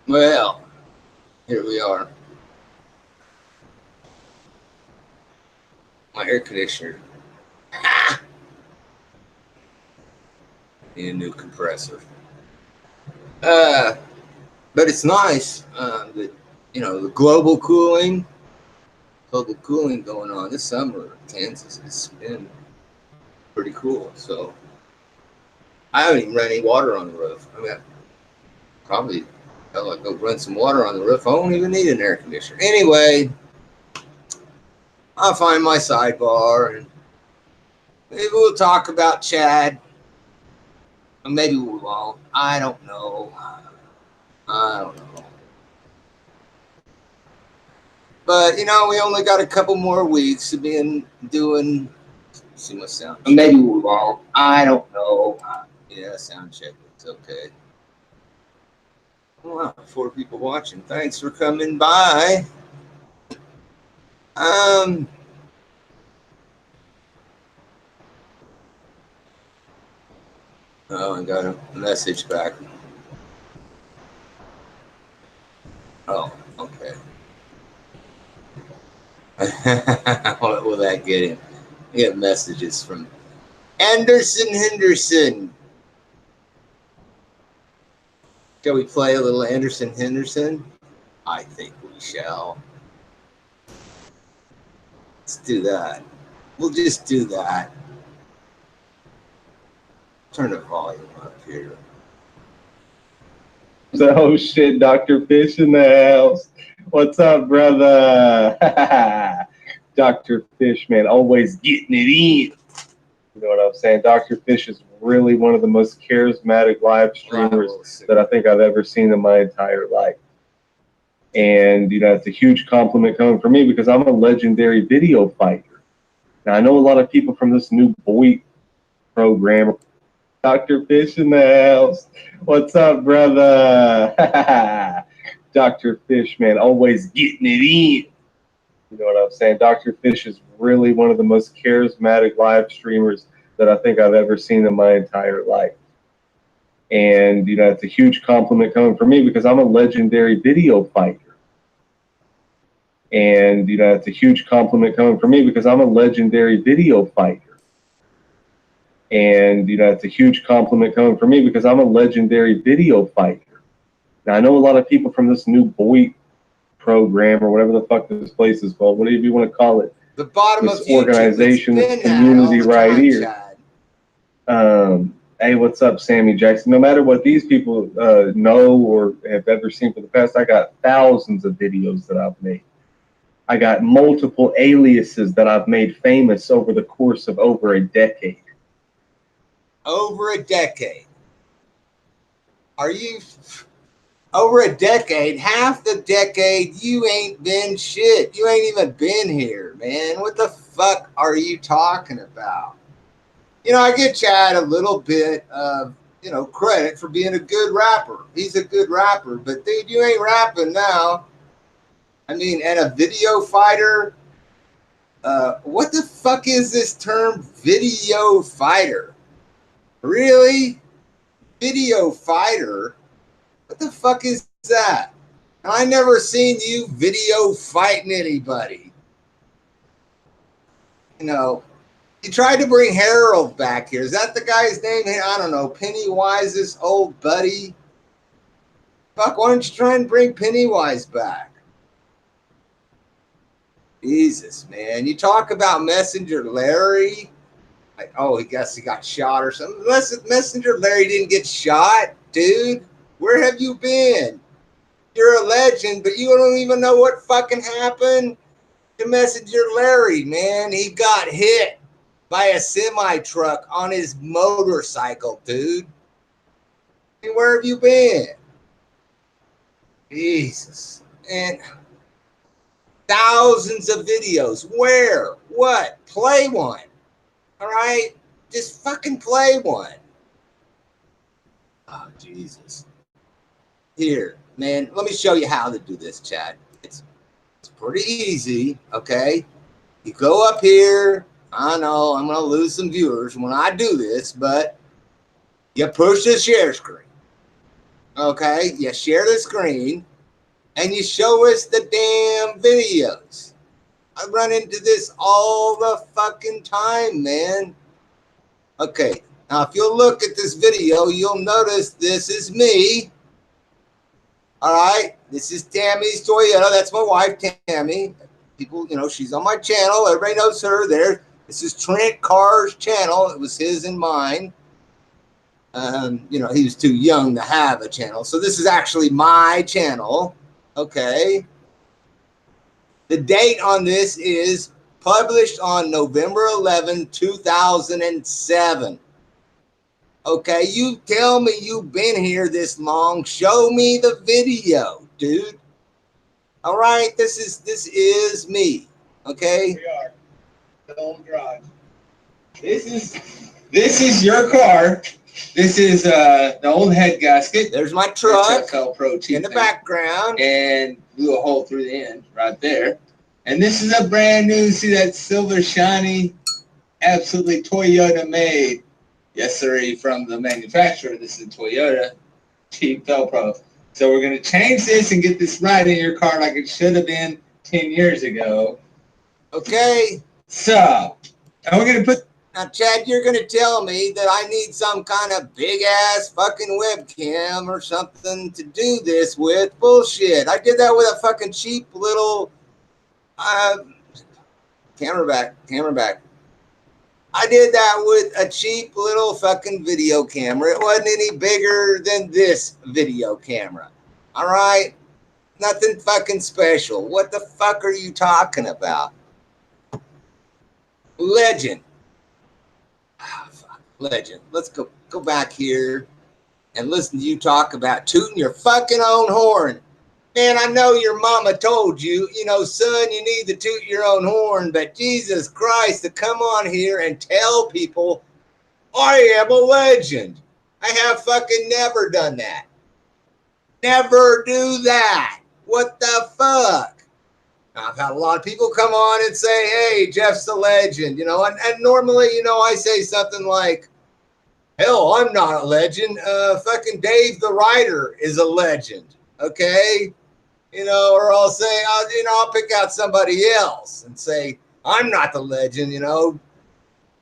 Well, here we are. My air conditioner. Need a new compressor. But it's nice that, the global cooling going on this summer in Kansas. It's been pretty cool. So I haven't even run any water on the roof. I mean, probably hell, I'd go run some water on the roof. I won't even need an air conditioner. Anyway, I'll find my sidebar and maybe we'll talk about Chad. Or maybe we won't. I don't know. But we only got a couple more weeks of doing. See my sound. Maybe we won't. I don't know. Yeah, sound check. It's okay. Wow, 4 people watching. Thanks for coming by. Oh, I got a message back. Oh, okay. What will that get him? I get messages from Henderson. Shall we play a little Henderson? I think we shall. Let's do that. We'll just do that. Turn the volume up here. Oh shit, Dr. Fish in the house. What's up, brother? Dr. Fish, man, always getting it in. You know what I'm saying? Dr. Fish is really one of the most charismatic live streamers that I think I've ever seen in my entire life. And, it's a huge compliment coming from me because I'm a legendary video fighter. Now, I know a lot of people from this new boy program. Dr. Fish in the house. What's up, brother? Dr. Fish, man, always getting it in. You know what I'm saying? Dr. Fish is really one of the most charismatic live streamers that I think I've ever seen in my entire life. And, it's a huge compliment coming from me because I'm a legendary video fighter. And, it's a huge compliment coming from me because I'm a legendary video fighter. And, it's a huge compliment coming from me because I'm a legendary video fighter. Now, I know a lot of people from this new boy program or whatever the fuck this place is called, whatever you want to call it. The bottom this of YouTube, organization, this community right here. Hey, what's up, Sammy Jackson? No matter what these people know or have ever seen for the past, I got thousands of videos that I've made. I got multiple aliases that I've made famous over the course of over a decade. Over a decade. Are you over a decade? Half the decade you ain't been shit. You ain't even been here, man. What the fuck are you talking about? I give Chad a little bit of, credit for being a good rapper. He's a good rapper, but dude, you ain't rapping now. I mean, and a video fighter. What the fuck is this term, video fighter? Really? Video fighter? What the fuck is that? I never seen you video fighting anybody. You tried to bring Harold back here. Is that the guy's name? I don't know. Pennywise's old buddy. Fuck, why don't you try and bring Pennywise back? Jesus, man. You talk about Messenger Larry. Like, oh, I guess he got shot or something. Messenger Larry didn't get shot, dude. Where have you been? You're a legend, but you don't even know what fucking happened to Messenger Larry, man. He got hit by a semi-truck on his motorcycle, dude. Hey, where have you been? Jesus. And thousands of videos. Where? What? Play one. All right? Just fucking play one. Oh, Jesus. Here, man, let me show you how to do this, Chad. It's pretty easy, okay? You go up here. I know I'm going to lose some viewers when I do this, but you push the share screen. Okay, you share the screen and you show us the damn videos. I run into this all the fucking time, man. Okay, now if you'll look at this video, you'll notice this is me. All right, this is Tammy's Toyota. That's my wife, Tammy. People, she's on my channel. Everybody knows her there. This is Trent Carr's channel. It was his and mine. He was too young to have a channel. So this is actually my channel. Okay. The date on this is published on November 11, 2007. Okay, you tell me you've been here this long. Show me the video, dude. All right, this is me. Okay. We are the old garage. This is your car. This is the old head gasket. There's my truck in the background, and blew a hole through the end right there. And this is a brand new. See that silver shiny, absolutely Toyota made. Yes, sir, from the manufacturer. This is Toyota, cheap Velcro. So we're going to change this and get this right in your car like it should have been 10 years ago. Okay. So, and we're going to put... Now, Chad, you're going to tell me that I need some kind of big-ass fucking webcam or something to do this with. Bullshit. I did that with a fucking cheap little... camera back. I did that with a cheap little fucking video camera. It wasn't any bigger than this video camera. All right? Nothing fucking special. What the fuck are you talking about? Legend. Fuck. Legend. Let's go back here and listen to you talk about tooting your fucking own horn. Man, I know your mama told you, son, you need to toot your own horn, but Jesus Christ, to come on here and tell people I am a legend. I have fucking never done that. Never do that. What the fuck? Now, I've had a lot of people come on and say, hey, Jeff's a legend, and normally, I say something like, hell, I'm not a legend. Fucking Dave the writer is a legend, okay? Or I'll say, I'll pick out somebody else and say, I'm not the legend,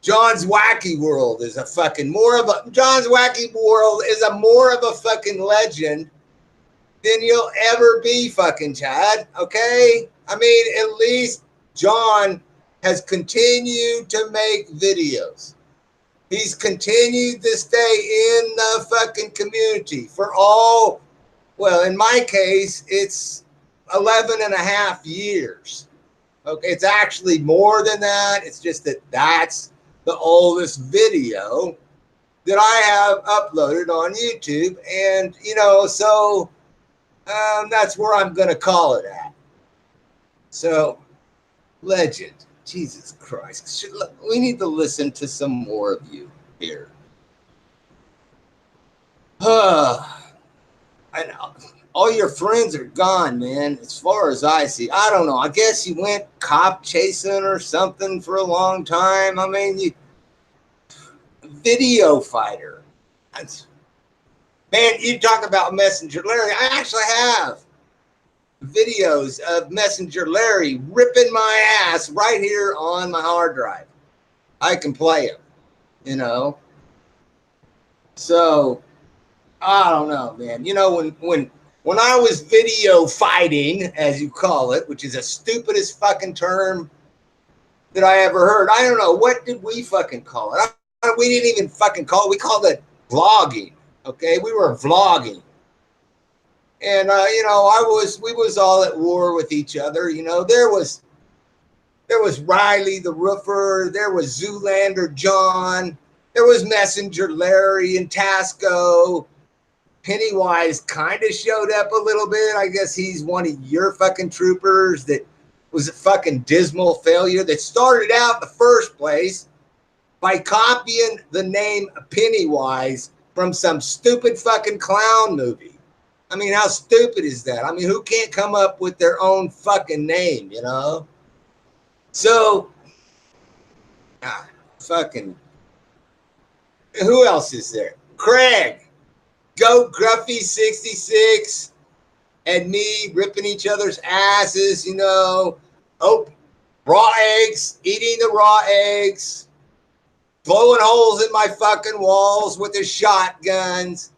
John's Wacky World is a fucking more of a fucking legend than you'll ever be, fucking Chad, okay? I mean, at least John has continued to make videos. He's continued to stay in the fucking community for all, well, in my case, it's 11 and a half years. Okay, it's actually more than that. It's just that that's the oldest video that I have uploaded on YouTube. And, so that's where I'm going to call it at. So, legend. Jesus Christ. We need to listen to some more of you here. I know. All your friends are gone, man, as far as I see. I don't know. I guess you went cop chasing or something for a long time. I mean, video fighter. Man, you talk about Messenger Larry. I actually have videos of Messenger Larry ripping my ass right here on my hard drive. I can play them, So, I don't know, man. When I was video fighting, as you call it, which is the stupidest fucking term that I ever heard. I don't know. What did we fucking call it? We didn't even fucking call it. We called it vlogging. Okay? We were vlogging. And, we was all at war with each other. There was Riley the Roofer. There was Zoolander John. There was Messenger Larry and Tasco. Pennywise kind of showed up a little bit. I guess he's one of your fucking troopers that was a fucking dismal failure that started out in the first place by copying the name Pennywise from some stupid fucking clown movie. I mean, how stupid is that? I mean, who can't come up with their own fucking name, So, fucking, who else is there? Craig. Goat Gruffy 66 and me ripping each other's asses, you know. Oh, raw eggs, eating the raw eggs, blowing holes in my fucking walls with the shotguns,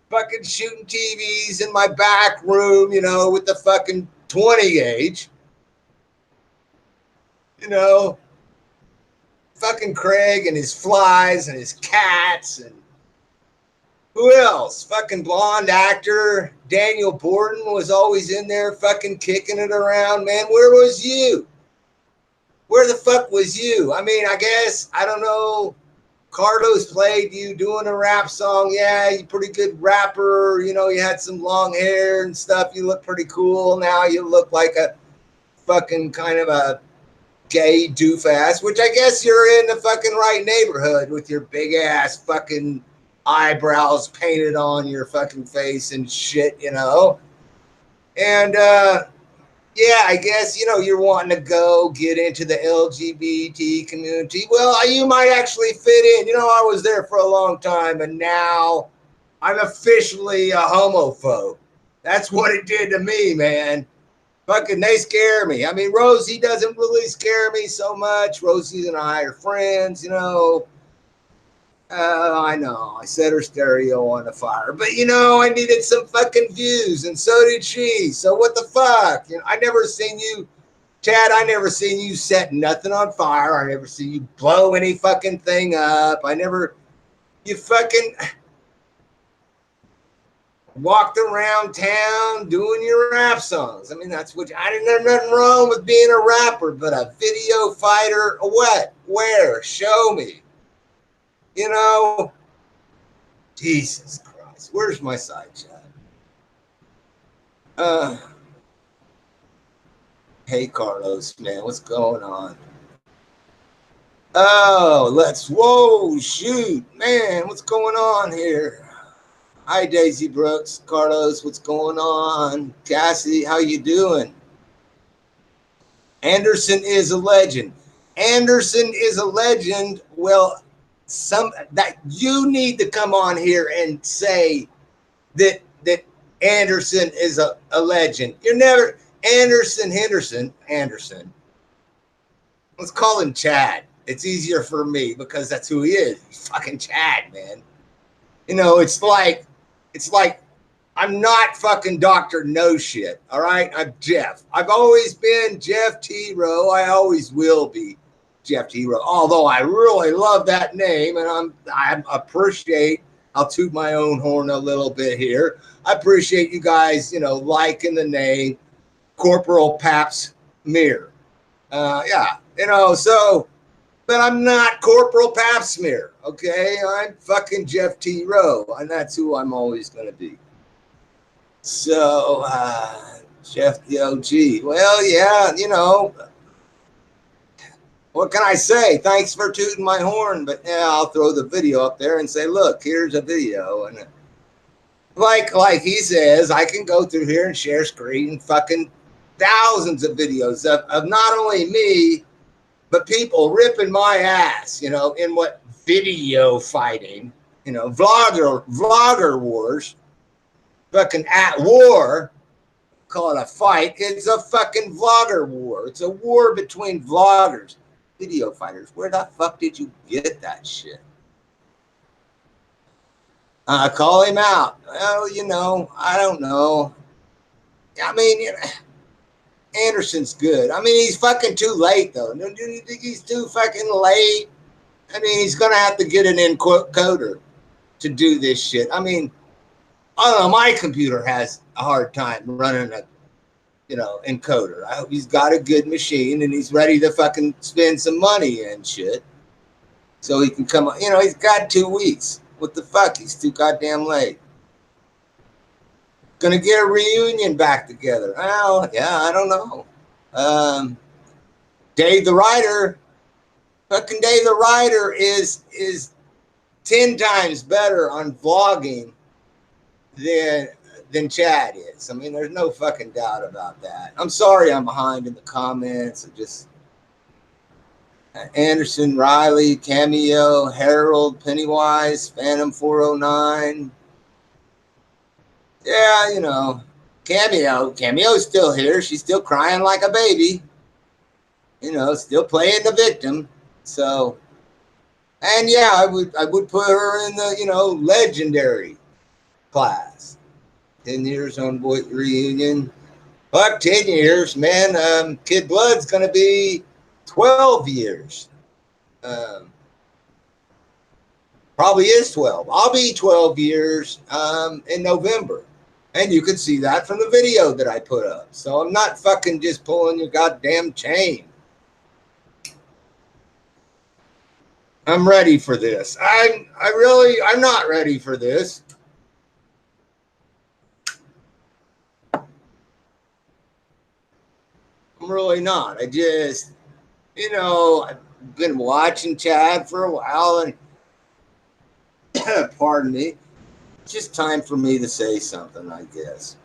fucking shooting TVs in my back room, you know, with the fucking 20 gauge. You know, fucking Craig and his flies and his cats and who else? Fucking blonde actor Daniel Borden was always in there fucking kicking it around, man. Where was you? Where the fuck was you? I mean, I guess, I don't know. Carlos played you doing a rap song. Yeah, you're a pretty good rapper. You know, you had some long hair and stuff. You look pretty cool. Now you look like a fucking kind of a gay doofass, which I guess you're in the fucking right neighborhood with your big ass fucking eyebrows painted on your fucking face and shit, you know. And yeah, I guess, you know, you're wanting to go get into the LGBT community. Well, you might actually fit in. You know, I was there for a long time and now I'm officially a homophobe. That's what it did to me, man. Fucking, they scare me. I mean, Rosie doesn't really scare me so much. Rosie and I are friends, you know. I know. I set her stereo on the fire. But, you know, I needed some fucking views, and so did she. So what the fuck? You know, I never seen you, Chad, I never seen you set nothing on fire. I never seen you blow any fucking thing up. I never, you fucking walked around town doing your rap songs. I mean, that's what, I didn't, there's nothing wrong with being a rapper, but a video fighter, what? Where? Show me. You know, Jesus Christ. Where's my side chat? Hey, Carlos, man, what's going on? Oh, whoa, shoot, man, what's going on here? Hi, Daisy Brooks. Carlos, what's going on? Cassie, how you doing? Anderson is a legend. Anderson is a legend. Well, that you need to come on here and say that Anderson is a legend. You're never Henderson. Let's call him Chad. It's easier for me because that's who he is. He's fucking Chad, man. You know, it's like I'm not fucking Dr. No Shit. All right. I'm Jeff. I've always been Jeff T. Rowe. I always will be Jeff T. Rowe. Although I really love that name, and I appreciate. I'll toot my own horn a little bit here. I appreciate you guys, you know, liking the name Corporal Paps Smear. Yeah, you know, so, but I'm not Corporal Pap Smear, okay? I'm fucking Jeff T. Rowe, and that's who I'm always going to be. So, Jeff the OG. Well, yeah, you know, what can I say? Thanks for tooting my horn, but yeah, I'll throw the video up there and say, look, here's a video. And like he says, I can go through here and share screen fucking thousands of videos of not only me, but people ripping my ass, you know, in what video fighting, you know, vlogger wars, fucking at war, call it a fight. It's a fucking vlogger war. It's a war between vloggers, video fighters. Where the fuck did you get that shit? Call him out. Well, you know, I don't know. I mean, you know, Anderson's good. I mean, he's fucking too late, though. Do you think he's too fucking late? I mean, he's going to have to get an encoder to do this shit. I mean, I don't know. My computer has a hard time running a, you know, encoder. I hope he's got a good machine and he's ready to fucking spend some money and shit. So he can come, you know, he's got 2 weeks. What the fuck? He's too goddamn late. Gonna get a reunion back together. Well, yeah, I don't know. Dave the Writer, fucking Dave the Writer is 10 times better on vlogging than Chad is. I mean, there's no fucking doubt about that. I'm sorry I'm behind in the comments. I just Anderson, Riley, Cameo, Harold, Pennywise, Phantom 409. Yeah, Cameo's still here. She's still crying like a baby. Still playing the victim. So, and yeah, I would put her in the legendary class. 10 years on boy reunion. Fuck 10 years, man. Kid Blood's gonna be 12 years. Um, Probably is 12. I'll be 12 years in November. And you can see that from the video that I put up. So I'm not fucking just pulling your goddamn chain. I'm ready for this. I'm not ready for this. I'm really not. I've been watching Chad for a while and pardon me. It's just time for me to say something, I guess.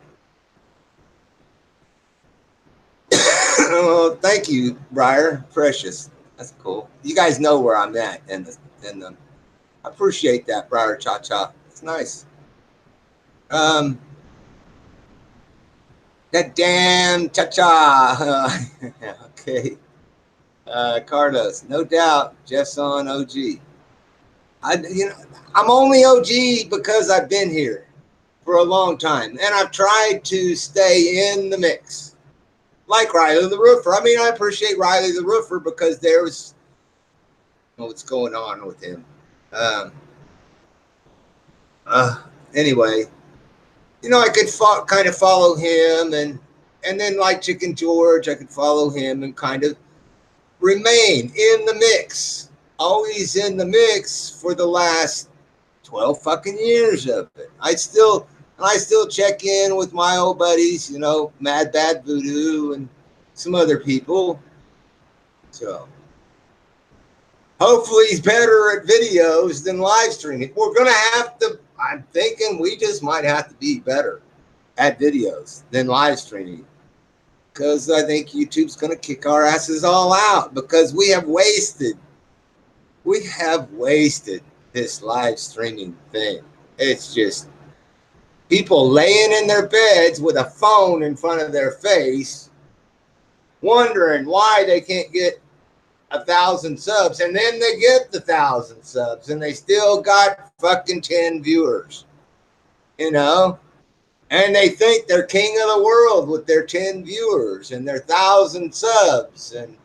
Oh, thank you, Briar. Precious. That's cool. You guys know where I'm at in the I appreciate that, Briar Cha Cha. It's nice. That damn Cha Cha. Okay. Carlos, no doubt. Jeff's on OG. I'm only OG because I've been here for a long time, and I've tried to stay in the mix, like Riley the Roofer. I mean, I appreciate Riley the Roofer because there's what's going on with him. Um, Anyway, I could kind of follow him, and then like Chicken George, I could follow him and kind of remain in the mix, always in the mix for the last 12 fucking years of it. I still check in with my old buddies, Mad Bad Voodoo and some other people. So hopefully he's better at videos than live streaming. We're gonna have to. I'm thinking we just might have to be better at videos than live streaming, because I think YouTube's gonna kick our asses all out because we have wasted this live streaming thing. It's just people laying in their beds with a phone in front of their face, wondering why they can't get 1,000 subs, and then they get the 1,000 subs, and they still got fucking 10 viewers, and they think they're king of the world with their 10 viewers and their 1,000 subs, and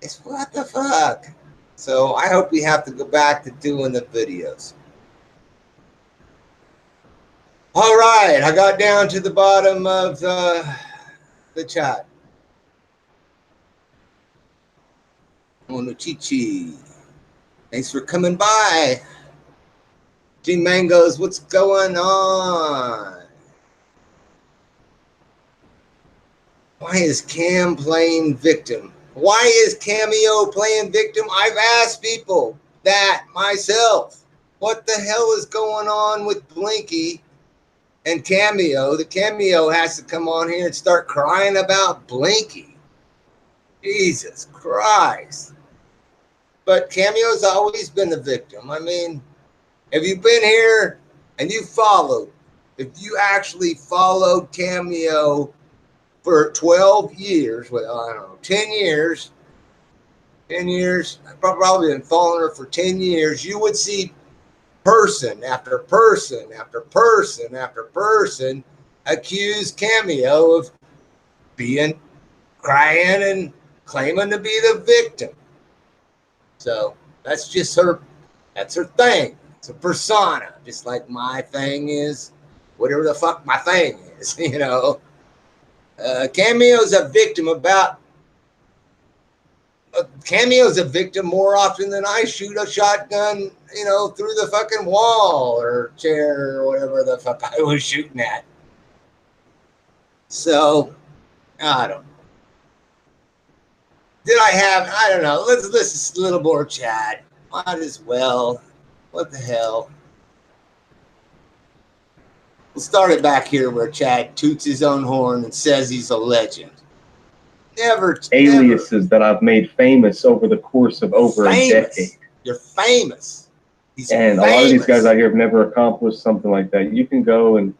it's what the fuck. So I hope we have to go back to doing the videos. All right, I got down to the bottom of the chat. Onochichi, thanks for coming by. G Mangoes, what's going on? Why is Cam playing victim? Why is Cameo playing victim? I've asked people that myself. What the hell is going on with Blinky and Cameo? The Cameo has to come on here and start crying about Blinky. Jesus Christ. But Cameo's always been the victim. I mean, have you been here and you followed? If you actually followed Cameo for 12 years, well, I don't know, 10 years, I've probably been following her for 10 years, you would see person after person after person after person accuse Cameo of being crying and claiming to be the victim. So that's just that's her thing. It's a persona, just like my thing is whatever the fuck my thing is, Cameo's a victim Cameo's a victim more often than I shoot a shotgun, through the fucking wall or chair or whatever the fuck I was shooting at. So, I don't know. I don't know. Let's listen a little more Chad. Might as well. What the hell? We'll start it back here where Chad toots his own horn and says he's a legend. Aliases that I've made famous over the course of over a decade. You're famous. And a lot of these guys out here have never accomplished something like that. You can go and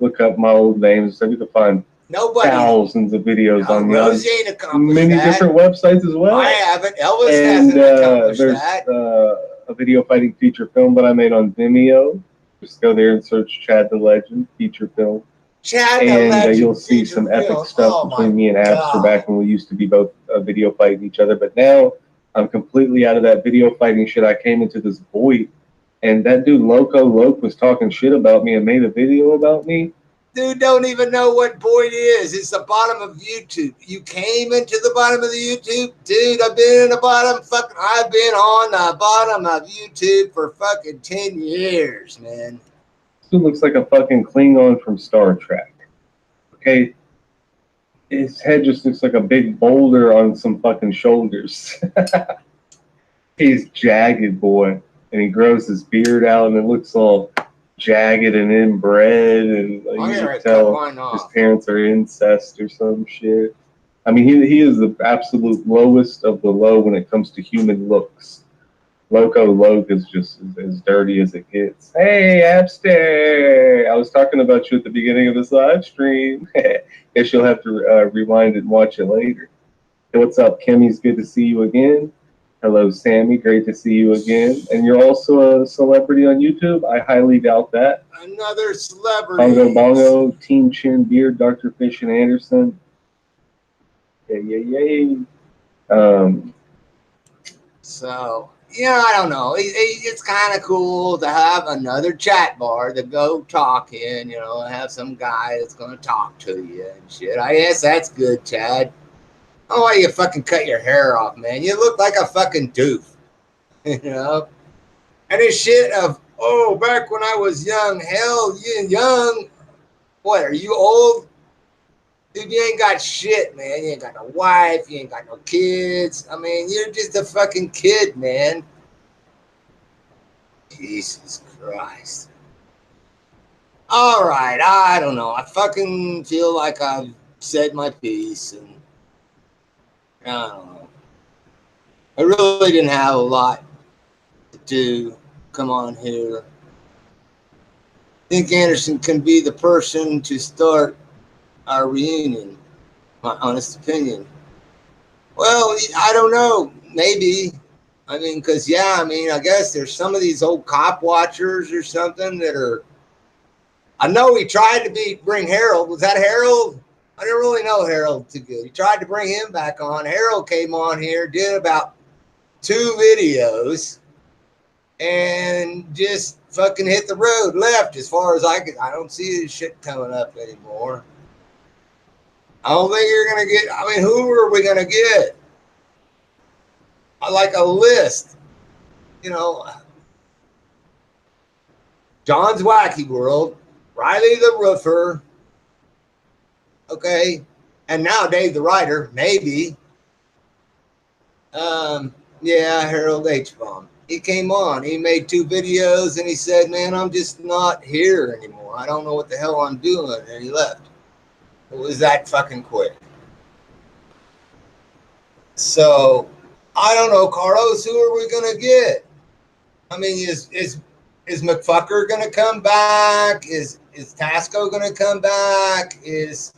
look up my old names. So you can find thousands of videos on Rosie ain't accomplished many that. different websites as well. I haven't. Elvis And hasn't accomplished there's that. a video fighting feature film that I made on Vimeo. Just go there and search Chad the Legend feature film. Chad and the Legend you'll see feature some epic film. stuff Oh between my me and Abster God. back when we used to be both video fighting each other. But now I'm completely out of that video fighting shit. I came into this void, and that dude Loco Loke was talking shit about me and made a video about me. Dude don't even know what Boyd is. It's the bottom of YouTube. You came into the bottom of the YouTube? Dude, I've been in the bottom. I've been on the bottom of YouTube for fucking 10 years, man. This dude looks like a fucking Klingon from Star Trek. Okay? His head just looks like a big boulder on some fucking shoulders. He's jagged, boy. And he grows his beard out, and it looks all jagged and inbred, and you can tell his parents are incest or some shit. I mean, he is the absolute lowest of the low when it comes to human looks. Loco Loke is just as dirty as it gets. Hey, Abster! I was talking about you at the beginning of this live stream. Guess you'll have to rewind and watch it later. Hey, what's up, Kimmy's good to see you again. Hello, Sammy. Great to see you again. And you're also a celebrity on YouTube? I highly doubt that. Another celebrity. Bongo Bongo, Team Chin Beard, Dr. Fish and Anderson. Yay. So, I don't know. It's kind of cool to have another chat bar to go talk in, have some guy that's going to talk to you and shit. I guess that's good, Chad. Oh, why you fucking cut your hair off, man? You look like a fucking doof, And this shit of, back when I was young. Hell, you young. What, are you old? Dude, you ain't got shit, man. You ain't got no wife. You ain't got no kids. I mean, you're just a fucking kid, man. Jesus Christ. All right, I don't know. I fucking feel like I've said my piece, and I don't know. I really didn't have a lot to do. Come on here. I think Anderson can be the person to start our reunion. My honest opinion. Well, I don't know. Maybe. I mean, because, I guess there's some of these old cop watchers or something that are. I know he tried to bring Harold. Was that Harold? I didn't really know Harold too good. He tried to bring him back on. Harold came on here, did about 2 videos, and just fucking hit the road, left as far as I could. I don't see his shit coming up anymore. I don't think you're going to get. I mean, who are we going to get? I like a list. John's Wacky World, Riley the Roofer, okay, and now Dave the Writer, maybe. Harold H-Bomb. He came on. He made 2 videos, and he said, man, I'm just not here anymore. I don't know what the hell I'm doing, and he left. It was that fucking quick. So, I don't know, Carlos, who are we going to get? I mean, is McFucker going to come back? Is Tasco going to come back? Is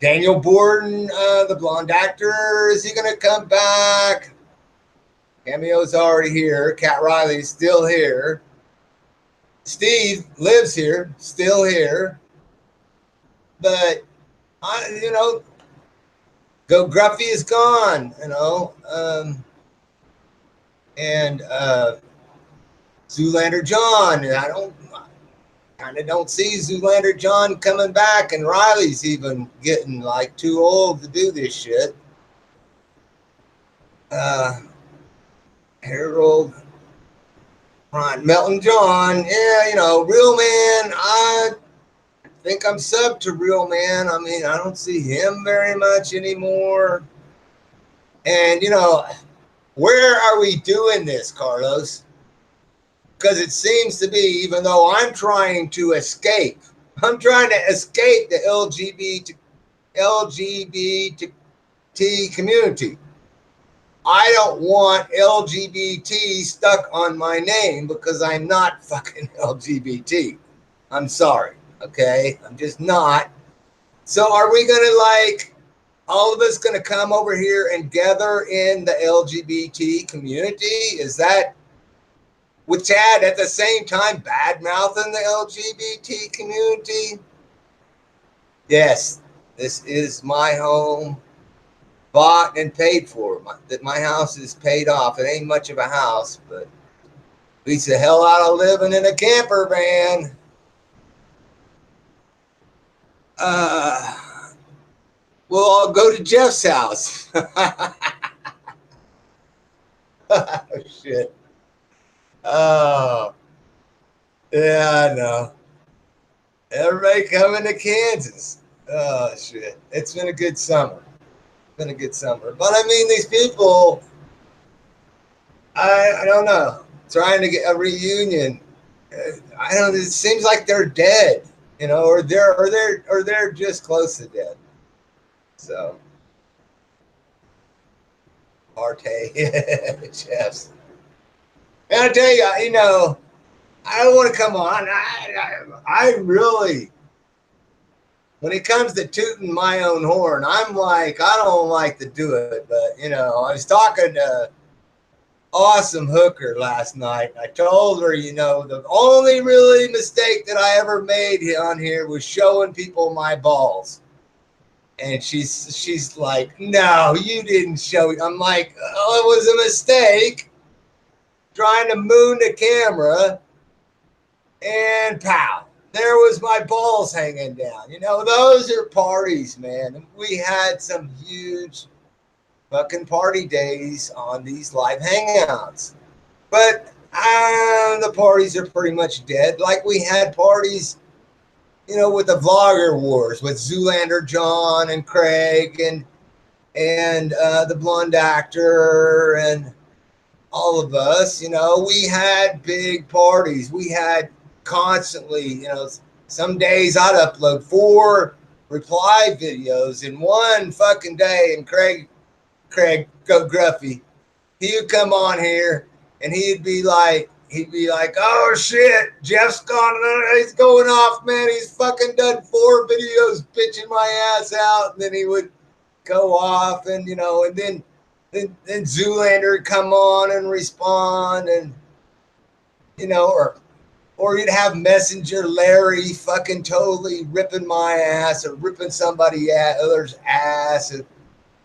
Daniel Borden, the blonde actor, is he going to come back? Cameo's already here. Cat Riley's still here. Steve lives here, still here. But, Go Gruffy is gone, and Zoolander John. I kind of don't see Zoolander John coming back, and Riley's even getting like too old to do this shit. Harold, Ron, Melton John, Real Man. I think I'm sub to Real Man. I mean, I don't see him very much anymore. And where are we doing this, Carlos? Because it seems to be, even though I'm trying to escape the LGBT community. I don't want LGBT stuck on my name because I'm not fucking LGBT. I'm sorry. Okay, I'm just not. So are we gonna like all of us gonna come over here and gather in the LGBT community? Is that with Chad at the same time bad mouthing the LGBT community? Yes, this is my home, bought and paid for. My house is paid off. It ain't much of a house, but beats the hell out of living in a camper van. Uh, we'll all go to Jeff's house. Oh, shit. Oh, yeah, I know. Everybody coming to Kansas. Oh, shit. It's been a good summer. Been a good summer. But I mean, these people, I don't know, trying to get a reunion. I don't. It seems like they're dead, or they're just close to dead. So, Arte, Jeffs. And I tell you, I don't want to come on. I really, when it comes to tooting my own horn, I'm like, I don't like to do it, but I was talking to awesome hooker last night. I told her, the only really mistake that I ever made on here was showing people my balls. And she's like, no, you didn't show. I'm like, oh, it was a mistake. Trying to moon the camera, and pow, there was my balls hanging down. Those are parties, man. We had some huge fucking party days on these live hangouts. But the parties are pretty much dead. Like we had parties, with the vlogger wars with Zoolander John and Craig and the blonde actor and all of us. We had big parties. We had constantly, some days I'd upload 4 reply videos in one fucking day. And Craig Go Gruffy, he would come on here and he'd be like, oh shit, Jeff's gone, he's going off, man. He's fucking done 4 videos bitching my ass out. And then he would go off and, and then Zoolander would come on and respond and, or you'd have Messenger Larry fucking totally ripping my ass or ripping somebody other's ass and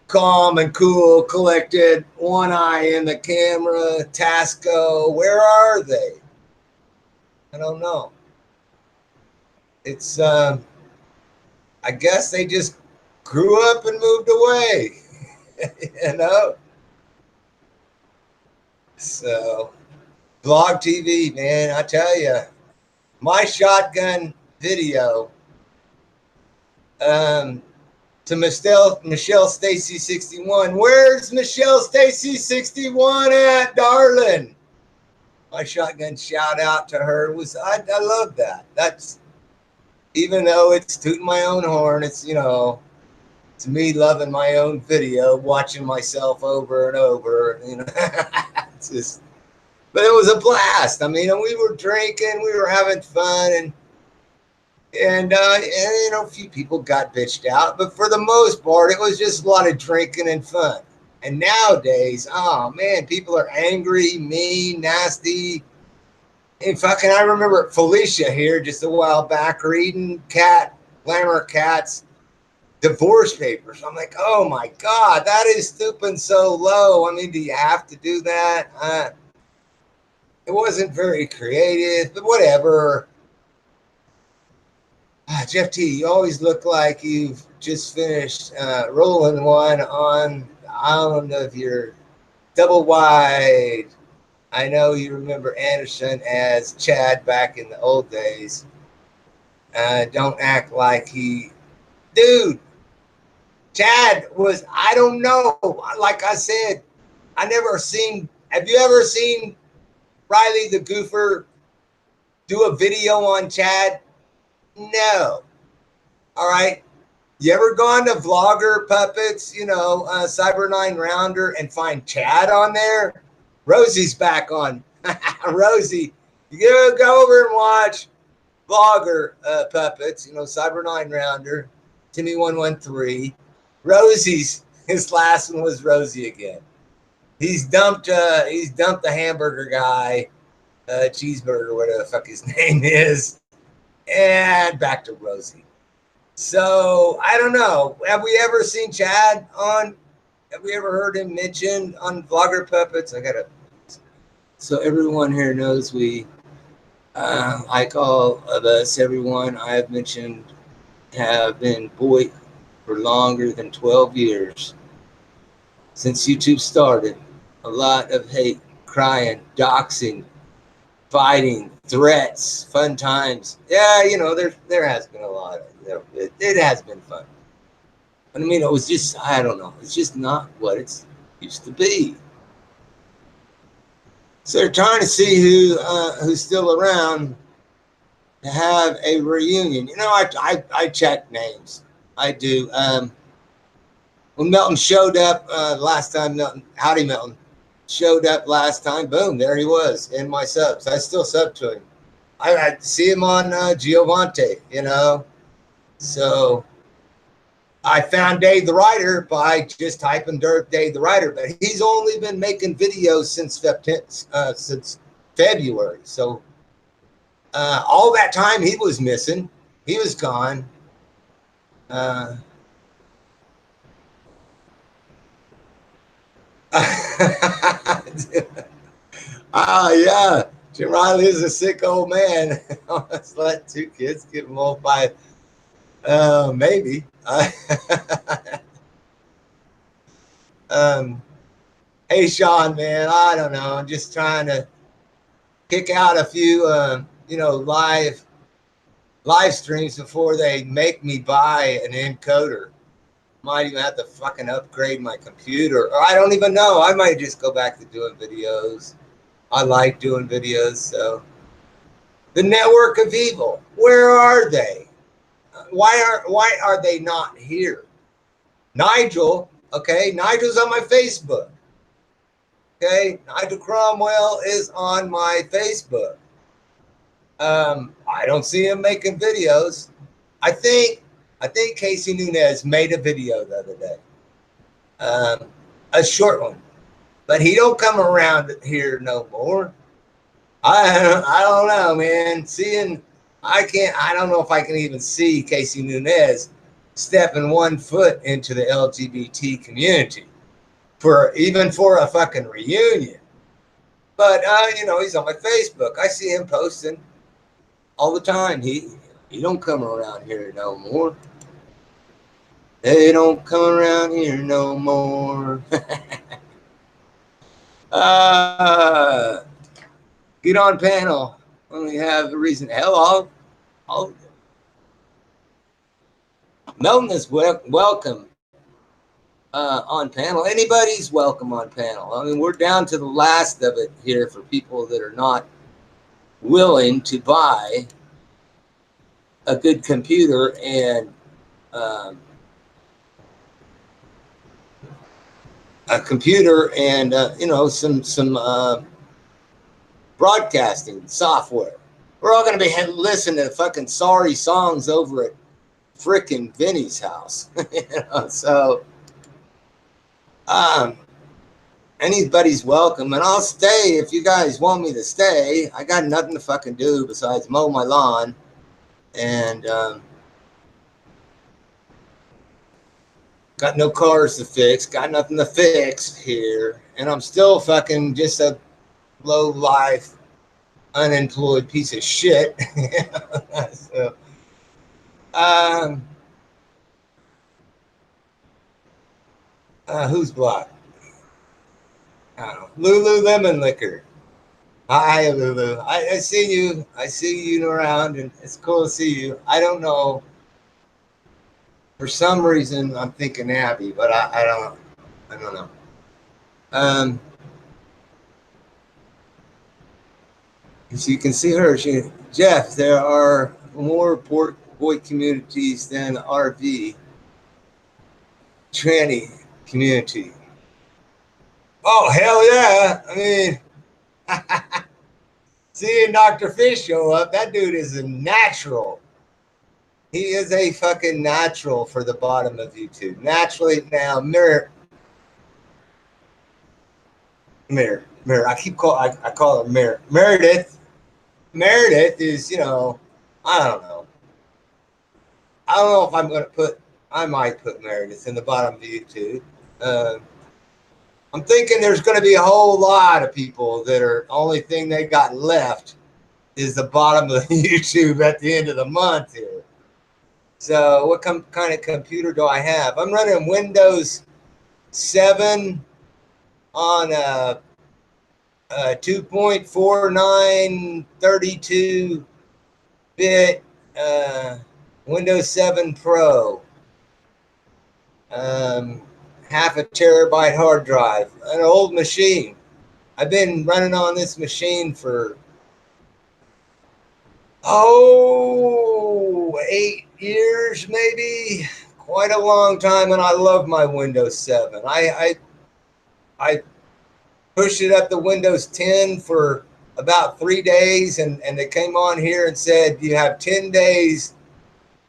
calm and cool, collected, one eye in the camera. Tasco, where are they? I don't know. It's I guess they just grew up and moved away. So Blog TV, man, I tell you, my shotgun video to Michelle Stacy 61. Where's Michelle Stacy 61 at, darling? My shotgun shout out to her was I love that. That's, even though it's tooting my own horn, it's it's me loving my own video, watching myself over and over. It's just, but it was a blast. I mean, we were drinking, we were having fun, and a few people got bitched out, but for the most part, it was just a lot of drinking and fun. And nowadays, oh man, people are angry, mean, nasty. And fucking, I remember Felicia here just a while back reading Glamour Cat's divorce papers. I'm like, oh my God, that is stooping so low. I mean, do you have to do that? It wasn't very creative, but whatever. Jeff T, you always look like you've just finished rolling one on the island of your double wide. I know you remember Anderson as Chad back in the old days. Don't act like dude, Chad was, I don't know. Like I said, have you ever seen Riley the Goofer do a video on Chad? No. All right. You ever gone to Vlogger Puppets, Cyber9 Rounder, and find Chad on there? Rosie's back on. Rosie, you go over and watch vlogger puppets, you know, Cyber 9 Rounder, Timmy 113, Rosie's, his last one was Rosie again. He's dumped the hamburger guy, cheeseburger, whatever the fuck his name is, and back to Rosie. So I don't know. Have we ever seen Chad on? Have we ever heard him mentioned on Vlogger Puppets? I gotta. So everyone here knows we, like all of us, everyone I have mentioned, have been boy for longer than 12 years since YouTube started. A lot of hate, crying, doxing, fighting, threats, fun times. Yeah, you know, there has been a lot of it has been fun. But I mean, it was just, I don't know, it's just not what it's used to be. So they're trying to see who's still around to have a reunion. You know, I check names. I do. When Melton showed up last time, Howdy Melton showed up last time, boom, there he was in my subs. I still sub to him. I see him on Giovante, you know. So I found Dave the Writer by just typing Dave the Writer, but he's only been making videos since February. So all that time he was missing. He was gone. Yeah. Jim Riley is a sick old man. Let's let two kids get involved by maybe. Hey Sean, man, I don't know. I'm just trying to kick out a few you know, live streams before they make me buy an encoder. Might even have to fucking upgrade my computer. Or I don't even know. I might just go back to doing videos. I like doing videos, so the network of evil. Where are they? Why are they not here? Nigel, okay, Nigel's on my Facebook. Okay, Nigel Cromwell is on my Facebook. I don't see him making videos. I think Casey Nunez made a video the other day, a short one, but he don't come around here no more. I don't know, man. I don't know if I can even see Casey Nunez stepping 1 foot into the LGBT community for a fucking reunion. But you know, he's on my Facebook. I see him posting all the time. He don't come around here no more. They don't come around here no more. Get on panel when we have a reason. Hell, Melton is welcome on panel. Anybody's welcome on panel. I mean, we're down to the last of it here for people that are not willing to buy a good computer and you know, some broadcasting software. We're all going to be listening to fucking sorry songs over at frickin' Vinny's house. You know, so anybody's welcome, and I'll stay if you guys want me to stay. I got nothing to fucking do besides mow my lawn and got no cars to fix, got nothing to fix here, and I'm still fucking just a low life unemployed piece of shit. So, who's blocked? I don't know. Lululemon Liquor. Hi, Lulu. I see you. I see you around, and it's cool to see you. I don't know. For some reason, I'm thinking Abby, but I don't know. As you can see her, Jeff, there are more boy communities than RV tranny community. Oh, hell yeah. I mean, seeing Dr. Fish show up, that dude is a natural. He is a fucking natural for the bottom of YouTube. Naturally now, Mirror. I call her Mirror. Meredith is, I don't know. I don't know if I'm gonna I might put Meredith in the bottom of YouTube. Uh, I'm thinking there's going to be a whole lot of people that are only thing they got left is the bottom of YouTube at the end of the month here. So what kind of computer do I have? I'm running Windows 7 on a 2.49 32-bit Windows 7 Pro. Half a terabyte hard drive, an old machine. I've been running on this machine for 8 years, maybe, quite a long time, and I love my Windows 7. I pushed it up to Windows 10 for about 3 days, and they came on here and said you have 10 days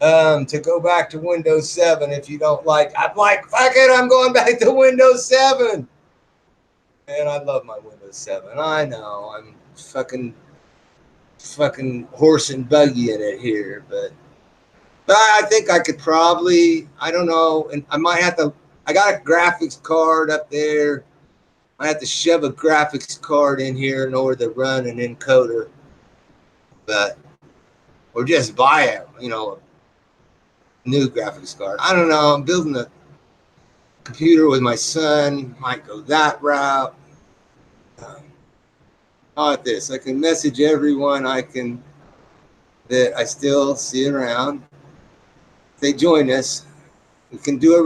to go back to Windows 7 if you don't like. I'm like, fuck it, I'm going back to Windows 7. And I love my Windows 7. I know I'm fucking horse and buggy in it here, but I think I could probably, I don't know, and I might have to. I got a graphics card up there. I have to shove a graphics card in here in order to run an encoder, but or just buy a new graphics card. I don't know. I'm building a computer with my son. Might go that route. How about this? I can message everyone that I still see around. If they join us, we can do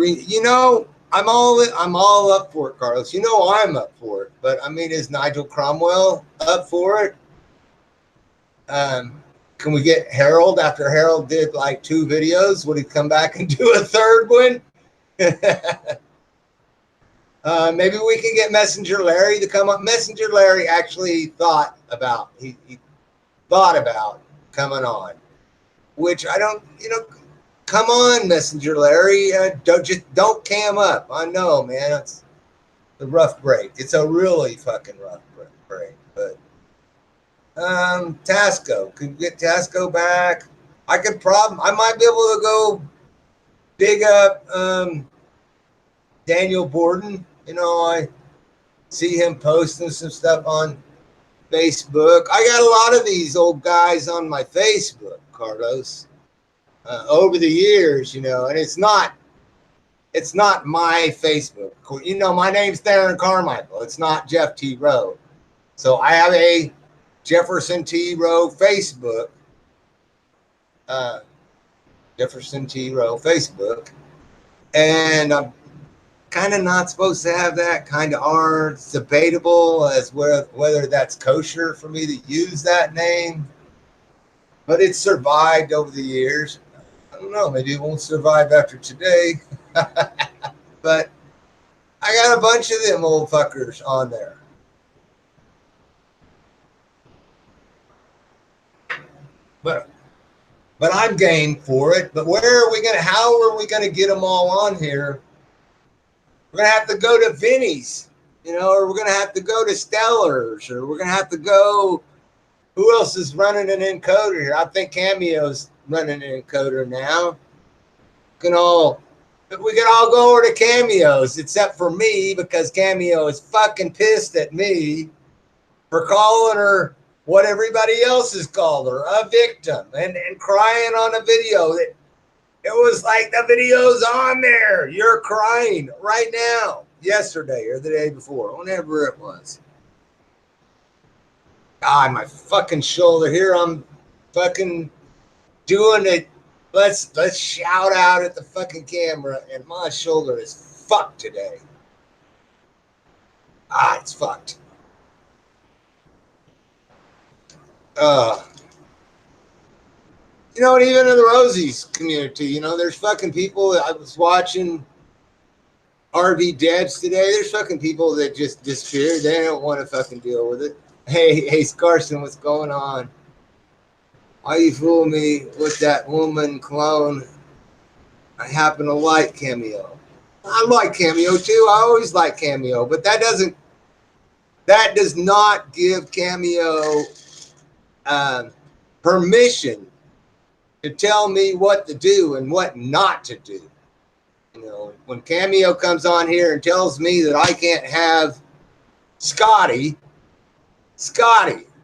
I'm all up for it, Carlos. I'm up for it. But I mean, is Nigel Cromwell up for it? Can we get Harold after Harold did like 2 videos? Would he come back and do a 3rd one? Maybe we can get Messenger Larry to come up. Messenger Larry actually thought about coming on, which I don't, come on, Messenger Larry. Don't cam up. I know, man. It's a rough break. It's a really fucking rough break, but. Tasco. Could we get Tasco back? I might be able to go dig up Daniel Borden. I see him posting some stuff on Facebook. I got a lot of these old guys on my Facebook, Carlos, over the years, and it's not my Facebook. My name's Theron Carmichael. It's not Jeff T. Rowe. So I have a Jefferson T. Rowe Facebook. Jefferson T. Rowe Facebook. And I'm kind of not supposed to have that, kind of are. It's debatable as whether that's kosher for me to use that name. But it's survived over the years. I don't know, maybe it won't survive after today. But I got a bunch of them old fuckers on there. But I'm game for it. But how are we gonna get them all on here? We're gonna have to go to Vinny's, or we're gonna have to go to Stellar's, or we're gonna have to go. Who else is running an encoder here? I think Cameo's running an encoder now. We can all go over to Cameo's, except for me, because Cameo is fucking pissed at me for calling her what everybody else has called her, a victim, and crying on a video that it was like the video's on there. You're crying right now, yesterday or the day before, whenever it was. God, my fucking shoulder here. I'm fucking doing it. Let's shout out at the fucking camera, and my shoulder is fucked today. It's fucked. Even in the Rosie's community, there's fucking people that I was watching RV Debs today. There's fucking people that just disappeared. They don't want to fucking deal with it. Hey, Scarson, what's going on? Why you fool me with that woman clone? I happen to like Cameo. I like Cameo too. I always like Cameo, but that does not give Cameo um, permission to tell me what to do and what not to do. You know, when Cameo comes on here and tells me that I can't have Scotty,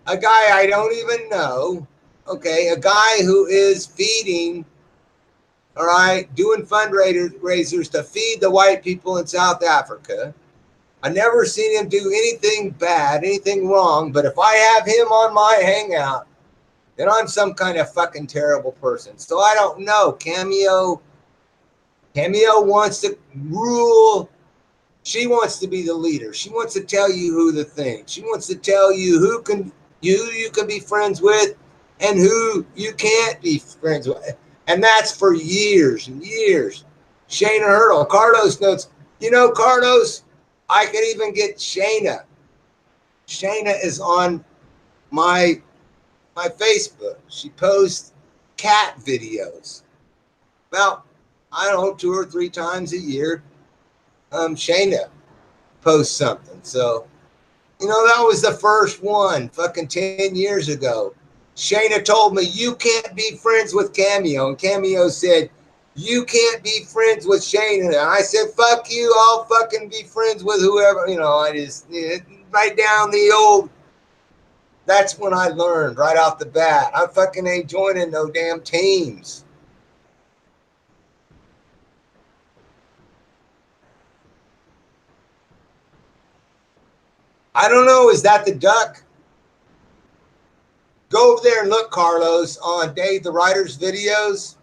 a guy I don't even know, okay, a guy who is feeding, all right, doing fundraisers to feed the white people in South Africa. I never seen him do anything bad, anything wrong, but if I have him on my hangout, then I'm some kind of fucking terrible person. So I don't know. Cameo wants to rule. She wants to be the leader. She wants to tell you who the thing. She wants to tell you who you can be friends with and who you can't be friends with. And that's for years and years. Shayna Hurdle, Carlos notes, Carlos, I could even get Shayna. Shayna is on my Facebook. She posts cat videos. About, I don't know, 2 or 3 times a year. Shayna posts something. So, that was the first one fucking 10 years ago. Shayna told me, you can't be friends with Cameo. And Cameo said, you can't be friends with Shayna. And I said, fuck you. I'll fucking be friends with whoever. I just, right down the old. That's when I learned right off the bat. I fucking ain't joining no damn teams. I don't know. Is that the duck? Go over there and look, Carlos, on Dave the Writer's videos,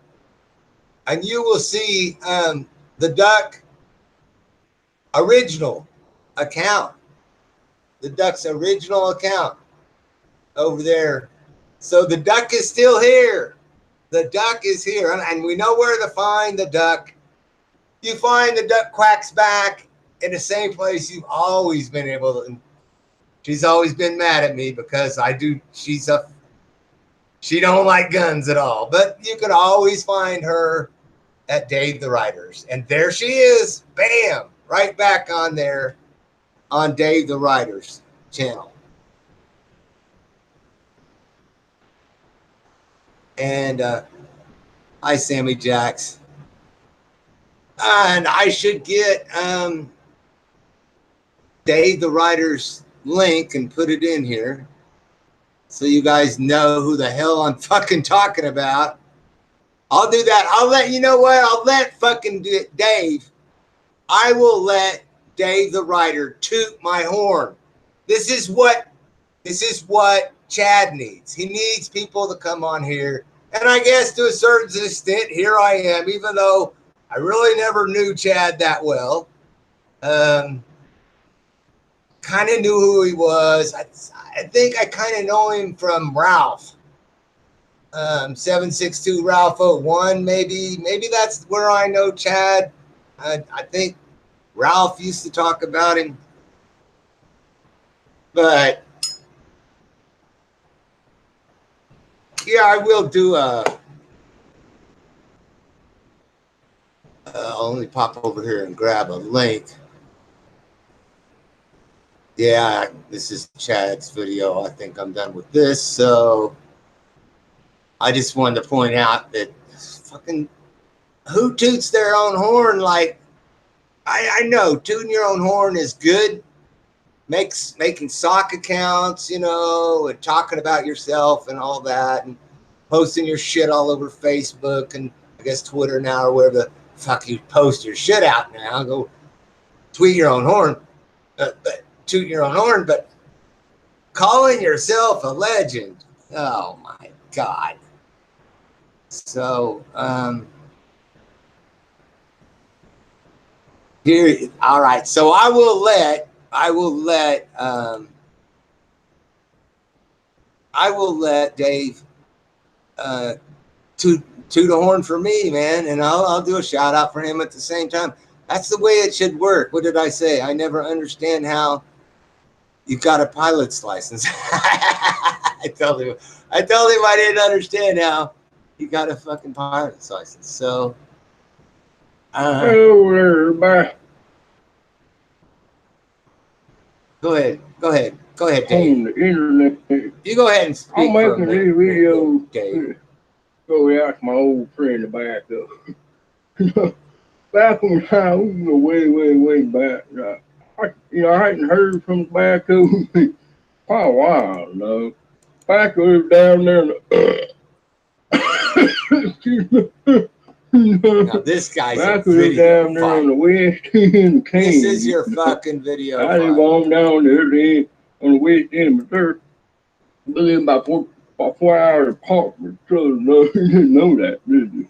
and you will see the duck original account. The duck's original account over there. So the duck is still here. The duck is here, and we know where to find the duck. You find the duck quacks back in the same place you've always been able to. She's always been mad at me because she don't like guns at all. But you could always find her at Dave the Writer's. And there she is. Bam. Right back on there on Dave the Writer's channel. And hi, Sammy Jacks. And I should get Dave the Writer's link and put it in here so you guys know who the hell I'm fucking talking about. I'll do that. I'll let fucking Dave. I will let Dave the Writer toot my horn. This is what Chad needs. He needs people to come on here. And I guess to a certain extent, here I am, even though I really never knew Chad that well. Kind of knew who he was. I think I kind of know him from Ralph. 762 Ralph 01, maybe that's where I know Chad. I think Ralph used to talk about him. But yeah, I will do I'll only pop over here and grab a link. Yeah, this is Chad's video. I think I'm done with this. So I just wanted to point out that fucking who toots their own horn? Like, I know tooting your own horn is good. Making sock accounts, and talking about yourself and all that, and posting your shit all over Facebook and I guess Twitter now or wherever the fuck you post your shit out now. Go tweet your own horn. But toot your own horn, but calling yourself a legend. Oh my God. So, here, all right. So I will let Dave, toot a horn for me, man. And I'll do a shout out for him at the same time. That's the way it should work. What did I say? I never understand how You got a pilot's license. I told him I didn't understand how he got a fucking pilot's license. So, over there, go ahead, Dave. on the internet. You go ahead and I'm speak for a making minute, this video. Dave. Go ask my old friend to back up. Back when time, way back. I hadn't heard from the back of me for a while, no. Back was down there in the Now this guy's a back was video down there on fighter. the west end of Kansas. This is your fucking video I live fighter. on down there then on the west end of Missouri. We live about 4 hours apart from each other. No, you didn't know that, did you?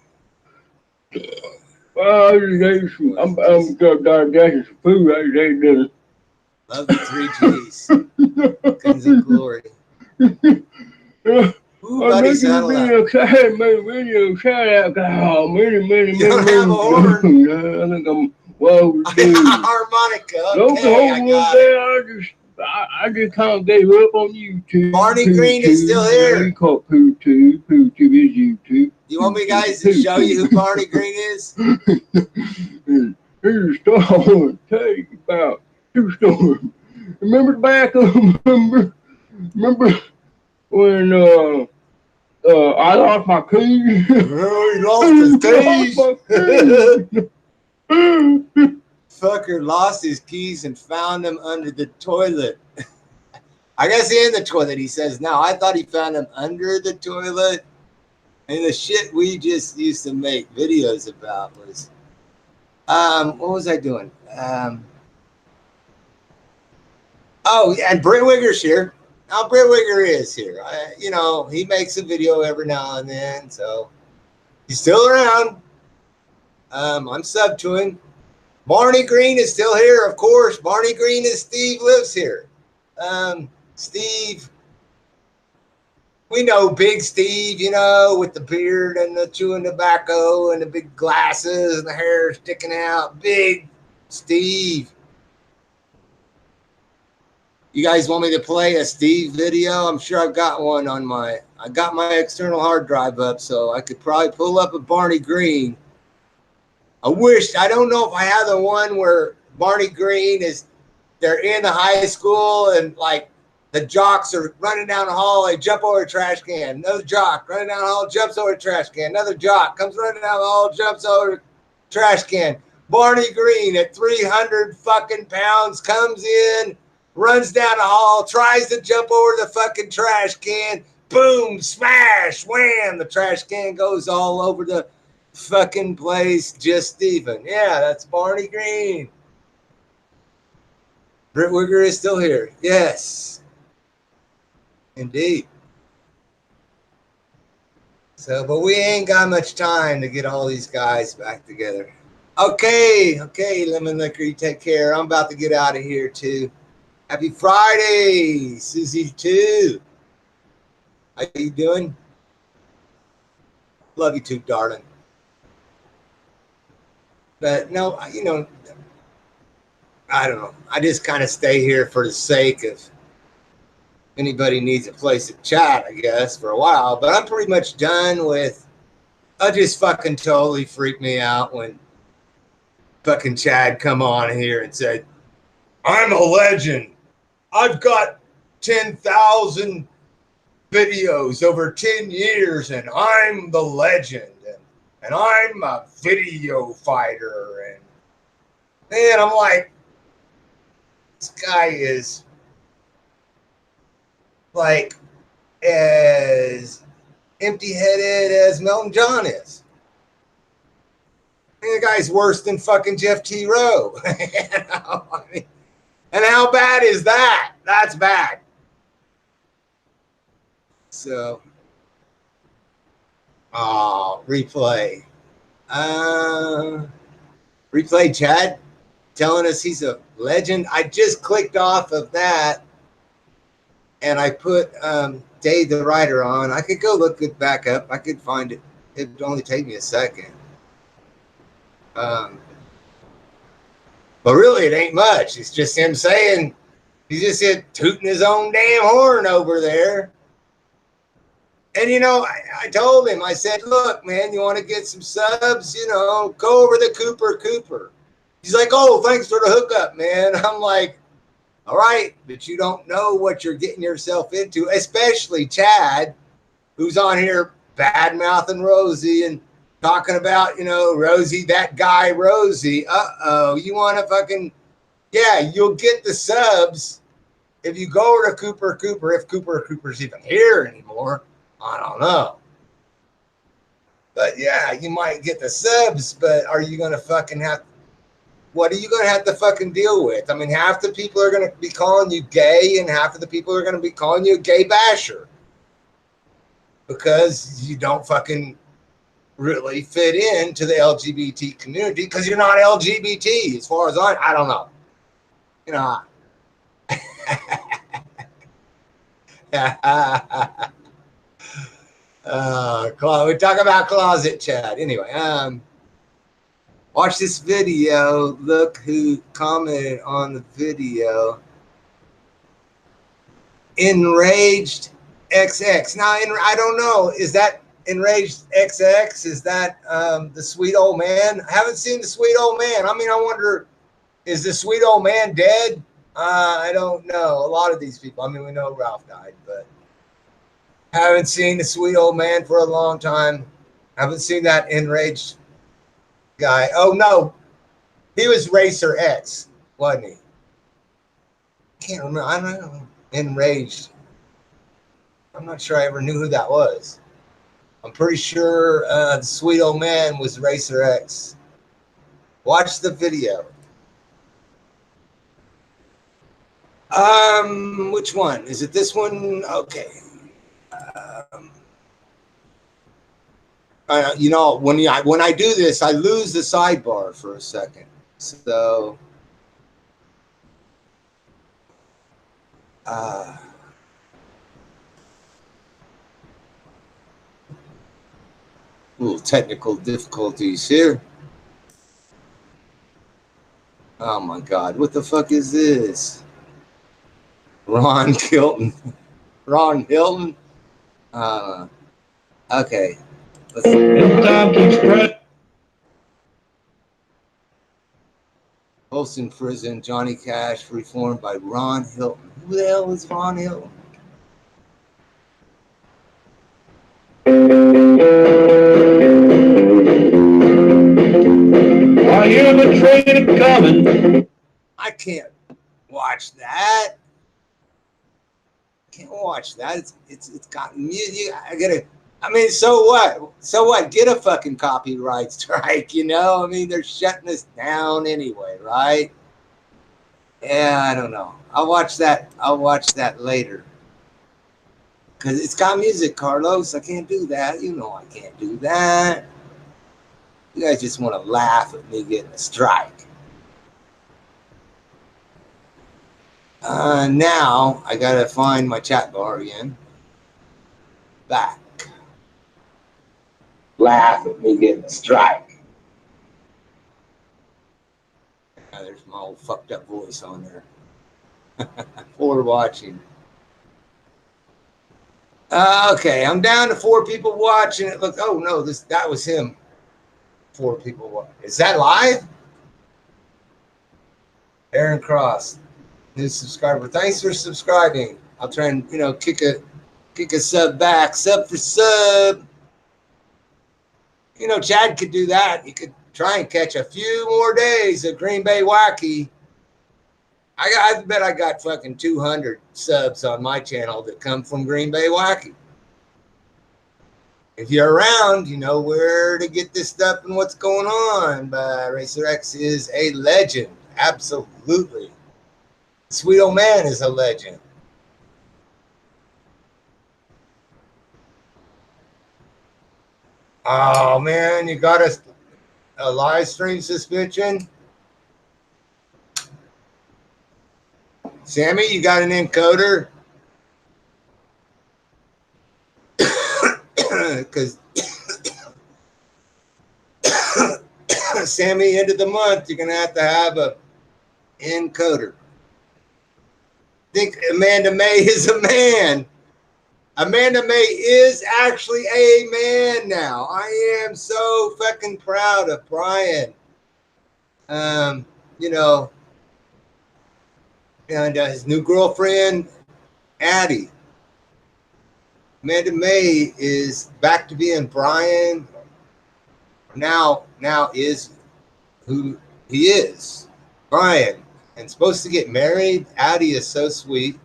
Well, I just ate some, I'm digesting some food. I just ate dinner. Love the 3Gs. Guns and glory. Ooh, I'm buddy, making a saddle up. video, shout out, many You don't have a horn. I think I'm well overdue. Harmonica. Okay, I got it. I just kind of gave up on YouTube. Barney Green is still here. You call PooTube. PooTube is YouTube. You want me guys to show you who Barney Green is? Here's a story I want to tell you about. Two stories. Remember the back of remember when I lost my keys? Oh, he lost his keys. Fucker lost his keys and found them under the toilet. I guess in the toilet, he says. Now, I thought he found them under the toilet. And the shit we just used to make videos about was, what was I doing? Oh, and Britt Wigger's here. Now, Britt Wigger is here. He makes a video every now and then, so he's still around. I'm sub to him. Barney Green is still here, of course. Barney Green is Steve lives here. Steve, we know Big Steve, with the beard and the chewing tobacco and the big glasses and the hair sticking out. Big Steve. You guys want me to play a Steve video? I'm sure I've got one on I got my external hard drive up, so I could probably pull up a Barney Green. I don't know if I have the one where Barney Green they're in the high school and like the jocks are running down the hall, they jump over a trash can. Another jock running down the hall, jumps over a trash can. Another jock comes running down the hall, jumps over a trash can. Barney Green at 300 fucking pounds comes in, runs down the hall, tries to jump over the fucking trash can. Boom, smash, wham. The trash can goes all over the fucking place. Just Stephen. Yeah, that's Barney Green. Britt Wigger is still here. Yes. Indeed. So, but we ain't got much time to get all these guys back together. Okay, Lemon Liquor, you take care. I'm about to get out of here too. Happy Friday, Susie too. How you doing? Love you too, darling. But no, I don't know. I just kind of stay here for the sake of anybody needs a place to chat, I guess, for a while. But I'm pretty much done with. I just fucking totally freaked me out when fucking Chad come on here and said, "I'm a legend. I've got 10,000 videos over 10 years, and I'm the legend, and I'm a video fighter." And man, I'm like, this guy is like as empty-headed as Melton John is. And the guy's worse than fucking Jeff T. Rowe. And how bad is that? That's bad. So, replay. Replay Chad telling us he's a legend. I just clicked off of that and I put Dave the Writer on. I could go look it back up. I could find it. It would only take me a second. But really, it ain't much. It's just him saying He's just tooting his own damn horn over there. And, I told him, I said, look, man, you want to get some subs? Go over to Cooper. He's like, oh, thanks for the hookup, man. I'm like, all right, but you don't know what you're getting yourself into, especially Chad, who's on here bad-mouthing Rosie and talking about, Rosie, that guy Rosie. Uh-oh, you want to fucking, yeah, you'll get the subs if you go over to Cooper's if Cooper's even here anymore. I don't know. But yeah, you might get the subs, but are you going to fucking what are you going to have to fucking deal with? I mean, half the people are going to be calling you gay and half of the people are going to be calling you a gay basher because you don't fucking really fit into the LGBT community because you're not LGBT as far as I don't know. We talk about closet Chad. Anyway, watch this video. Look who commented on the video. Enraged XX. Now, I don't know. Is that Enraged XX? Is that the sweet old man? I haven't seen the sweet old man. I mean, I wonder, is the sweet old man dead? I don't know. A lot of these people. I mean, we know Ralph died, but haven't seen the sweet old man for a long time. Haven't seen that enraged guy. Oh, no. He was Racer X, wasn't he? Can't remember. I don't know. Enraged. I'm not sure I ever knew who that was. I'm pretty sure the sweet old man was Racer X. Watch the video. Which one? Is it this one? Okay. When I do this, I lose the sidebar for a second. So, little technical difficulties here. Oh my God, what the fuck is this? Ron Hilton. Ron Hilton? Okay. Folsom Prison, Johnny Cash, reformed by Ron Hilton. Who the hell is Ron Hilton? I hear the train coming. I can't watch that. Can't watch that. It's got music. I mean, so what? So what? Get a fucking copyright strike, I mean, they're shutting us down anyway, right? Yeah, I don't know. I'll watch that later. Because it's got music, Carlos. I can't do that. I can't do that. You guys just want to laugh at me getting a strike. Now, I got to find my chat bar again. Back. Laugh at me getting a strike. There's my old fucked up voice on there. For watching. Okay, I'm down to 4 people watching it. Look, oh no, that was him. 4 people watching. Is that live? Aaron Cross, new subscriber. Thanks for subscribing. I'll try and kick a sub back. Sub for sub. Chad could do that. He could try and catch a few more days of Green Bay Wacky. I bet I got fucking 200 subs on my channel that come from Green Bay Wacky. If you're around, you know where to get this stuff and what's going on. But Racer X is a legend. Absolutely. Sweet old man is a legend. Oh, man, you got a live stream suspension? Sammy, you got an encoder? Because Sammy, end of the month, you're going to have a encoder. think Amanda May is a man. Amanda May is actually a man now. I am so fucking proud of Brian. You know, and his new girlfriend, Addie. Amanda May is back to being Brian. Now is who he is, Brian, and supposed to get married. Addie is so sweet.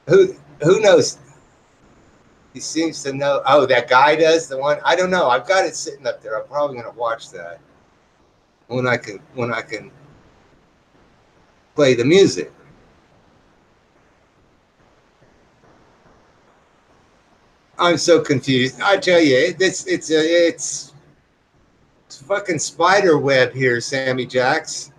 Who knows? He seems to know. Oh, that guy does, the one. I don't know. I've got it sitting up there. I'm probably gonna watch that when I can play the music. I'm so confused. I tell you, it's fucking spider web here, Sammy Jacks.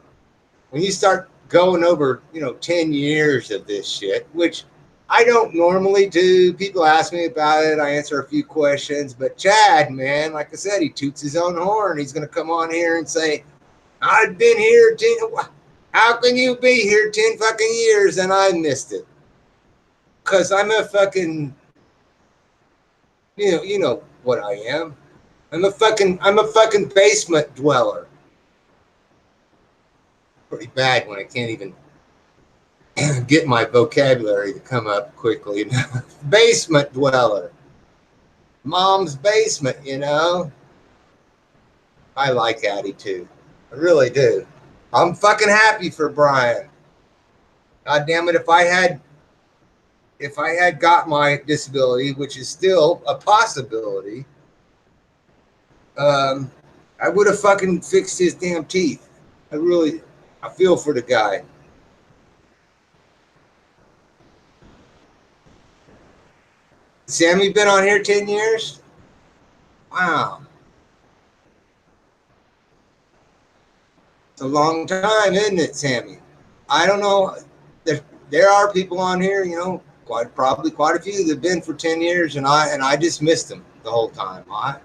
When you start going over, 10 years of this shit, which I don't normally do. People ask me about it. I answer a few questions. But Chad, man, like I said, he toots his own horn. He's going to come on here and say, I've been here 10. How can you be here 10 fucking years and I missed it? Because I'm a fucking, you know what I am. I'm a fucking basement dweller. Pretty bad when I can't even get my vocabulary to come up quickly. Basement dweller. Mom's basement, I like Addie too. I really do. I'm fucking happy for Brian. God damn it, if I had got my disability, which is still a possibility, I would have fucking fixed his damn teeth. I feel for the guy. Sammy been on here 10 years? Wow. It's a long time, isn't it, Sammy? I don't know. There are people on here, probably quite a few that have been for 10 years, and I just missed them the whole time. I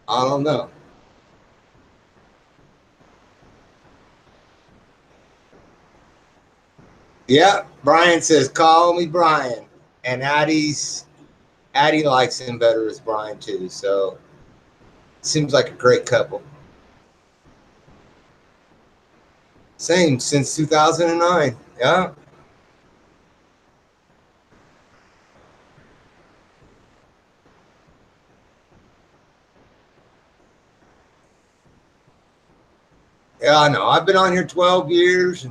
don't know. Yeah, Brian says, call me Brian. And Addie likes him better as Brian too. So seems like a great couple. Same since 2009. Yeah. Yeah, I know. I've been on here 12 years,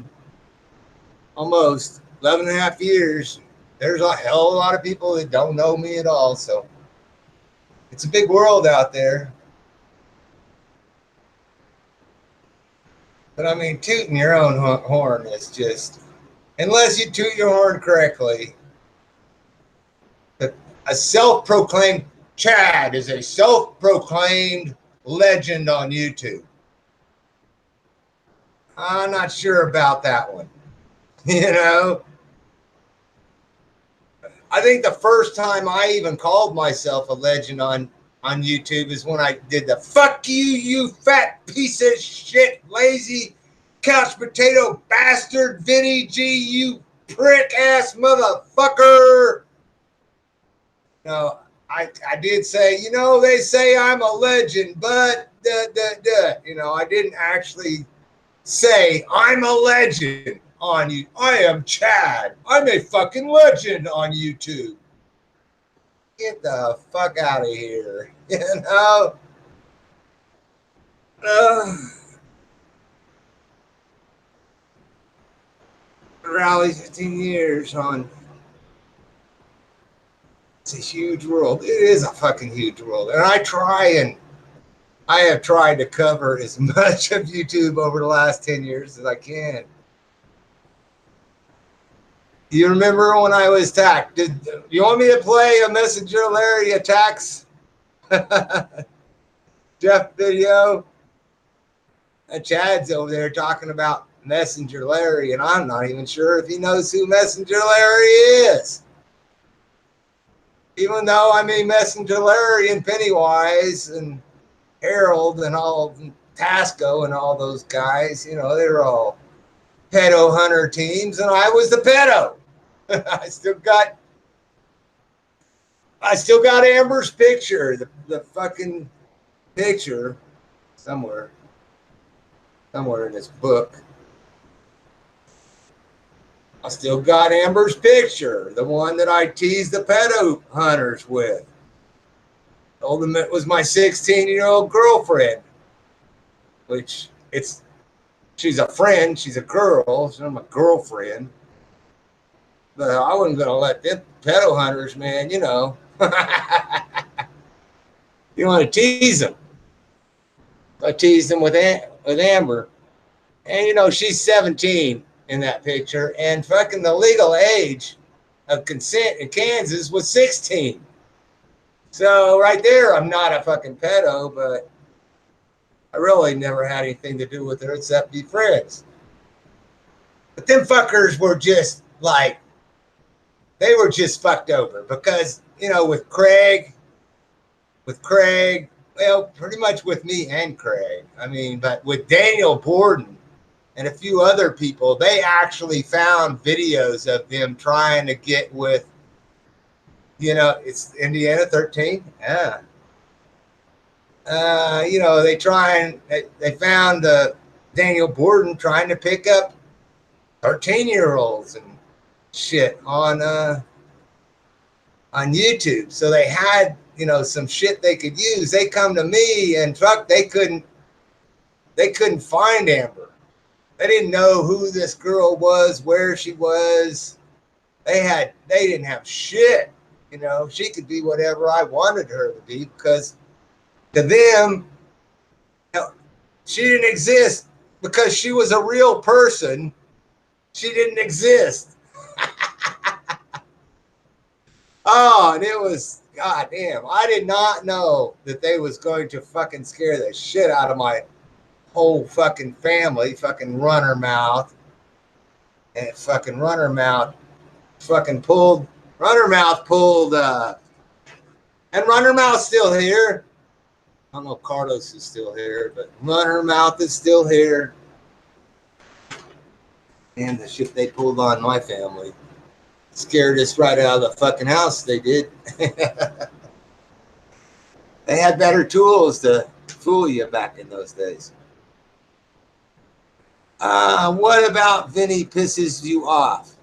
almost 11 and a half years. There's a hell of a lot of people that don't know me at all. So it's a big world out there. But I mean, tooting your own horn is just, unless you toot your horn correctly, a self-proclaimed Chad is a self-proclaimed legend on YouTube. I'm not sure about that one. I think the first time I even called myself a legend on YouTube is when I did the fuck you, you fat piece of shit, lazy couch potato bastard, Vinny G, you prick ass motherfucker. No, I did say, they say I'm a legend, but I didn't actually say I'm a legend on you. I am Chad. I'm a fucking legend on YouTube. Get the fuck out of here. Rally 15 years on. It's a huge world. It is a fucking huge world. And I have tried to cover as much of YouTube over the last 10 years as I can. You remember when I was attacked? You want me to play a Messenger Larry attacks Jeff video? And Chad's over there talking about Messenger Larry, and I'm not even sure if he knows who Messenger Larry is. Even though, I mean, Messenger Larry and Pennywise and Harold and all, Tasco and all those guys, you know, they were all pedo hunter teams, and I was the pedo. I still got Amber's picture, the fucking picture somewhere in this book. I still got Amber's picture, the one that I teased the pedo hunters with. Told them it was my 16-year-old girlfriend, which she's a friend, she's a girl, she's not my girlfriend. But I wasn't going to let them pedo hunters, man, you know. You want to tease them. I teased them with Amber. And, you know, she's 17 in that picture. And fucking the legal age of consent in Kansas was 16. So right there, I'm not a fucking pedo, but I really never had anything to do with her except be friends. But them fuckers were just like, they were just fucked over because, you know, with Craig, well, pretty much with me and Craig. I mean, but with Daniel Borden and a few other people, they actually found videos of them trying to get with, you know, it's Indiana 13. Yeah. You know, they found Daniel Borden trying to pick up 13-year-olds and shit on YouTube. So they had, you know, some shit they could use. They come to me and fuck, they couldn't find Amber. They didn't know who this girl was, where she was. They didn't have shit. You know, she could be whatever I wanted her to be because to them, you know, she didn't exist because she was a real person. She didn't exist. Oh, and it was, goddamn, I did not know that they was going to fucking scare the shit out of my whole fucking family, fucking runner mouth. And fucking runner mouth pulled, and runner mouth's still here. I don't know if Carlos is still here, but runner mouth is still here. And the shit they pulled on my family scared us right out of the fucking house. They did. They had better tools to fool you back in those days. What about Vinny pisses you off?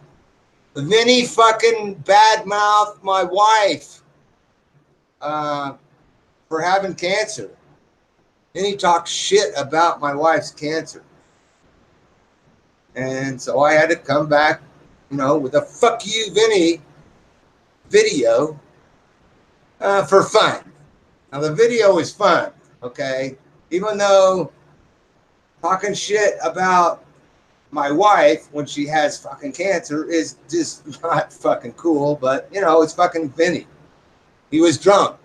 Vinny fucking badmouthed my wife for having cancer. Vinny talked shit about my wife's cancer. And so I had to come back, you know, with a fuck you, Vinny video for fun. Now, the video is fun, okay? Even though talking shit about my wife when she has fucking cancer is just not fucking cool, but, you know, it's fucking Vinny. He was drunk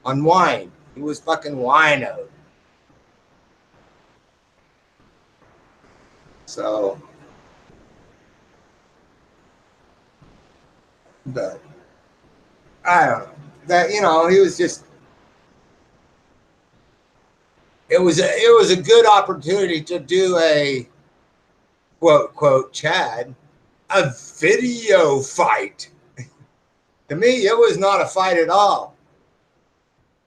on wine. He was fucking wino. So, but I don't know. That, you know, he was just, it was a good opportunity to do a quote Chad, a video fight. To me, it was not a fight at all.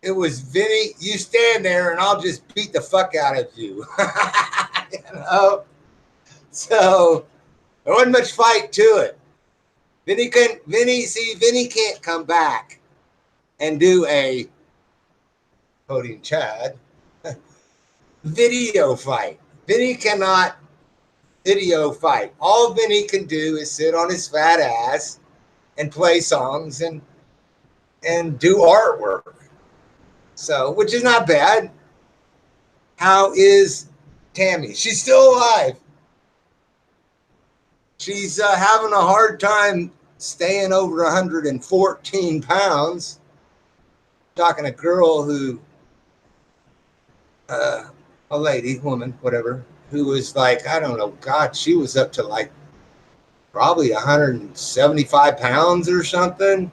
It was Vinny, you stand there and I'll just beat the fuck out of you. You know? So there wasn't much fight to it. Vinny can't come back and do a quoting Chad video fight. Vinny cannot video fight. All Vinny can do is sit on his fat ass and play songs and do artwork. So, which is not bad. How is Tammy? She's still alive. She's having a hard time staying over 114 pounds. Talking to a girl who, a lady, woman, whatever, who was like, I don't know, God, she was up to like probably 175 pounds or something.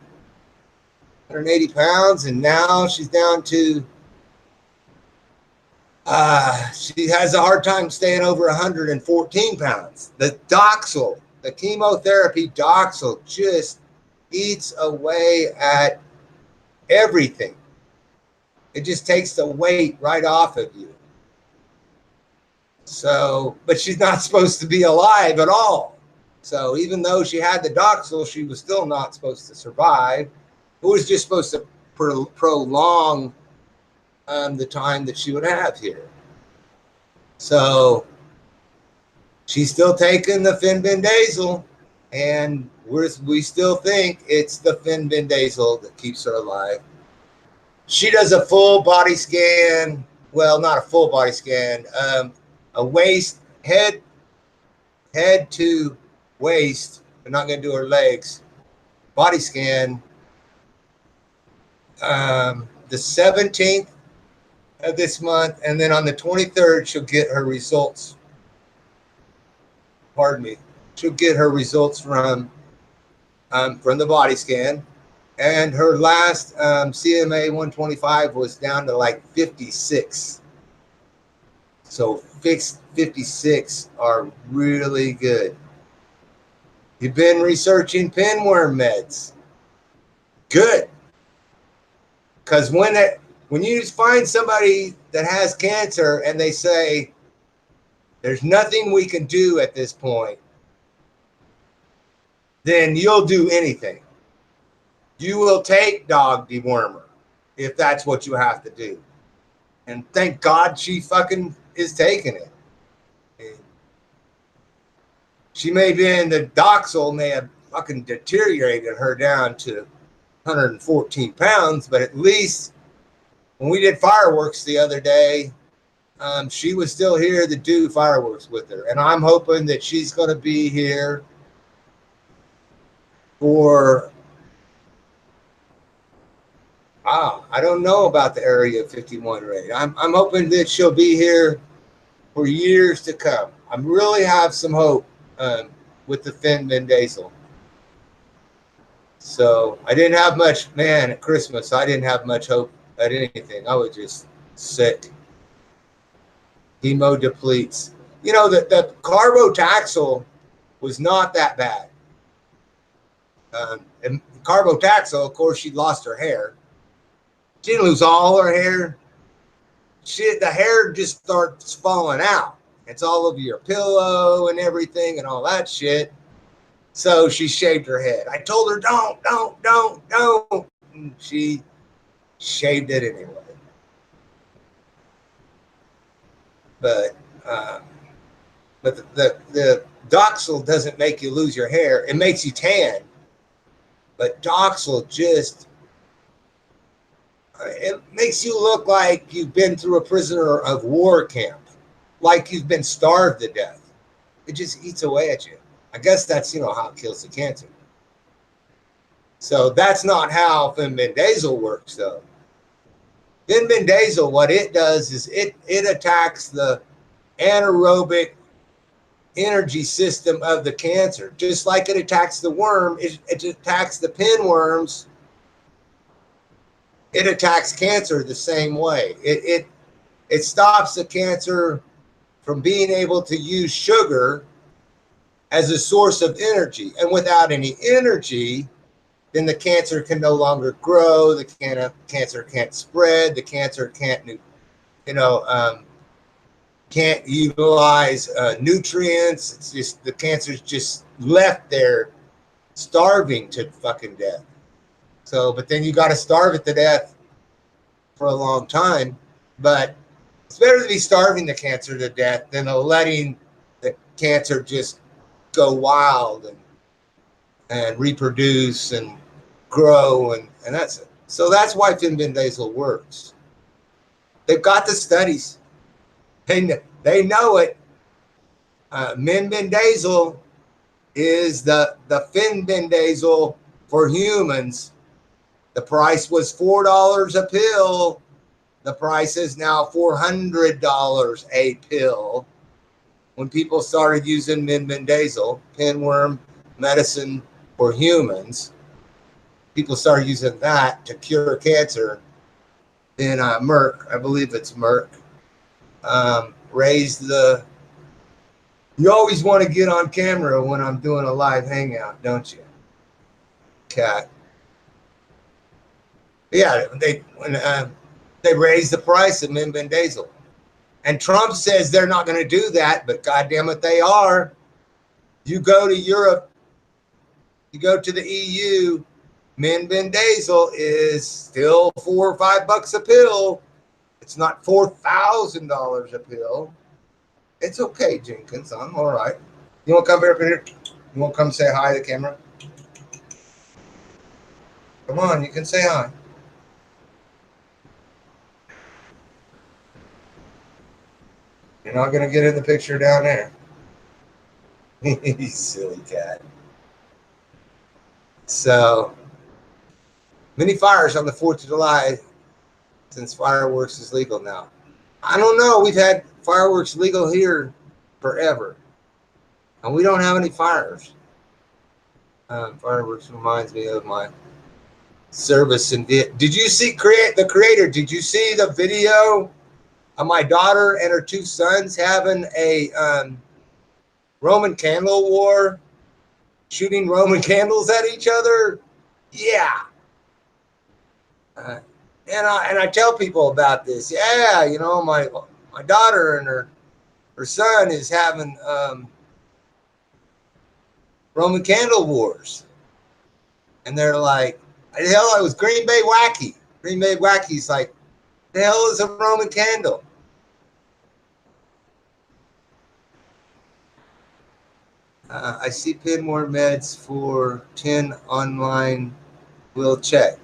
180 pounds, and now she's down to, she has a hard time staying over 114 pounds. The Doxil, the chemotherapy Doxil, just eats away at everything. It just takes the weight right off of you. So, but she's not supposed to be alive at all. So even though she had the Doxil, she was still not supposed to survive. It was just supposed to prolong the time that she would have here. So she's still taking the fenbendazole, and we still think it's the fenbendazole that keeps her alive. She does a full body scan. Well, not a full body scan. A waist, head to waist. We're not going to do her legs. Body scan. The 17th of this month, and then on the 23rd, she'll get her results. Pardon me. She'll get her results from the body scan. And her last CMA 125 was down to like 56. So fixed 56 are really good. You've been researching pinworm meds. Good. Because when you find somebody that has cancer and they say, there's nothing we can do at this point, then you'll do anything. You will take dog dewormer if that's what you have to do. And thank God she fucking is taking it. And she may be in the Doxil, may have fucking deteriorated her down to 114 pounds, but at least when we did fireworks the other day, she was still here to do fireworks with her. And I'm hoping that she's going to be here for, I don't know about the Area 51 raid. I'm hoping that she'll be here for years to come. I really have some hope with the fenbendazole. So I didn't have much, man, at Christmas, I didn't have much hope at anything. I was just sick. Hemo depletes. You know, the carbotaxol was not that bad. And carbotaxol, of course, she lost her hair. She didn't lose all her hair. The hair just starts falling out. It's all over your pillow and everything and all that shit. So she shaved her head. I told her, don't. And she shaved it anyway. But the Doxil doesn't make you lose your hair. It makes you tan. But Doxil just, it makes you look like you've been through a prisoner of war camp, like you've been starved to death. It just eats away at you. I guess that's, how it kills the cancer. So that's not how fenbendazole works, though. Fenbendazole, what it does is it attacks the anaerobic energy system of the cancer. Just like it attacks the worm, it attacks the pinworms. It attacks cancer the same way. It stops the cancer from being able to use sugar as a source of energy. And without any energy, then the cancer can no longer grow. The cancer can't spread. The cancer can't, can't utilize nutrients. It's just the cancer's just left there starving to fucking death. So, but then you got to starve it to death for a long time. But it's better to be starving the cancer to death than letting the cancer just go wild and reproduce and grow, and that's it. So that's why fenbendazole works. They've got the studies. They know it. Fenbendazole is the fenbendazole for humans. The price was $4 a pill. The price is now $400 a pill. When people started using fenbendazole, pinworm medicine for humans, people started using that to cure cancer. Then Merck, I believe it's Merck, raised the. You always want to get on camera when I'm doing a live hangout, don't you, Cat? Yeah, they raised the price of Bendazole. And Trump says they're not going to do that, but goddamn it, they are. You go to Europe, you go to the EU, Bendazole is still $4 or $5 a pill. It's not $4,000 a pill. It's okay, Jenkins. I'm all right. You want to come here? You want to come say hi to the camera? Come on, you can say hi. You're not going to get in the picture down there. You silly cat. So, many fires on the 4th of July since fireworks is legal now. I don't know. We've had fireworks legal here forever. And we don't have any fires. Fireworks reminds me of my service in Vietnam. Did you see the creator? Did you see the video of my daughter and her 2 sons having a Roman candle war, shooting Roman candles at each other? Yeah. And I tell people about this. Yeah, you know, my daughter and her son is having Roman candle wars. And they're like, the hell, it was Green Bay Wacky. Green Bay Wacky's like, the hell is a Roman candle? I see pin more meds for 10 online. We'll check.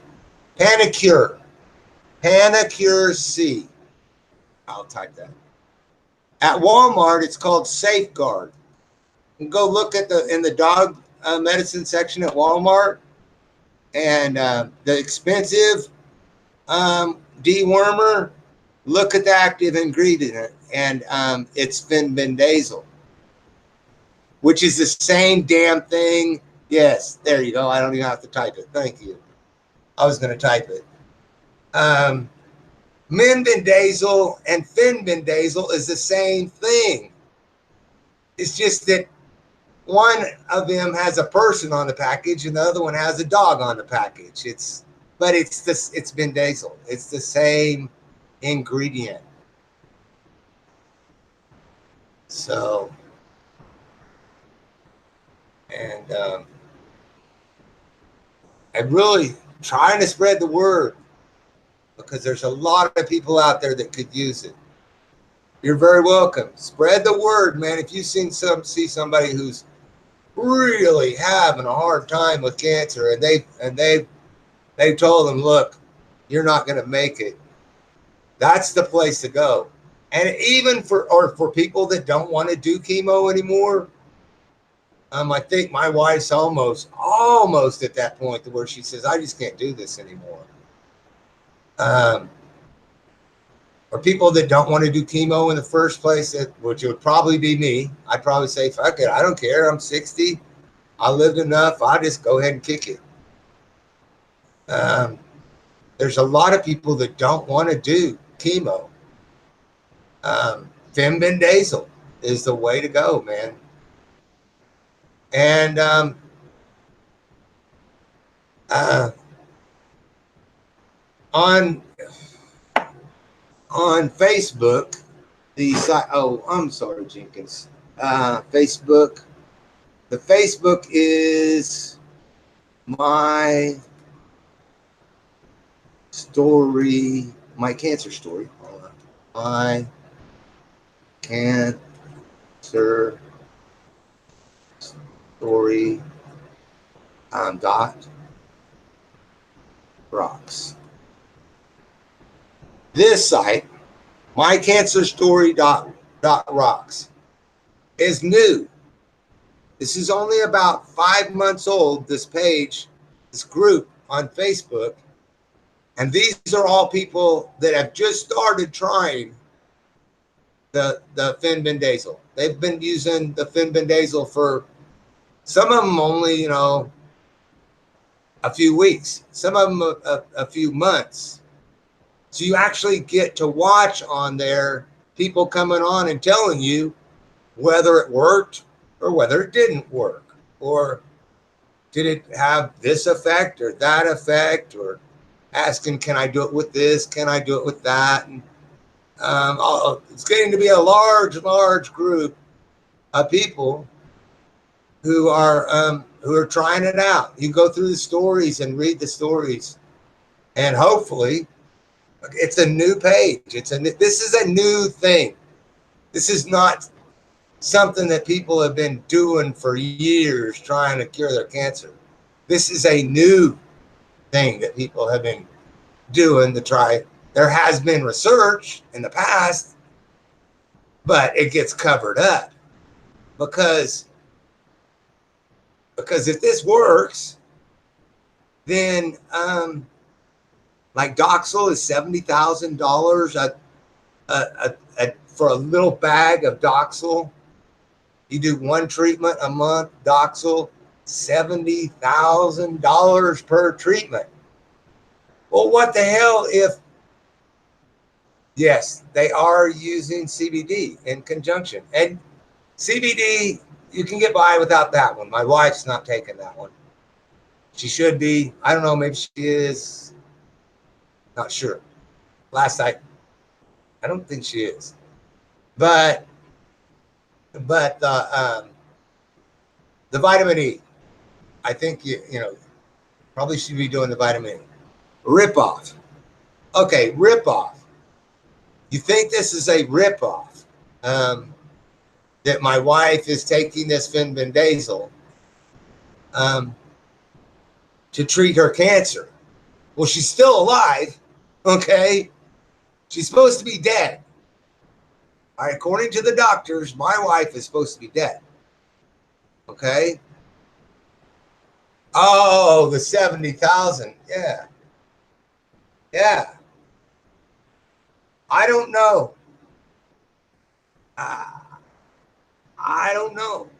Panicure. Panicure C. I'll type that. At Walmart, it's called Safeguard. You can go look at in the dog medicine section at Walmart, and the expensive dewormer. Look at the active ingredient, and it's Bendazole, which is the same damn thing. Yes, there you go. I don't even have to type it. Thank you. I was going to type it. Bendazole and Bendazole is the same thing. It's just that one of them has a person on the package and the other one has a dog on the package. It's Bendazole. It's the same ingredient. So, and I'm really trying to spread the word, because there's a lot of people out there that could use it. You're very welcome. Spread the word, man. If you see somebody who's really having a hard time with cancer, and they told them, look, you're not going to make it, that's the place to go. And even for people that don't want to do chemo anymore, I think my wife's almost at that point to where she says, I just can't do this anymore. Or people that don't want to do chemo in the first place, which would probably be me. I'd probably say, fuck it, I don't care. I'm 60. I lived enough. I'll just go ahead and kick it. There's a lot of people that don't want to do chemo. Bendazole is the way to go, man. And on Facebook, the site. Oh, I'm sorry, Jenkins. Facebook. The Facebook is my story, my cancer story. Hold on. My cancer story. Dot rocks. This site, mycancerstory.rocks, is new. This is only about 5 months old, this page, this group on Facebook. And these are all people that have just started trying the Bendazole. They've been using the Bendazole for, some of them only, a few weeks, some of them a few months. So you actually get to watch on there people coming on and telling you whether it worked or whether it didn't work, or did it have this effect or that effect, or asking, can I do it with this? Can I do it with that? And it's getting to be a large group of people who are trying it out. You go through the stories and read the stories, and hopefully, it's a new page. This is a new thing. This is not something that people have been doing for years trying to cure their cancer. This is a new thing that people have been doing to try. There has been research in the past, but it gets covered up because if this works, then like Doxil is $70,000 for a little bag of Doxil. You do one treatment a month, Doxil, $70,000 per treatment. Well, what the hell if, yes, they are using CBD in conjunction. And CBD, you can get by without that one. My wife's not taking that one. She should be. I don't know, maybe she is. Not sure. Last I don't think she is. But the vitamin E, I think you probably should be doing the vitamin E. Rip-off. Okay, rip-off. You think this is a rip-off? That my wife is taking this fenbendazole to treat her cancer. Well, she's still alive, okay? She's supposed to be dead. All right, according to the doctors, my wife is supposed to be dead, okay? Oh, the 70,000, yeah. Yeah. I don't know. I don't know.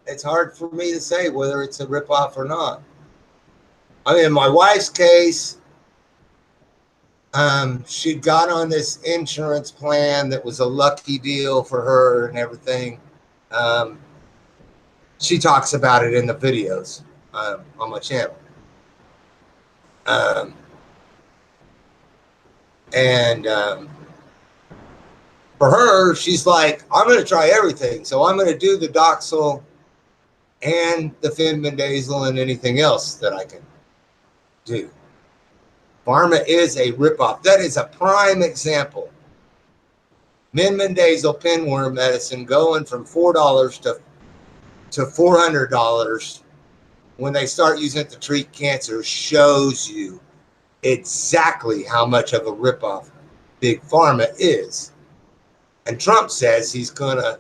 It's hard for me to say whether it's a ripoff or not. I mean, in my wife's case, she got on this insurance plan that was a lucky deal for her and everything. She talks about it in the videos on my channel. For her, she's like, I'm going to try everything. So I'm going to do the Doxil and the fenbendazole and anything else that I can do. Pharma is a ripoff. That is a prime example. Fenbendazole pinworm medicine going from $4 to $400 when they start using it to treat cancer shows you exactly how much of a ripoff Big Pharma is. And Trump says he's going to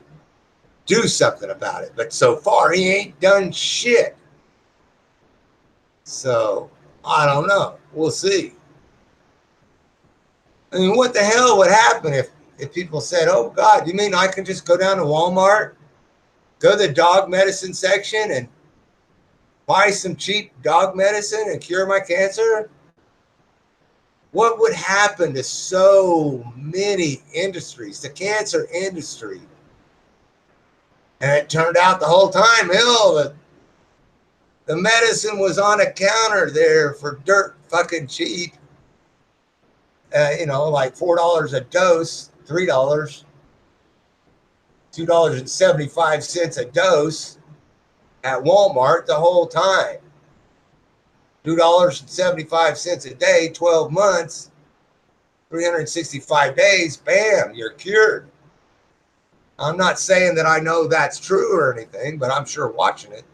do something about it. But so far, he ain't done shit. So, I don't know. We'll see. I mean, what the hell would happen if people said, oh, God, you mean I can just go down to Walmart, go to the dog medicine section and buy some cheap dog medicine and cure my cancer? What would happen to so many industries, the cancer industry? And it turned out the whole time, hell, the medicine was on a counter there for dirt fucking cheap. Like $4 a dose, $3, $2.75 a dose at Walmart the whole time. $2.75 a day, 12 months, 365 days, bam, you're cured. I'm not saying that I know that's true or anything, but I'm sure watching it,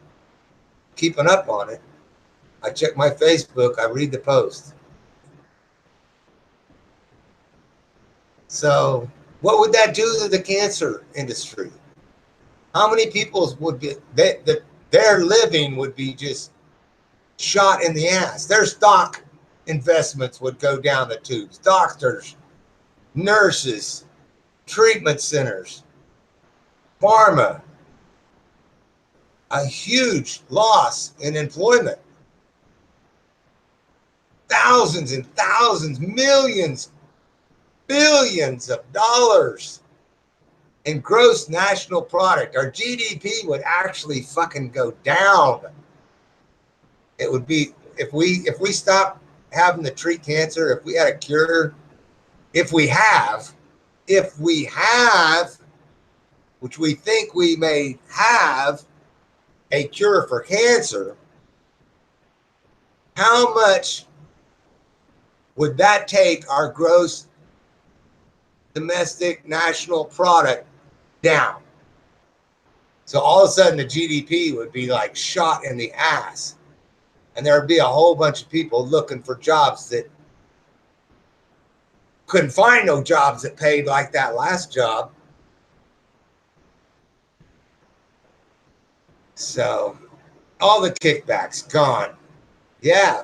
keeping up on it. I check my Facebook, I read the post. So what would that do to the cancer industry? How many people would be, their living would be just shot in the ass? Their stock investments would go down the tubes. Doctors, nurses, treatment centers, pharma, a huge loss in employment thousands and thousands, millions, billions of dollars in gross national product. Our GDP would actually fucking go down. It would be if we stopped having to treat cancer, if we had a cure, if we have, which we think we may have a cure for cancer, how much would that take our gross domestic national product down? So all of a sudden the GDP would be like shot in the ass. And there would be a whole bunch of people looking for jobs that couldn't find no jobs that paid like that last job. So all the kickbacks gone. Yeah.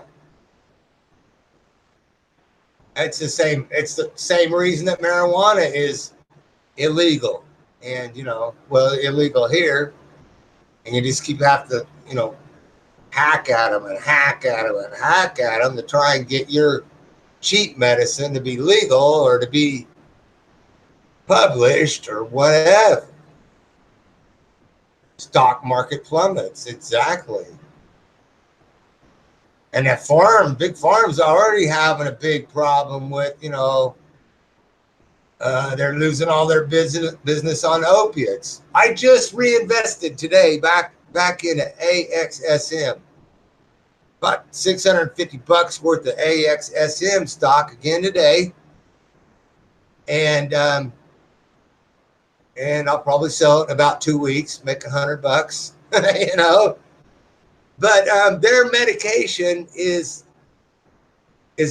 It's the same reason that marijuana is illegal. And, illegal here. And you just have to, hack at them and hack at them and hack at them to try and get your cheap medicine to be legal or to be published or whatever. Stock market plummets, exactly. And that big farms are already having a big problem with, they're losing all their business on opiates. I just reinvested today back into AXSM. About $650 worth of AXSM stock again today. And I'll probably sell it in about 2 weeks, make $100, But their medication is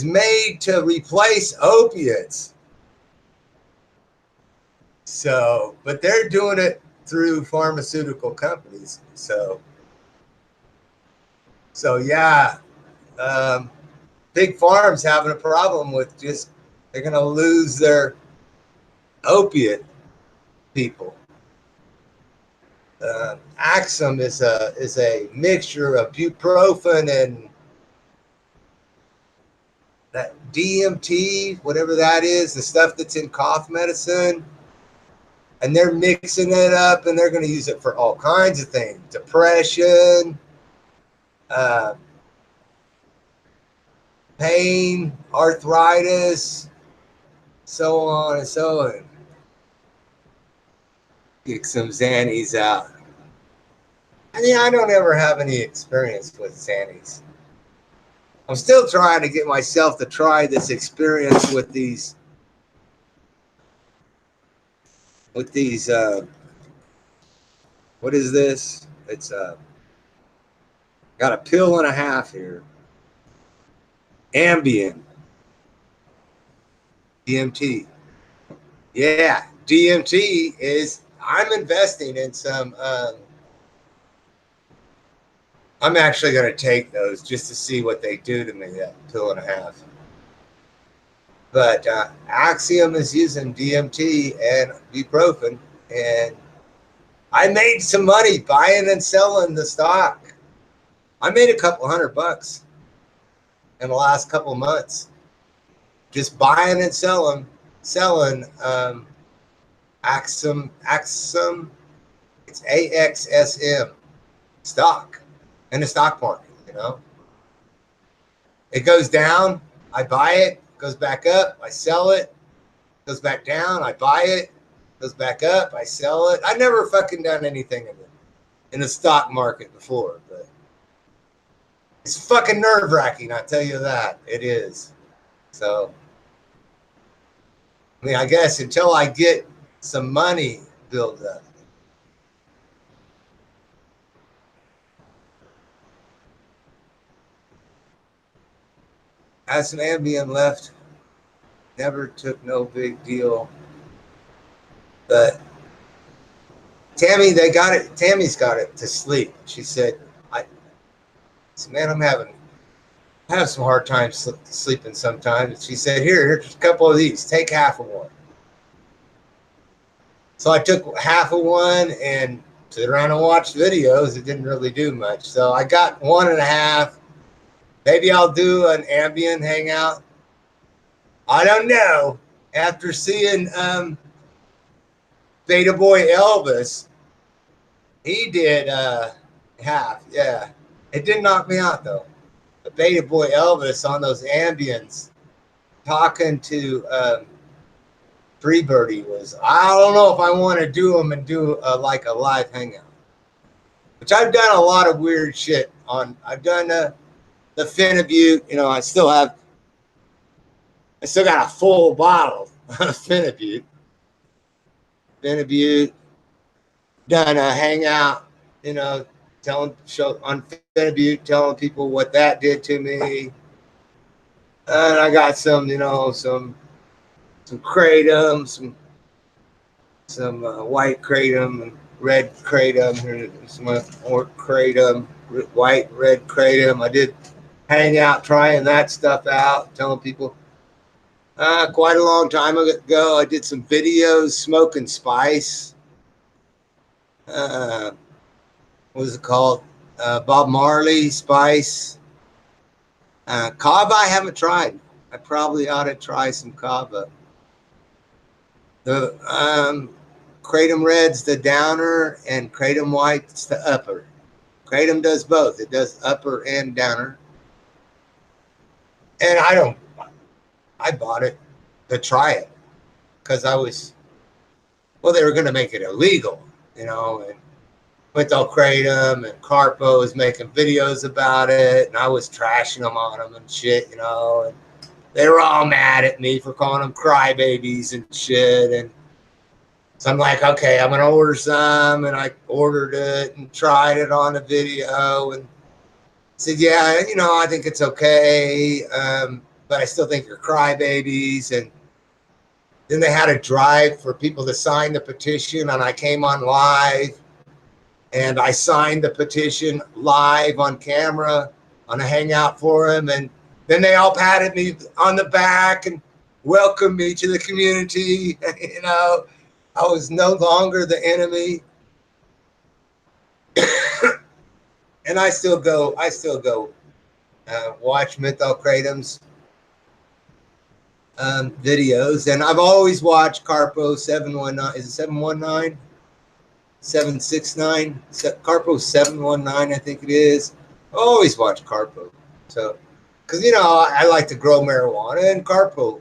made to replace opiates. So, but they're doing it through pharmaceutical companies. So yeah, big farms having a problem with they're going to lose their opiate people. Axum is a mixture of buprofen and that DMT, whatever that is, the stuff that's in cough medicine. And they're mixing it up and they're going to use it for all kinds of things. Depression, pain, arthritis, so on and so on. Get some Xannies out. I don't ever have any experience with Xannies. I'm still trying to get myself to try this experience with these what is this? It's got a pill and a half here. Ambien. DMT. Yeah, DMT is, I'm investing in some, I'm actually going to take those just to see what they do to me, that pill and a half. But Axiom is using DMT and buprofen, and I made some money buying and selling the stock. I made a couple $100 in the last couple of months, just buying and selling Axum. It's AXSM stock in the stock market. It goes down, I buy it. Goes back up, I sell it. Goes back down, I buy it. Goes back up, I sell it. I never fucking done anything in the stock market before, but it's fucking nerve-wracking, I'll tell you that. It is. So, I guess until I get some money built up. I had some Ambien left. Never took no big deal. But Tammy's got it to sleep. She said, man, I have some hard times sleeping sometimes. She said, here's a couple of these. Take half of one. So I took half of one and sit around and watched videos. It didn't really do much. So I got 1.5. Maybe I'll do an ambient hangout. I don't know. After seeing Beta Boy Elvis, he did half. Yeah, it did knock me out though. But Beta Boy Elvis on those ambience talking to Freebirdy was. I don't know if I want to do them and do like a live hangout. Which I've done a lot of weird shit on. I've done the Finnebute. You know, I still got a full bottle of Finnebute. Done a hangout, you know, show on Finnebute, telling people what that did to me. And I got some, you know, some kratom, some white kratom and red kratom, some more kratom, white, red kratom. I did hang out trying that stuff out, telling people. Quite a long time ago, I did some videos smoking spice. What was it called? Bob Marley spice. Kava I haven't tried. I probably ought to try some kava. The kratom red's the downer and kratom white's the upper. Kratom does both. It does upper and downer. And I bought it to try it because they were going to make it illegal, you know, and Menthol Kratom and Carpo was making videos about it, and I was trashing them on them and shit, you know, and they were all mad at me for calling them crybabies and shit, and so I'm like, okay, I'm going to order some, and I ordered it and tried it on a video and said, yeah, you know, I think it's okay, but I still think you're crybabies. And then they had a drive for people to sign the petition, and I came on live, and I signed the petition live on camera on a hangout for them, and then they all patted me on the back and welcomed me to the community. You know, I was no longer the enemy. And I still go watch Menthol Kratom's videos, and I've always watched Carpo 719. Is it 719? 769? Carpo 719, I think it is. I always watch Carpo. So, because, you know, I like to grow marijuana, and Carpo,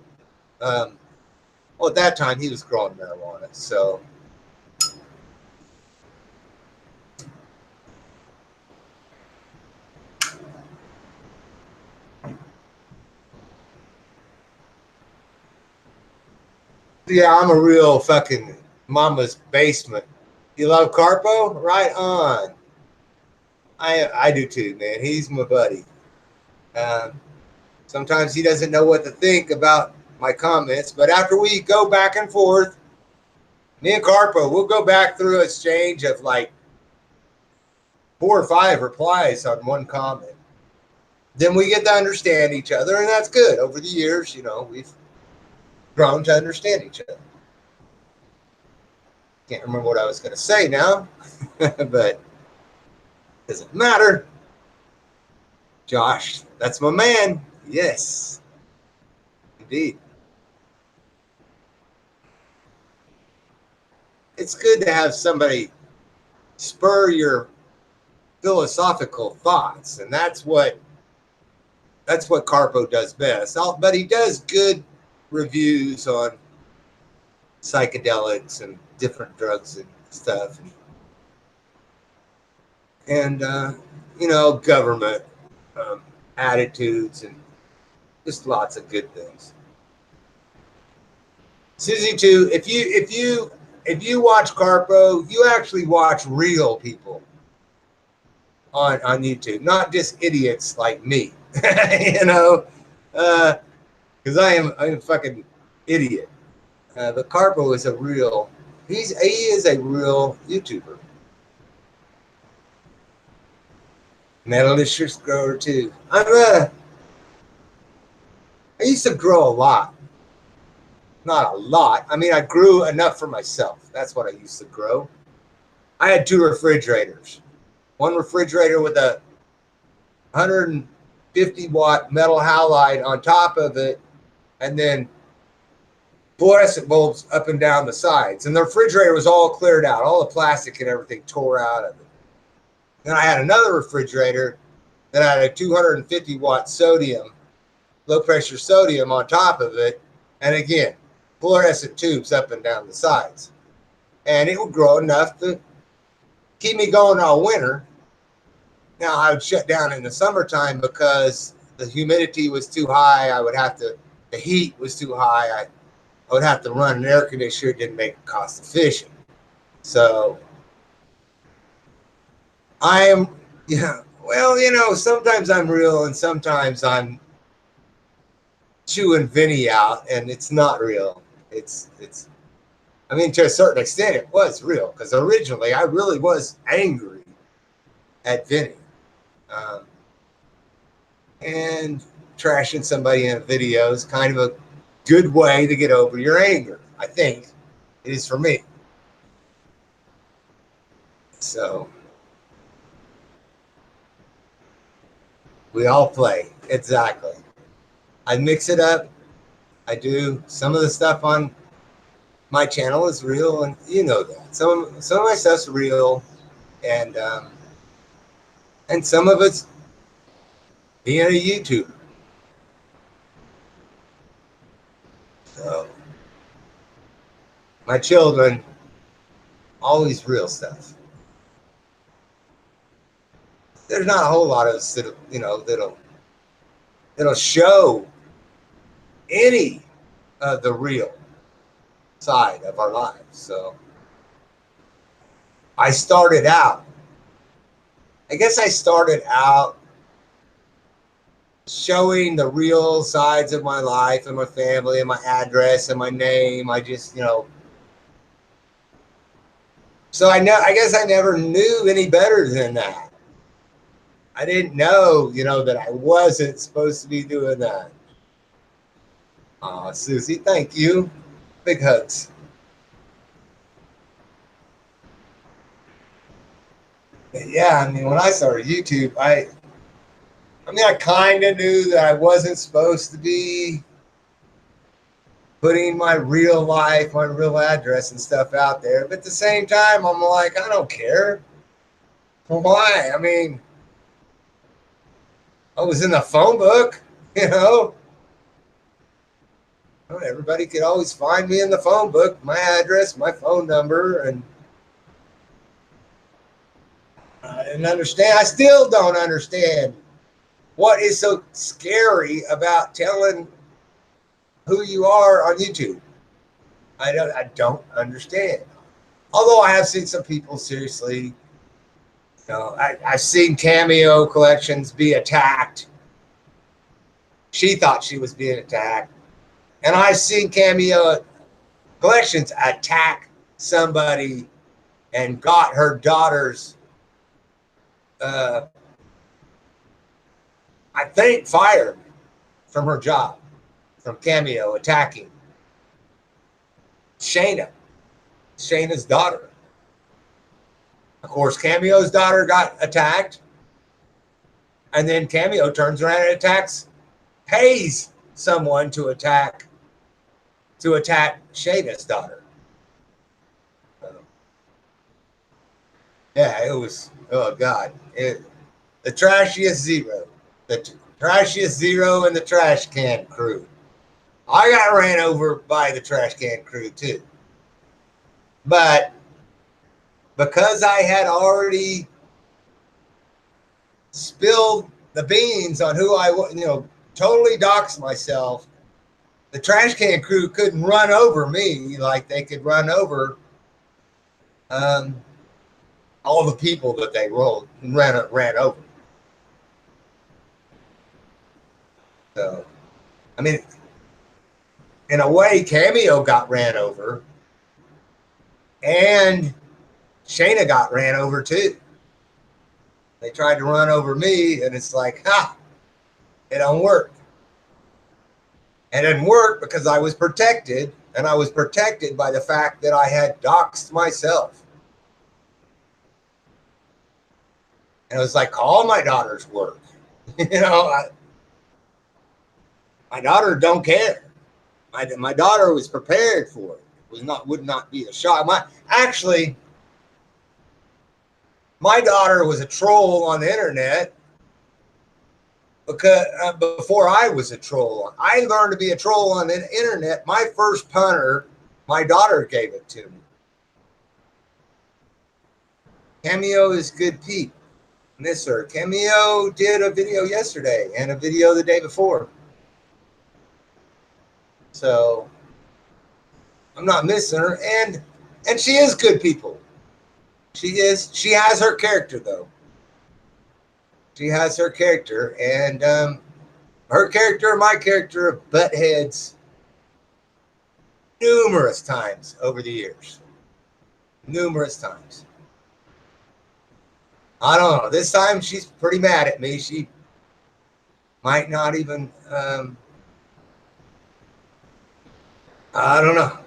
well, at that time, he was growing marijuana. So, yeah, I'm a real fucking mama's basement. You love Carpo? Right on. I do too, man. He's my buddy. Sometimes he doesn't know what to think about my comments, but after we go back and forth, me and Carpo, we'll go back through an exchange of like 4 or 5 replies on one comment. Then we get to understand each other, and that's good. Over the years, you know, we've grown to understand each other. Can't remember what I was going to say now, but doesn't matter. Josh, that's my man. Yes, indeed. It's good to have somebody spur your philosophical thoughts, and that's what Carpo does best. But he does good reviews on psychedelics and different drugs and stuff, and you know, government attitudes and just lots of good things. Susie too. If you watch Carpo, you actually watch real people on YouTube, not just idiots like me. You know, because I am a fucking idiot. But Carpo is he is a real YouTuber. Metalicious grower too. I used to grow a lot. Not a lot. I mean, I grew enough for myself. That's what I used to grow. I had 2 refrigerators. One refrigerator with a 50-watt metal halide on top of it, and then fluorescent bulbs up and down the sides. And the refrigerator was all cleared out. All the plastic and everything tore out of it. Then I had another refrigerator that had a 250-watt sodium, low-pressure sodium on top of it. And again, fluorescent tubes up and down the sides. And it would grow enough to keep me going all winter. Now, I would shut down in the summertime because the humidity was too high. The heat was too high. I would have to run an air conditioner. It didn't make it cost efficient. So I am, sometimes I'm real and sometimes I'm chewing Vinny out, and it's not real. I mean, to a certain extent, it was real because originally I really was angry at Vinny. And trashing somebody in a video is kind of a good way to get over your anger. I think it is for me. So we all play. Exactly. I mix it up. I do. Some of the stuff on my channel is real, and you know that. Some of my stuff's real, and some of it's being a YouTuber. So my children, always real stuff. There's not a whole lot of us that'll show any of the real side of our lives. So I started out showing the real sides of my life and my family and my address and my name. I just, so I guess I never knew any better than that. I didn't know, that I wasn't supposed to be doing that. Oh, Susie, thank you. Big hugs. But yeah, I mean, when I started YouTube, I kind of knew that I wasn't supposed to be putting my real life, my real address and stuff out there. But at the same time, I'm like, I don't care. Why? I mean, I was in the phone book, Everybody could always find me in the phone book, my address, my phone number, and I didn't understand. I still don't understand what is so scary about telling who you are on YouTube. I don't understand. Although I have seen some people seriously, I've seen Cameo collections be attacked. She thought she was being attacked. And I've seen Cameo collections attack somebody and got her daughter's, I think, fired from her job, from Cameo attacking Shayna's daughter. Of course, Cameo's daughter got attacked, and then Cameo turns around and pays someone to attack Shayna's daughter. Yeah, it was, oh God, the trashiest zero. The trashiest zero in the trash can crew. I got ran over by the trash can crew too. But because I had already spilled the beans on who I was, totally doxed myself, the trash can crew couldn't run over me like they could run over all the people that they ran over. So, I mean, in a way, Cameo got ran over, and Shayna got ran over too. They tried to run over me, and it's like, it don't work. And it didn't work because I was protected, and I was protected by the fact that I had doxed myself. And it was like all my daughter's work. My daughter don't care. My daughter was prepared for it. Would not be a shock. My daughter was a troll on the internet because before I was a troll. I learned to be a troll on the internet. My first punter, my daughter gave it to me. Cameo is good Pete. Miss her. Cameo did a video yesterday and a video the day before. So I'm not missing her. And she is good people. She is. She has her character though. She has her character, and her character and my character have butt heads numerous times over the years. Numerous times. I don't know. This time she's pretty mad at me. She might not even, I don't know.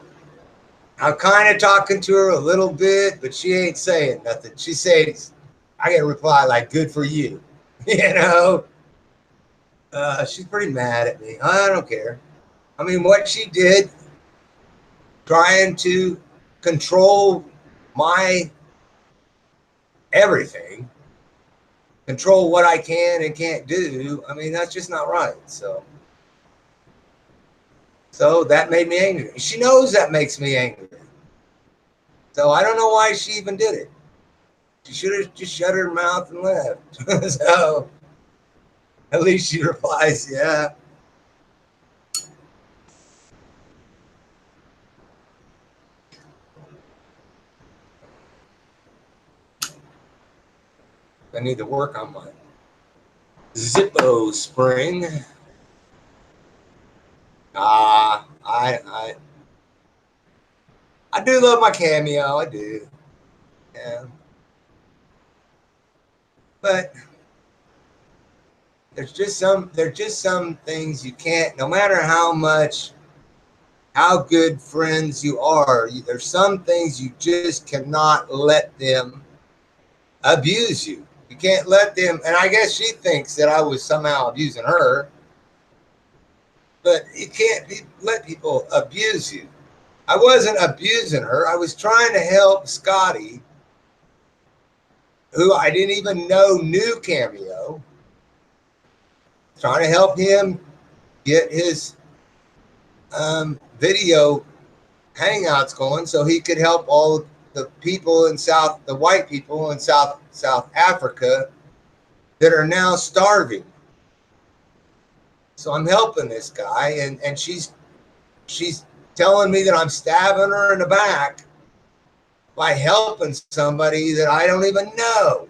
I'm kind of talking to her a little bit, but she ain't saying nothing. She says, I get a reply like, good for you. You know? She's pretty mad at me. I don't care. I mean, what she did, trying to control my everything, control what I can and can't do. I mean, that's just not right. So that made me angry. She knows that makes me angry. So I don't know why she even did it. She should have just shut her mouth and left. So at least she replies, yeah. I need to work on my Zippo spring. I do love my Cameo. I do. Yeah. But there's just some things you can't, no matter how good friends you are, there's some things you just cannot let them abuse you. You can't let them, and I guess she thinks that I was somehow abusing her, but you can't let people abuse you. I wasn't abusing her. I was trying to help Scotty, who I didn't even know knew Cameo, trying to help him get his video hangouts going so he could help all the people in the white people in South Africa that are now starving. So I'm helping this guy, and she's telling me that I'm stabbing her in the back by helping somebody that I don't even know.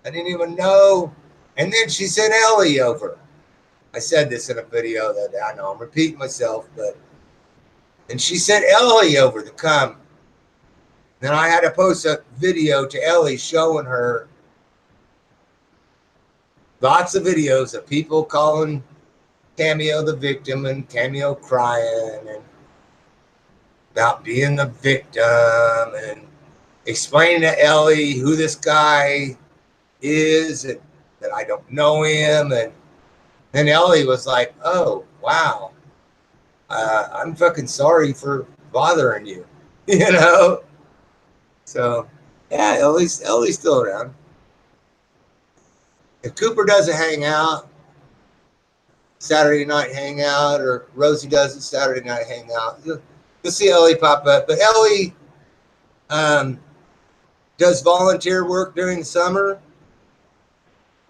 I didn't even know. And then she sent Ellie over. I said this in a video that I know I'm repeating myself, and she sent Ellie over to come. Then I had to post a video to Ellie showing her lots of videos of people calling Cameo the victim and Cameo crying and about being the victim and explaining to Ellie who this guy is and that I don't know him. And then Ellie was like, oh, wow. I'm fucking sorry for bothering you, you know? So, yeah, Ellie's still around. If Cooper doesn't hang out, Saturday night hangout, or Rosie does it Saturday night hangout, you'll see Ellie pop up. But Ellie does volunteer work during the summer.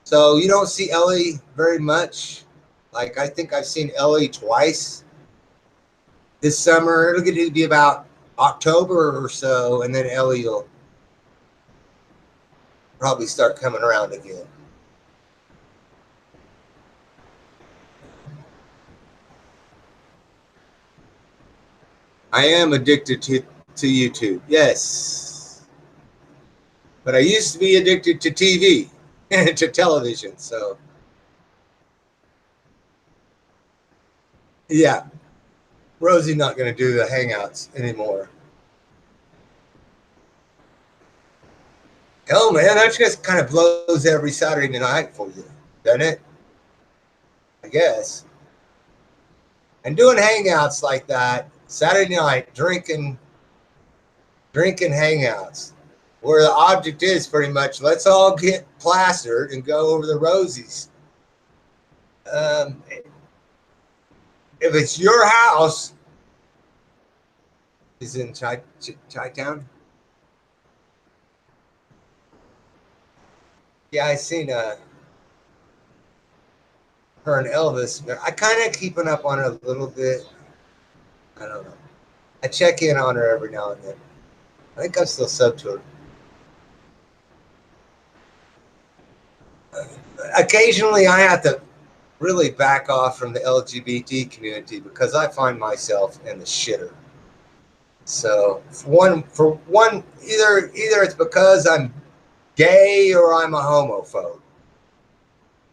So you don't see Ellie very much. Like, I think I've seen Ellie twice this summer. It'll get to be about October or so, and then Ellie will probably start coming around again. I am addicted to YouTube, yes. But I used to be addicted to TV, to television, so. Yeah, Rosie's not going to do the hangouts anymore. Hell, man, that just kind of blows every Saturday night for you, doesn't it? I guess. And doing hangouts like that, Saturday night, drinking hangouts, where the object is pretty much, let's all get plastered and go over the rosies. If it's your house, is in Chi-Town? Yeah, I seen her and Elvis. I kind of keeping up on her a little bit. I don't know. I check in on her every now and then. I think I'm still sub to her. Occasionally, I have to really back off from the LGBT community because I find myself in the shitter. So for one, either it's because I'm gay or I'm a homophobe.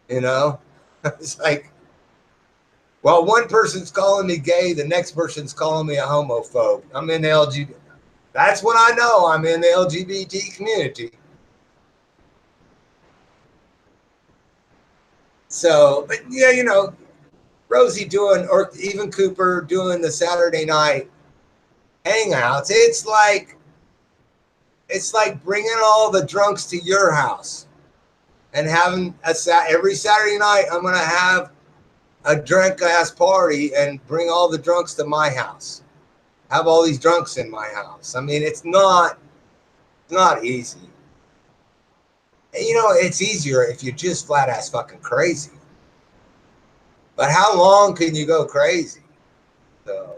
You know, it's like, well, one person's calling me gay, the next person's calling me a homophobe. I'm in the LGBT. That's when I know I'm in the LGBT community. So, but yeah, you know, Rosie doing, or even Cooper doing the Saturday night hangouts. It's like bringing all the drunks to your house and having every Saturday night. I'm gonna have a drunk ass party and bring all the drunks to my house. Have all these drunks in my house. I mean, it's not easy. And, you know, it's easier if you're just flat ass fucking crazy. But how long can you go crazy? So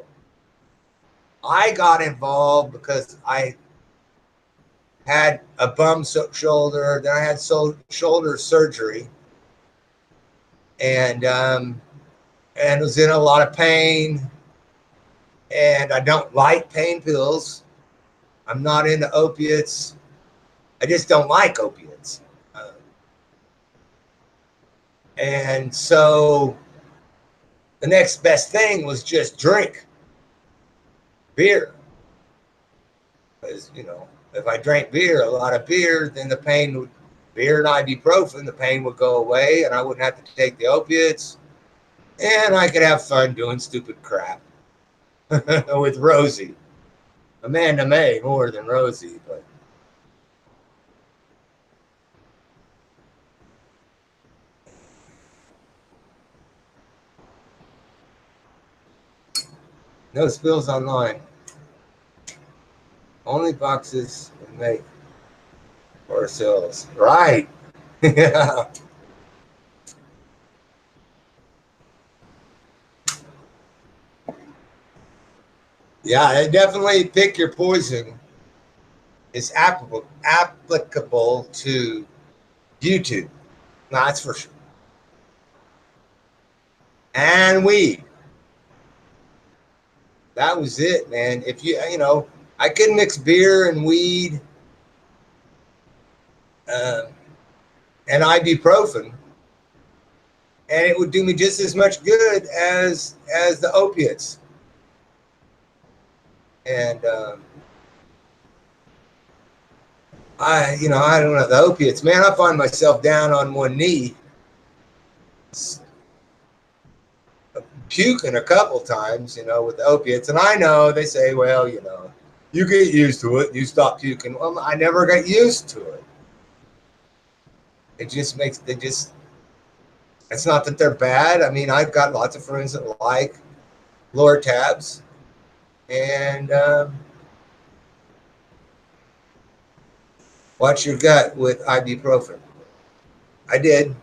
I got involved because I had a bum shoulder, then I had shoulder surgery, and was in a lot of pain. And I don't like pain pills. I'm not into opiates. I just don't like opiates. And so the next best thing was just drink beer. Because, you know, if I drank beer, a lot of beer, then the pain would, beer and ibuprofen, the pain would go away and I wouldn't have to take the opiates. And I could have fun doing stupid crap with Rosie. Amanda May more than Rosie, but no spills online. Only boxes we make for ourselves. Right. Yeah. Yeah, definitely pick your poison. It's applicable to YouTube. No, that's for sure. And weed. That was it, man. If you know, I could mix beer and weed and ibuprofen, and it would do me just as much good as the opiates. And I don't know, the opiates, man. I find myself down on one knee, puking a couple times, you know, with the opiates. And I know they say, well, you know, you get used to it, you stop puking. Well, I never got used to it. It just makes, it's not that they're bad. I mean, I've got lots of friends that like lower tabs, and watch your gut with ibuprofen. I did.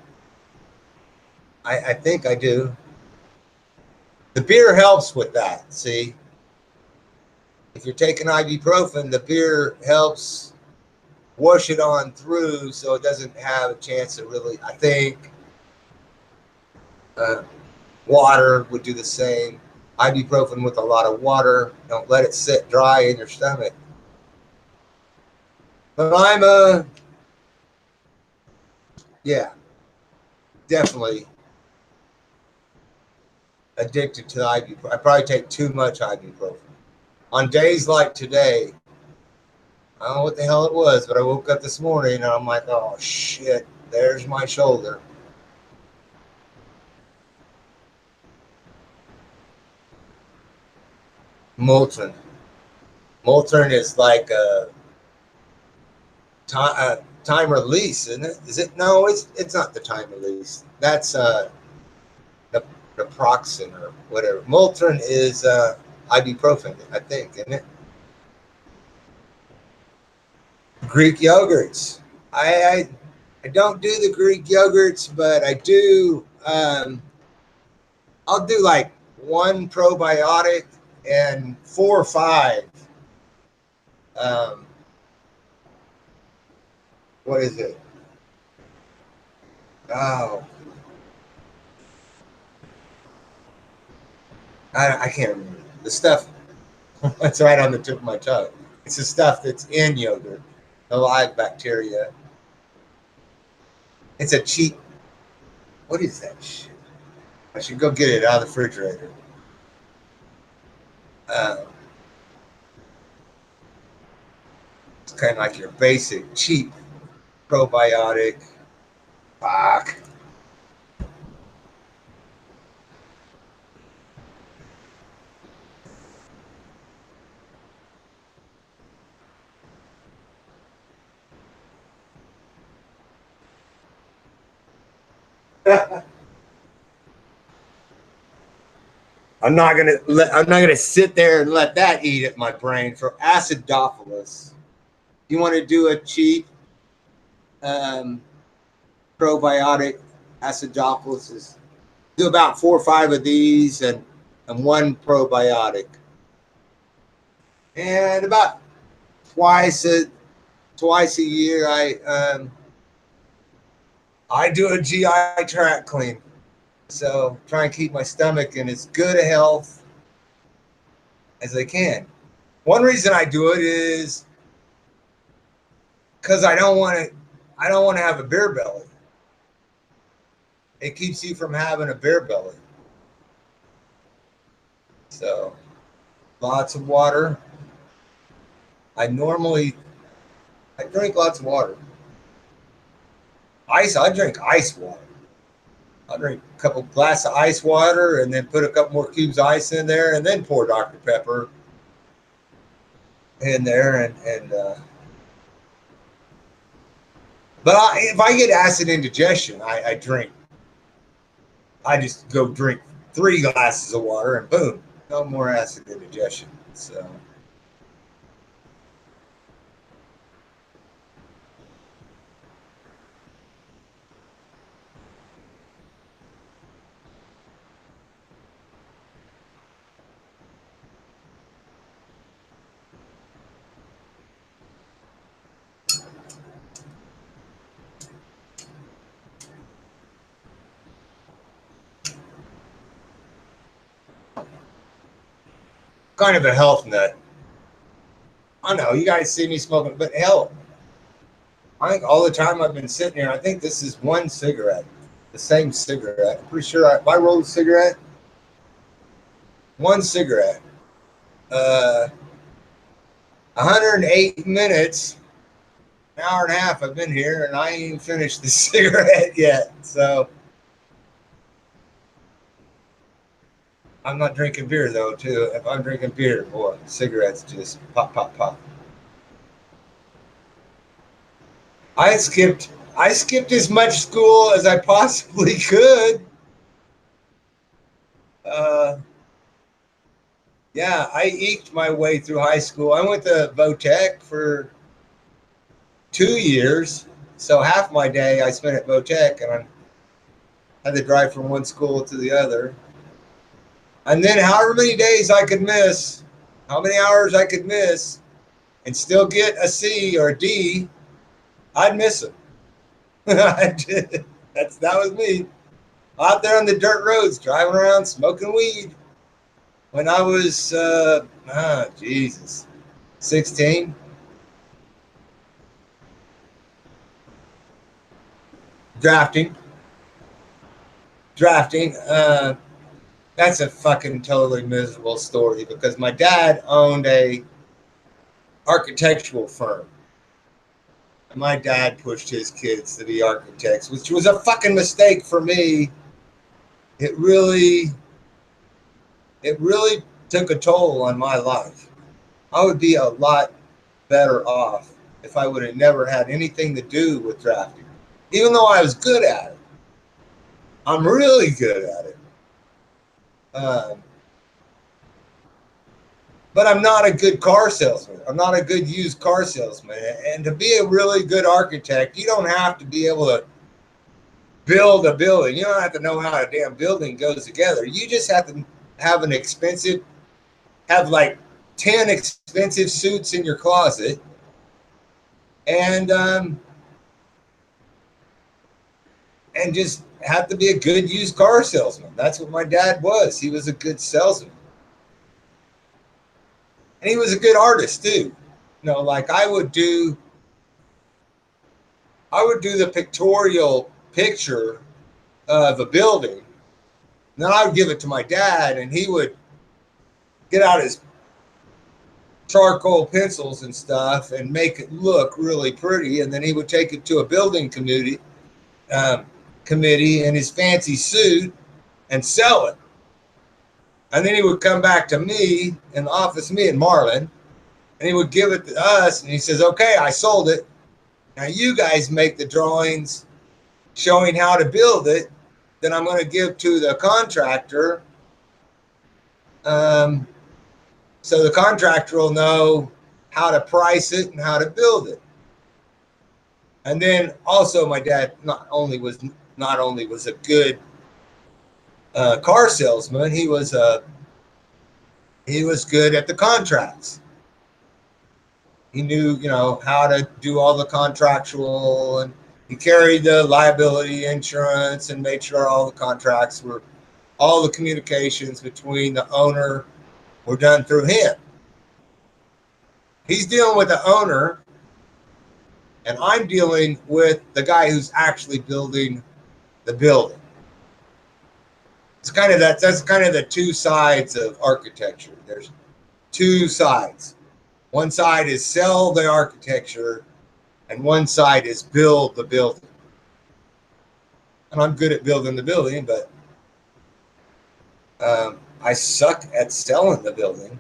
I think I do. The beer helps with that. See, if you're taking ibuprofen, the beer helps wash it on through, so it doesn't have a chance to really. I think water would do the same. Ibuprofen with a lot of water. Don't let it sit dry in your stomach. But I'm yeah, definitely addicted to ibuprofen. I probably take too much ibuprofen. On days like today, I don't know what the hell it was, but I woke up this morning and I'm like, oh shit, there's my shoulder. Molten. Molten is like a time release, isn't it? Is it? No, it's not the time release. That's the naproxen or whatever. Molten is ibuprofen, I think, isn't it? Greek yogurts. I don't do the Greek yogurts, but I do. I'll do like one probiotic and 4 or 5. Um, what is it? Oh, I can't remember the stuff. That's right on the tip of my tongue. It's the stuff that's in yogurt, the live bacteria. It's a cheap. What is that shit? I should go get it out of the refrigerator. Uh, it's kind of like your basic cheap probiotic. Fuck. I'm not gonna sit there and let that eat at my brain for acidophilus. You want to do a cheap um, probiotic acidophilus is do about 4 or 5 of these and one probiotic. And about twice a year I do a GI tract clean. So try and keep my stomach in as good a health as I can. One reason I do it is because I don't want to have a beer belly. It keeps you from having a beer belly. So lots of water. I drink lots of water. I drink ice water. I'll drink a couple glasses of ice water and then put a couple more cubes of ice in there and then pour Dr. Pepper in there but if I get acid indigestion, I drink. I just go drink 3 glasses of water and boom, no more acid indigestion. So kind of a health nut. I know you guys see me smoking, but hell, I think all the time I've been sitting here, I think this is one cigarette, the same cigarette. I'm pretty sure if I roll a cigarette, one cigarette, 108 minutes, an hour and a half I've been here, and I ain't even finished the cigarette yet. So I'm not drinking beer though, too. If I'm drinking beer, boy, cigarettes just pop, pop, pop. I skipped as much school as I possibly could. Yeah, I eked my way through high school. I went to Votech for 2 years. So half my day I spent at Votech, and I had to drive from one school to the other. And then however many days I could miss, how many hours I could miss, and still get a C or a D, I'd miss them. That was me. Out there on the dirt roads, driving around, smoking weed. When I was, Jesus, 16. Drafting. That's a fucking totally miserable story because my dad owned a architectural firm. And my dad pushed his kids to be architects, which was a fucking mistake for me. It really took a toll on my life. I would be a lot better off if I would have never had anything to do with drafting, even though I was good at it. I'm really good at it. But I'm not a good car salesman. I'm not a good used car salesman. And to be a really good architect, you don't have to be able to build a building. You don't have to know how a damn building goes together. You just have to have have like 10 expensive suits in your closet, and just have to be a good used car salesman. That's what my dad was. He was a good salesman. And he was a good artist too. You know, like I would do the pictorial picture of a building. And then I would give it to my dad, and he would get out his charcoal pencils and stuff and make it look really pretty. And then he would take it to a building committee in his fancy suit and sell it. And then he would come back to me in the office, me and Marlon, and he would give it to us. And he says, "Okay, I sold it. Now you guys make the drawings showing how to build it. Then I'm going to give to the contractor. So the contractor will know how to price it and how to build it." And then also my dad not only was a good car salesman, he was good at the contracts. He knew, you know, how to do all the contractual, and he carried the liability insurance and made sure all the contracts were, all the communications between the owner were done through him. He's dealing with the owner, and I'm dealing with the guy who's actually building the building. It's kind of that's kind of the two sides of architecture. There's two sides. One side is sell the architecture, and one side is build the building. And I'm good at building the building, but I suck at selling the building.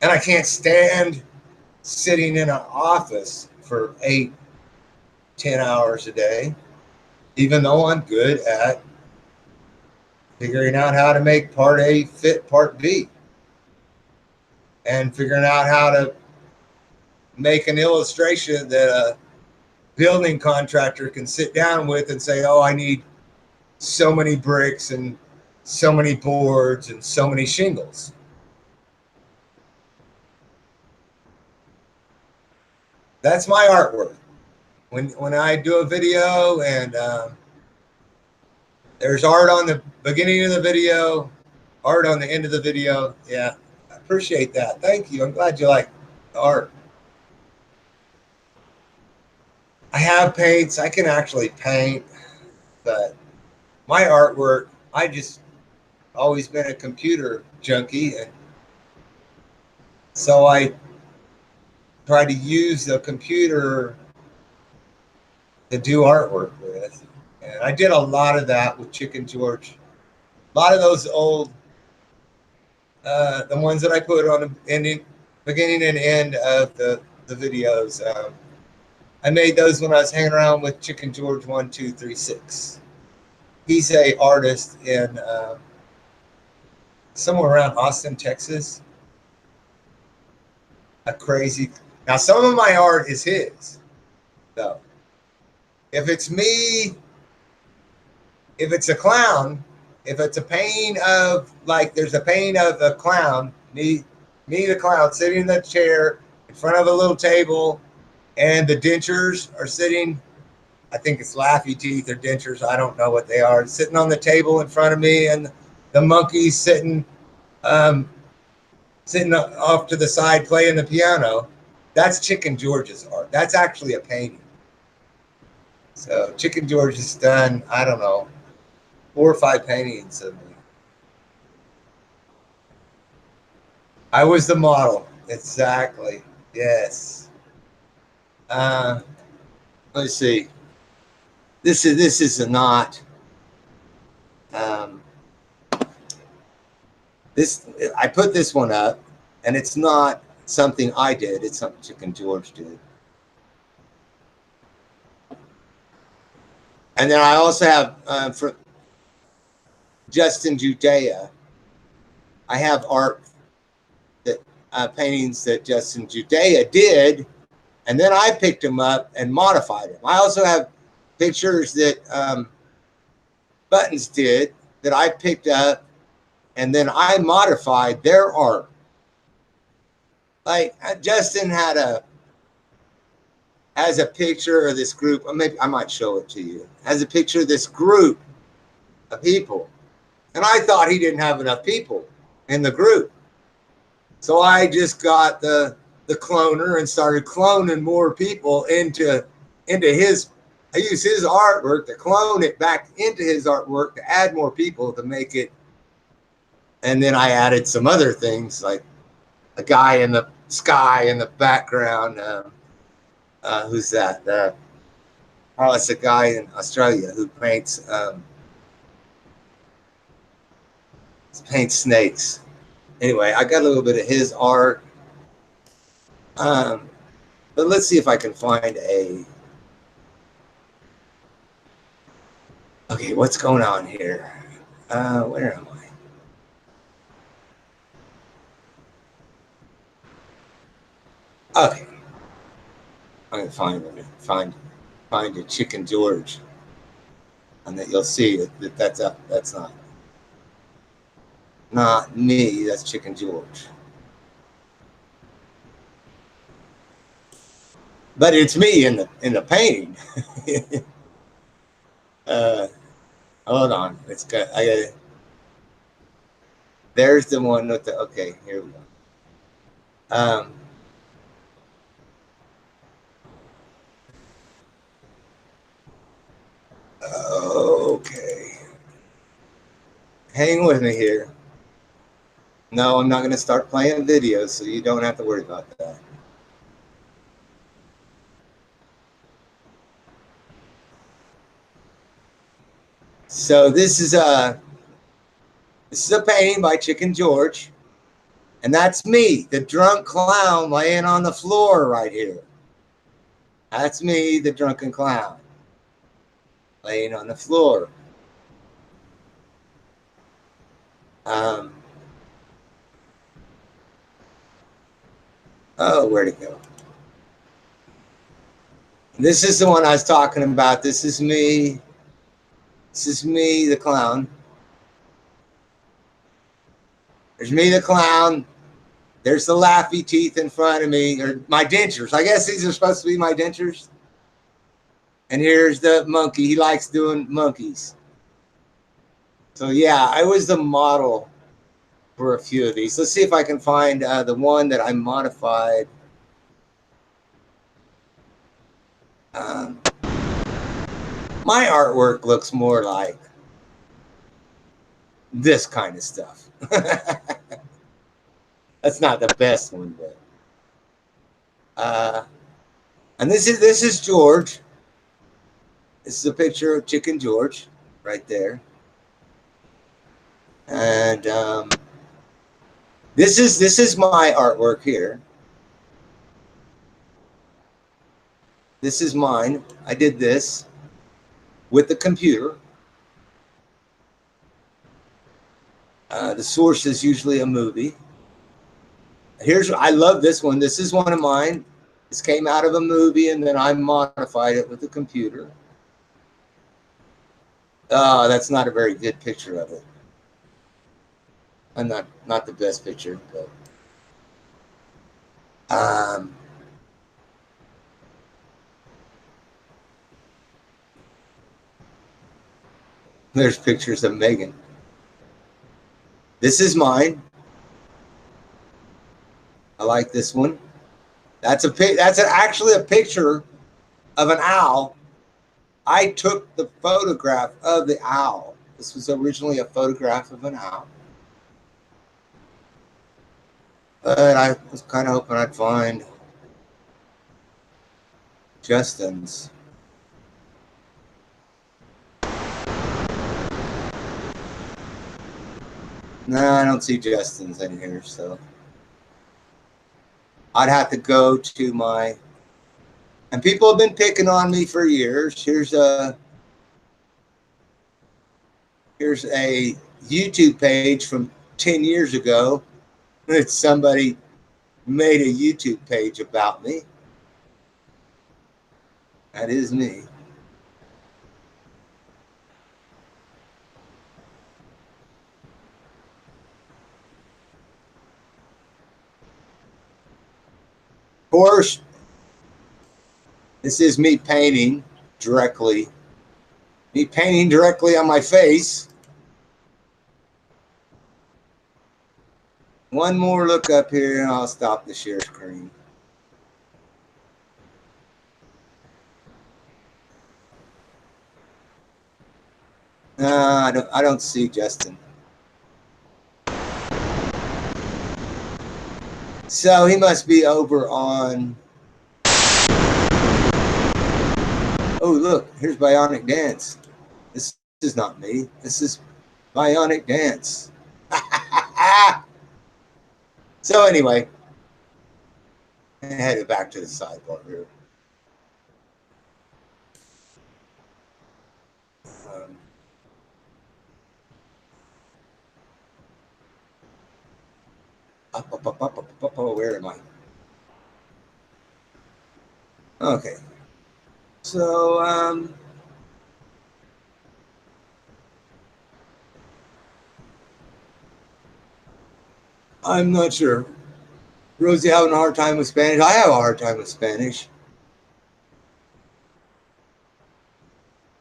And I can't stand sitting in an office for 8, 10 hours a day, even though I'm good at figuring out how to make part A fit part B, and figuring out how to make an illustration that a building contractor can sit down with and say, "Oh, I need so many bricks and so many boards and so many shingles." That's my artwork. When I do a video and there's art on the beginning of the video, art on the end of the video. Yeah, I appreciate that. Thank you. I'm glad you like the art. I have paints. I can actually paint, but my artwork, I just always been a computer junkie, and so I try to use the computer to do artwork with. And I did a lot of that with Chicken George. A lot of those old, the ones that I put on the ending, beginning and end of the videos. I made those when I was hanging around with Chicken George 1236. He's a artist in somewhere around Austin, Texas. A crazy. Now some of my art is his, though. If it's me, if it's a clown, if it's a painting of, like, there's a painting of a clown, me the clown sitting in the chair in front of a little table, and the dentures are sitting, I think it's Laffy Teeth or dentures, I don't know what they are, sitting on the table in front of me, and the monkey's sitting off to the side playing the piano. That's Chicken George's art. That's actually a painting. So Chicken George has done, I don't know, 4 or 5 paintings of me. I was the model. Exactly. Yes. Let's see. This is not. This, I put this one up, and it's not something I did. It's something Chicken George did. And then I also have for Justin Judea. I have art that paintings that Justin Judea did, and then I picked them up and modified them. I also have pictures that Buttons did that I picked up, and then I modified their art. Like Justin has a picture of this group. Maybe I might show it to you. Has a picture of this group of people, and I thought he didn't have enough people in the group, so I just got the cloner and started cloning more people into his. I used his artwork to clone it back into his artwork to add more people to make it. And then I added some other things like a guy in the sky in the background. Who's that? Oh, it's a guy in Australia who paints snakes. Anyway, I got a little bit of his art. But let's see if I can find a. Okay, what's going on here? Where am I? Okay, I'm gonna find a Chicken George, and that you'll see that's up. That's not me. That's Chicken George. But it's me in the painting. Hold on. It's got. I got. There's the one with the. Okay, here we go. Okay. Hang with me here. No, I'm not going to start playing videos, so you don't have to worry about that. So this is a painting by Chicken George, and that's me, the drunk clown laying on the floor right here. That's me, the drunken clown, laying on the floor. Oh, where'd it go? This is the one I was talking about. This is me. This is me, the clown. There's me, the clown. There's the laughy teeth in front of me, or my dentures. I guess these are supposed to be my dentures. And here's the monkey. He likes doing monkeys. So yeah, I was the model for a few of these. Let's see if I can find the one that I modified. My artwork looks more like this kind of stuff. That's not the best one, but and this is George. This is a picture of Chicken George right there, and this is my artwork here. This is mine. I did this with the computer. The source is usually a movie. I love this one. This is one of mine. This came out of a movie, and then I modified it with the computer. That's not a very good picture of it. I'm not the best picture, but there's pictures of Megan. This is mine. I like this one. That's actually a picture of an owl. I took the photograph of the owl. This was originally a photograph of an owl. But I was kind of hoping I'd find Justin's. No, I don't see Justin's in here, so I'd have to go to my. And people have been picking on me for years. Here's a YouTube page from 10 years ago. It's somebody made a YouTube page about me. That is me. Of course, this is me painting directly. Me painting directly on my face. One more look up here and I'll stop the share screen. I don't see Justin. So he must be over on. Oh, look, here's Bionic Dance. This is not me. This is Bionic Dance. So anyway, I headed back to the sidebar here. Where am I? Okay. So, I'm not sure. Rosie having a hard time with Spanish. I have a hard time with Spanish.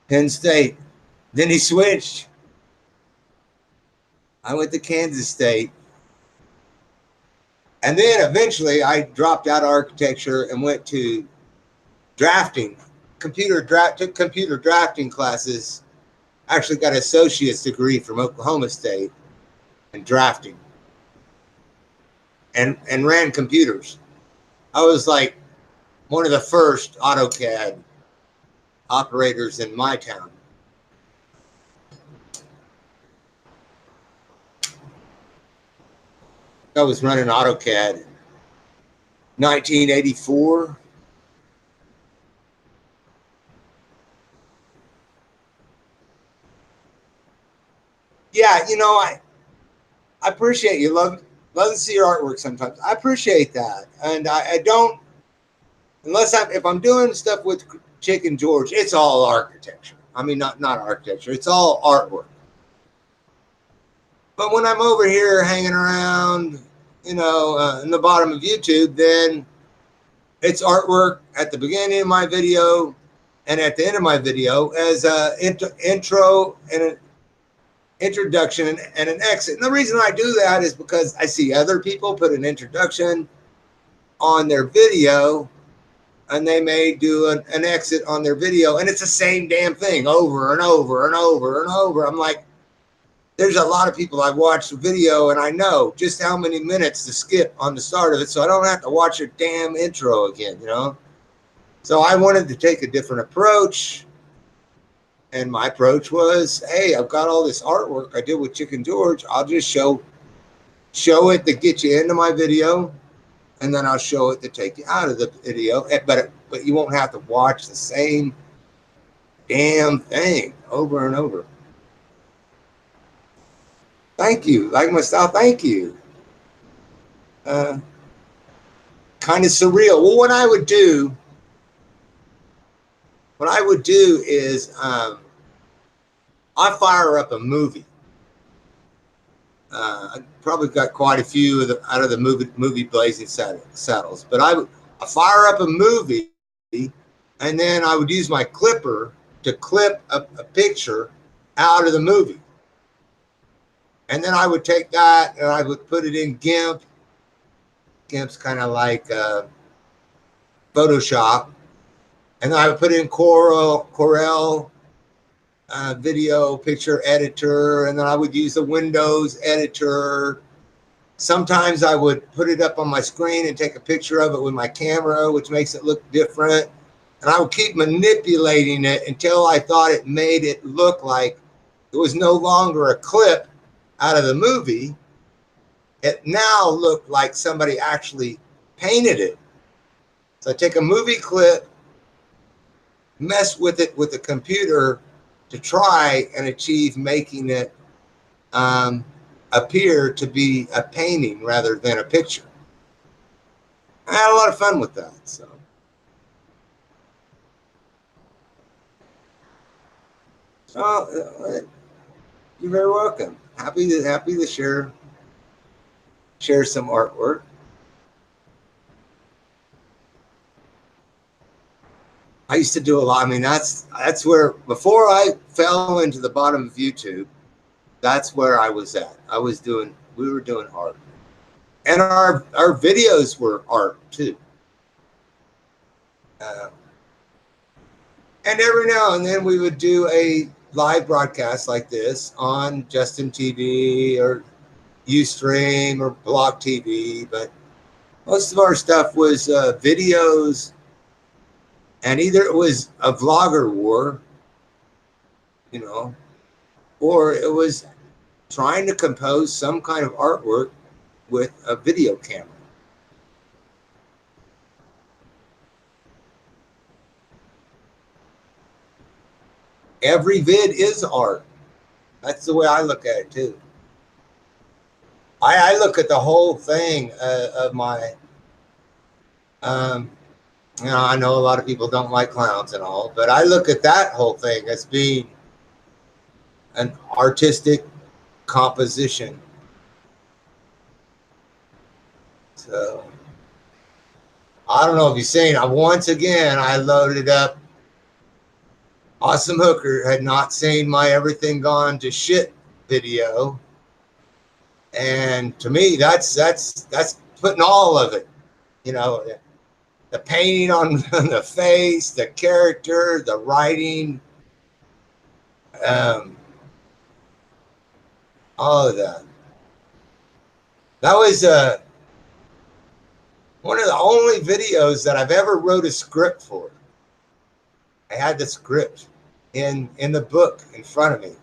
Penn State. Then he switched. I went to Kansas State. And then eventually I dropped out of architecture and went to drafting. Took computer drafting classes. Actually got an associate's degree from Oklahoma State in drafting. And ran computers. I was like one of the first AutoCAD operators in my town. I was running AutoCAD 1984. Yeah, you know, I appreciate you. Love to see your artwork sometimes. I appreciate that. And I don't, if I'm doing stuff with Chicken George, it's all architecture. I mean, not architecture. It's all artwork. But when I'm over here hanging around, in the bottom of YouTube, then it's artwork at the beginning of my video and at the end of my video as an intro and an introduction and an exit. And the reason I do that is because I see other people put an introduction on their video and they may do an exit on their video, and it's the same damn thing over and over and over and over. I'm like, there's a lot of people I've watched the video and I know just how many minutes to skip on the start of it, so I don't have to watch a damn intro again, So I wanted to take a different approach, and my approach was, hey, I've got all this artwork I did with Chicken George. I'll just show it to get you into my video, and then I'll show it to take you out of the video. But you won't have to watch the same damn thing over and over. Thank you. Like my style, thank you. Kind of surreal. Well, what I would do is I fire up a movie. I probably got quite a few out of the movie Blazing Saddles, but I fire up a movie, and then I would use my clipper to clip a picture out of the movie. And then I would take that and I would put it in GIMP. GIMP's kind of like Photoshop. And then I would put it in Corel video picture editor. And then I would use the Windows editor. Sometimes I would put it up on my screen and take a picture of it with my camera, which makes it look different. And I would keep manipulating it until I thought it made it look like it was no longer a clip, out of the movie, it now looked like somebody actually painted it. So I take a movie clip, mess with it with the computer to try and achieve making it appear to be a painting rather than a picture. I had a lot of fun with that. So you're very welcome. Happy to share some artwork. I used to do a lot. I mean, that's where, before I fell into the bottom of YouTube, that's where I was at. We were doing art. And our videos were art too. And every now and then we would do a live broadcast like this on Justin TV or Ustream or Block TV, but most of our stuff was videos, and either it was a vlogger war, you know, or it was trying to compose some kind of artwork with a video camera. Every vid is art. That's the way I look at it too. I look at the whole thing of my, you know, I know a lot of people don't like clowns and all, but I look at that whole thing as being an artistic composition. So I don't know if you've seen, once again, I loaded up. Awesome Hooker had not seen my Everything Gone to Shit video. And to me, that's putting all of it, you know, the painting on the face, the character, the writing, all of that. That was one of the only videos that I've ever wrote a script for. I had the script in the book in front of me.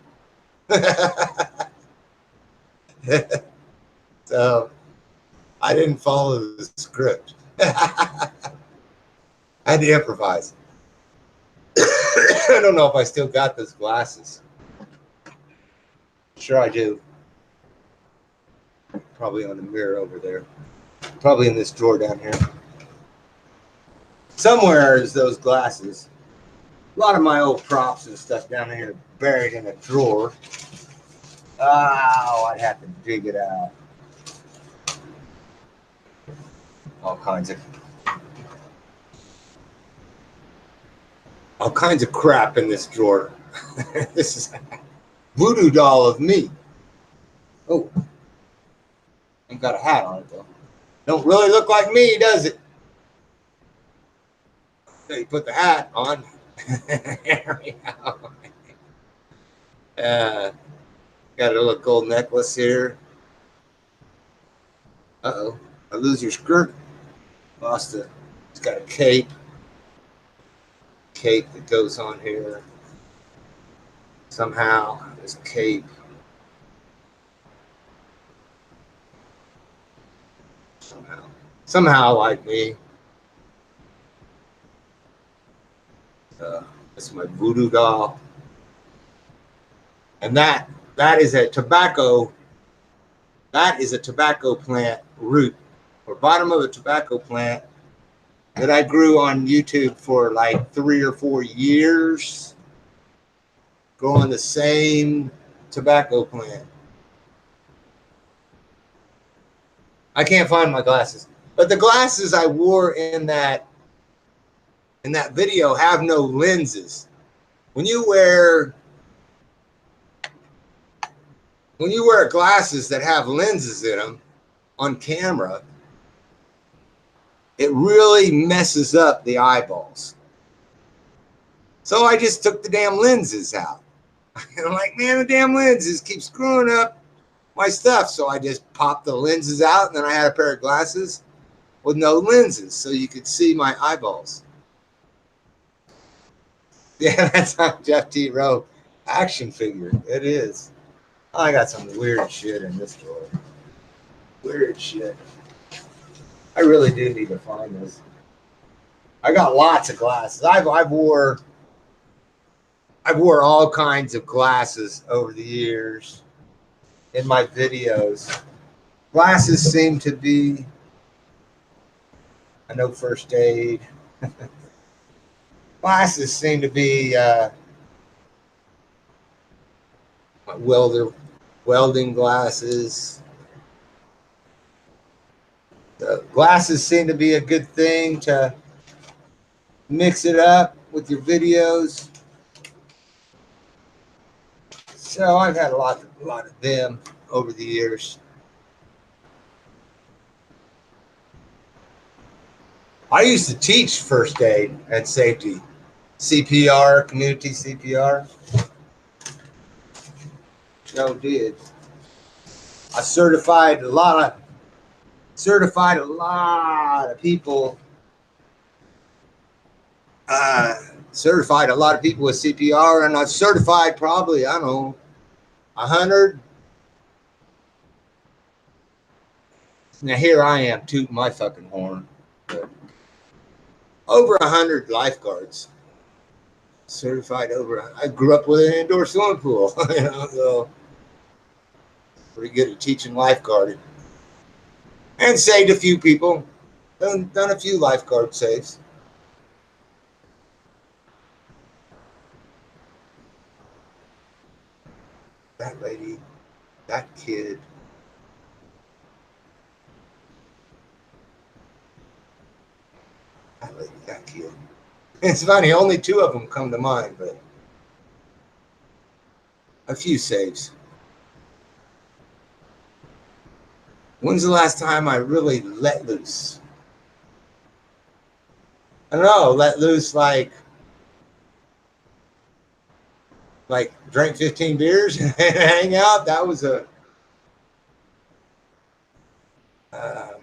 So I didn't follow the script. I had to improvise. I don't know if I still got those glasses. Sure I do. Probably on the mirror over there. Probably in this drawer down here. Somewhere is those glasses. A lot of my old props and stuff down here buried in a drawer. Oh, I'd have to dig it out. All kinds of crap in this drawer. This is a voodoo doll of me. Oh, ain't got a hat on it though. Don't really look like me, does it? So you put the hat on. There we go. Got a little gold necklace here. Uh-oh. I lose your skirt. Lost it. It's got a cape. Cape that goes on here. Somehow, this cape. Somehow like me. That's my voodoo doll. And that is a tobacco. That is a tobacco plant root, or bottom of a tobacco plant that I grew on YouTube for like 3 or 4 years, growing the same tobacco plant. I can't find my glasses, but the glasses I wore in that video have no lenses. When you wear glasses that have lenses in them on camera, it really messes up the eyeballs. So I just took the damn lenses out. And I'm like, man, the damn lenses keep screwing up my stuff. So I just popped the lenses out, and then I had a pair of glasses with no lenses, so you could see my eyeballs. Yeah, that's not Jeff T. Rowe action figure. It is. I got some weird shit in this drawer. Weird shit. I really do need to find this. I got lots of glasses. I've wore all kinds of glasses over the years in my videos. Glasses seem to be, I know first aid. Glasses seem to be welding glasses. Glasses seem to be a good thing to mix it up with your videos. So I've had a lot of them over the years. I used to teach first aid and safety, CPR, community CPR. No, did. I certified a lot of people. Certified a lot of people with CPR, and I've certified probably, I don't know, 100. Now here I am tooting my fucking horn. But over 100 lifeguards. Certified over. I grew up with an indoor swimming pool, you know, so pretty good at teaching lifeguarding. And saved a few people. Done a few lifeguard saves. That lady, that kid. That lady, that kid. It's funny, only 2 of them come to mind, but a few saves. When's the last time I really let loose? I don't know, let loose like drink 15 beers and hang out. That was a I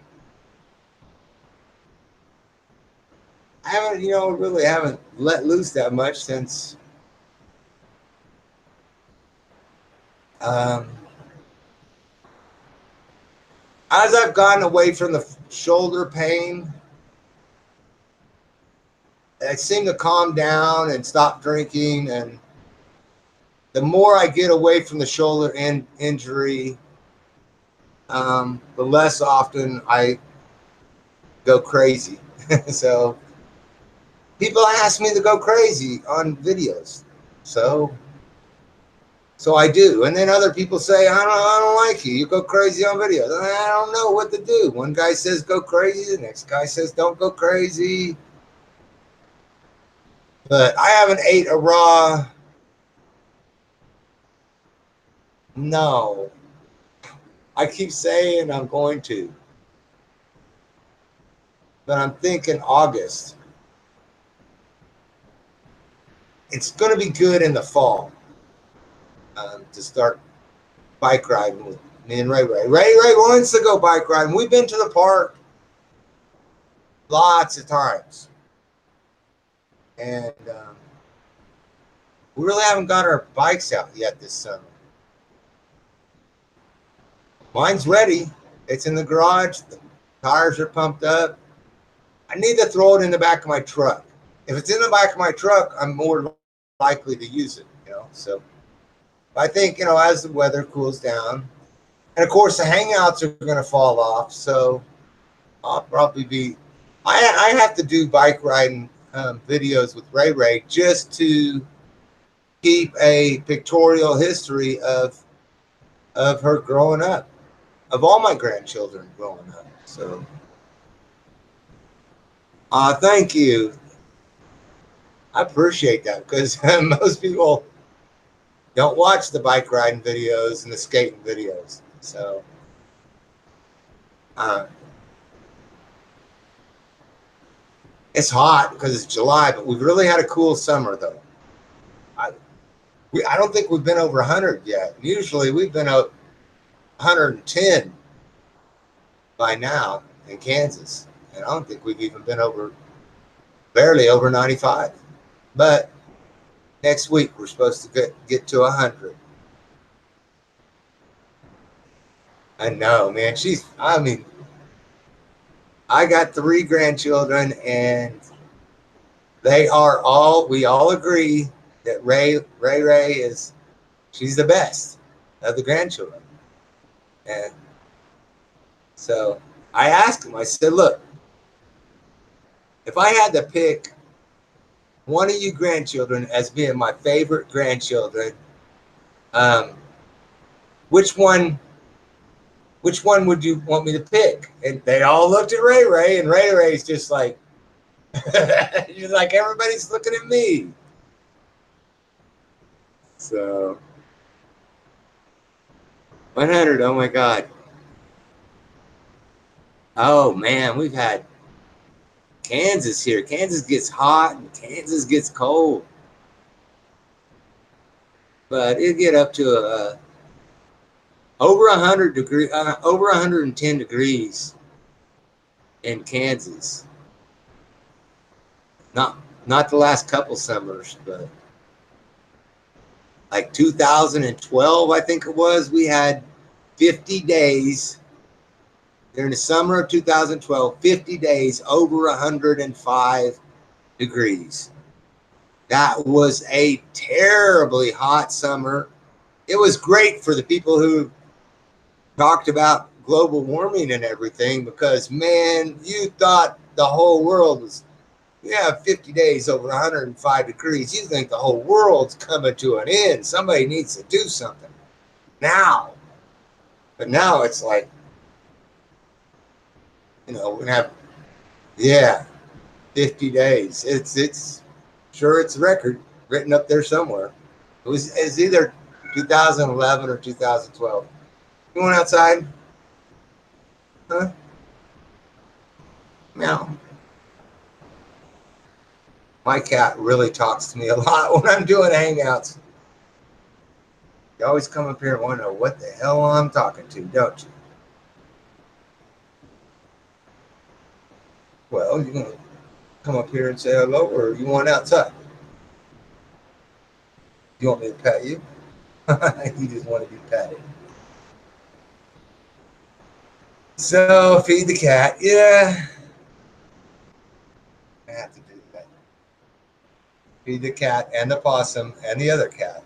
haven't, really haven't let loose that much since as I've gotten away from the shoulder pain, I seem to calm down and stop drinking. And the more I get away from the shoulder injury, the less often I go crazy. So people ask me to go crazy on videos. So I do. And then other people say, I don't like you. You go crazy on videos. And I don't know what to do. One guy says go crazy. The next guy says don't go crazy. But I haven't ate a raw. No. I keep saying I'm going to. But I'm thinking August. It's going to be good in the fall to start bike riding with me and Ray Ray. Ray wants to go bike riding. We've been to the park lots of times. And we really haven't got our bikes out yet this summer. Mine's ready. It's in the garage. The tires are pumped up. I need to throw it in the back of my truck. If it's in the back of my truck, I'm more likely to use it, So I think, as the weather cools down, and of course the hangouts are going to fall off, so I'll probably be. I have to do bike riding videos with Ray Ray just to keep a pictorial history of her growing up, of all my grandchildren growing up. So, thank you. I appreciate that because most people don't watch the bike riding videos and the skating videos. So, it's hot because it's July, but we've really had a cool summer, though. I don't think we've been over 100 yet. Usually we've been out 110 by now in Kansas. And I don't think we've even been barely over 95. But next week we're supposed to get to 100. I know, man. I mean, I got 3 grandchildren, and we all agree that Ray she's the best of the grandchildren. And so I asked him, I said, look, if I had to pick one of you grandchildren as being my favorite grandchildren, um, which one would you want me to pick? And they all looked at Ray, and Ray's just like, he's like, everybody's looking at me. So 100, oh my God. Oh man, we've had Kansas here. Kansas gets hot and Kansas gets cold. But it get up to over 100 degree, over 110 degrees in Kansas. Not the last couple summers, but like 2012, I think it was. We had 50 days during the summer of 2012, 50 days over 105 degrees. That was a terribly hot summer. It was great for the people who talked about global warming and everything, because man, you thought the whole world was, 50 days over 105 degrees. You think the whole world's coming to an end. Somebody needs to do something now. But now it's like, we're gonna have 50 days. It's sure it's a record written up there somewhere. It's either 2011 or 2012. You went outside? Huh? Meow. My cat really talks to me a lot when I'm doing hangouts. You always come up here and want to know what the hell I'm talking to, don't you? Well, you gonna come up here and say hello, or you want outside? You want me to pat you? You just want to be patted. So feed the cat. Yeah, I have to do that. Feed the cat and the possum and the other cat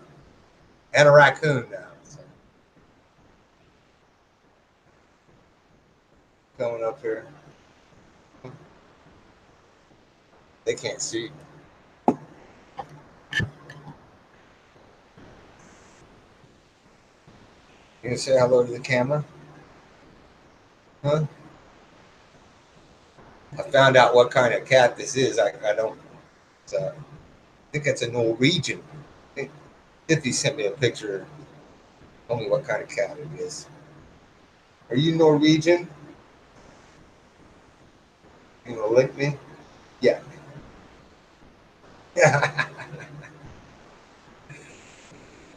and a raccoon now. So. Coming up here. They can't see. You gonna say hello to the camera? Huh? I found out what kind of cat this is. I don't. I think it's a Norwegian. If he sent me a picture, tell me what kind of cat it is. Are you Norwegian? You gonna lick me? Yeah.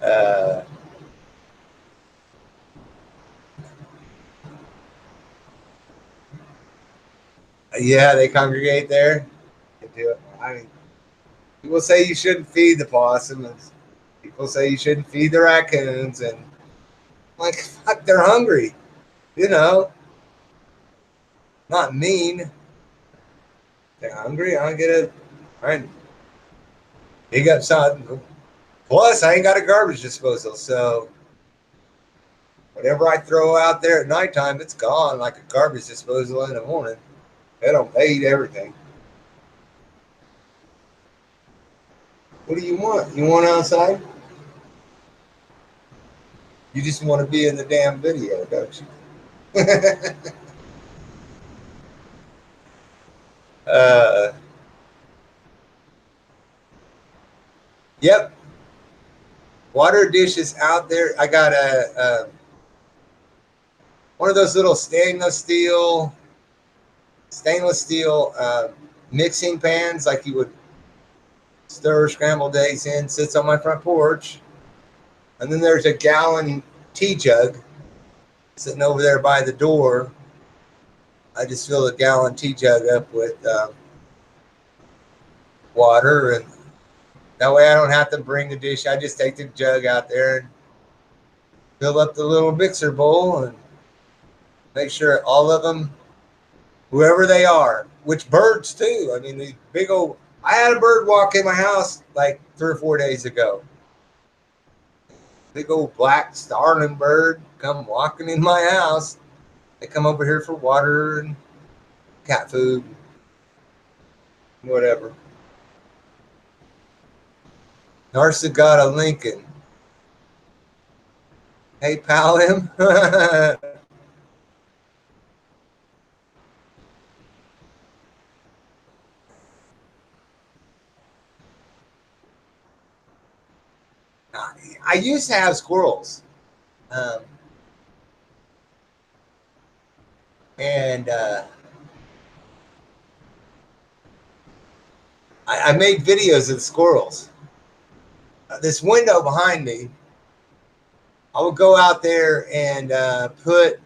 uh, yeah, they congregate there. They do it. I mean, people say you shouldn't feed the possums. People say you shouldn't feed the raccoons, and like, fuck, they're hungry. Not mean. They're hungry. I get it. All right. You got something. Plus, I ain't got a garbage disposal, so whatever I throw out there at nighttime, it's gone like a garbage disposal in the morning. They eat everything. What do you want? You want outside? You just want to be in the damn video, don't you? Yep. Water dishes out there. I got one of those little stainless steel mixing pans, like you would stir scrambled eggs in. Sits on my front porch. And then there's a gallon tea jug sitting over there by the door. I just fill the gallon tea jug up with water, and that way I don't have to bring the dish. I just take the jug out there and fill up the little mixer bowl and Make sure all of them, whoever they are, which birds too. I mean, these big old. I had a bird walk in my house like 3 or 4 days ago. Big old black starling bird come walking in my house. They come over here for water and cat food, whatever. Narsa got a Lincoln. Hey, pal, him. I used to have squirrels. Um, and I made videos of the squirrels. This window behind me, I would go out there and put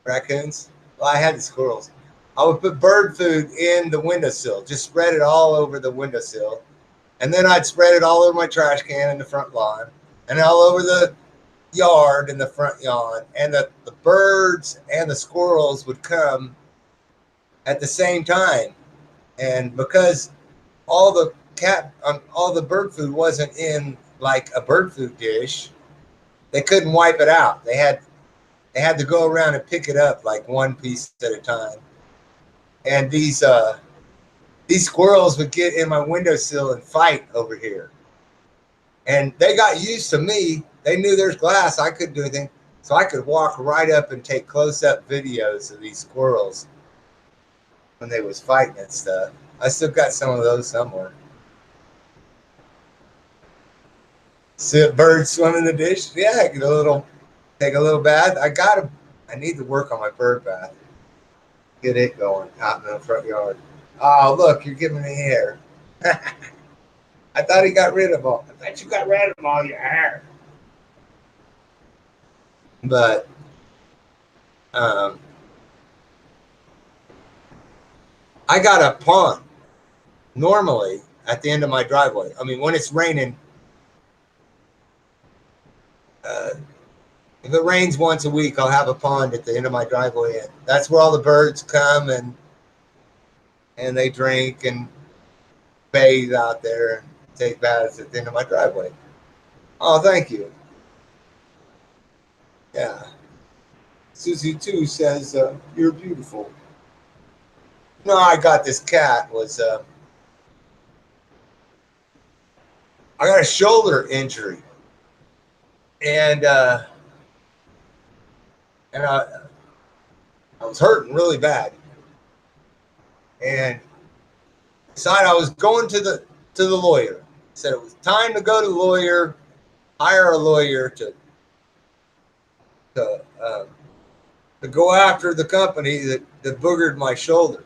raccoons. Well, I had the squirrels. I would put bird food in the windowsill, just spread it all over the windowsill. And then I'd spread it all over my trash can in the front lawn and all over the yard in the front yard. And the birds and the squirrels would come at the same time. And because all the all the bird food wasn't in like a bird food dish, they couldn't wipe it out. They had to go around and pick it up like one piece at a time. And these squirrels would get in my windowsill and fight over here. And they got used to me. They knew there's glass. I couldn't do anything. So I could walk right up and take close-up videos of these squirrels when they was fighting and stuff. I still got some of those somewhere. See a bird swim in the dish? Yeah, take a little bath. I need to work on my bird bath. Get it going out in the front yard. Oh, look, you're giving me hair. I thought he got rid of all. I thought you got rid of all your hair. But I got a pond normally at the end of my driveway. I mean, when it's raining, if it rains once a week, I'll have a pond at the end of my driveway. And that's where all the birds come and they drink and bathe out there and take baths at the end of my driveway. Oh, thank you. Yeah. Susie too says you're beautiful. No, I got this cat was I got a shoulder injury, and I was hurting really bad, and decided I was going to the lawyer. Said it was time to go to the lawyer, hire a lawyer to go after the company that boogered my shoulder.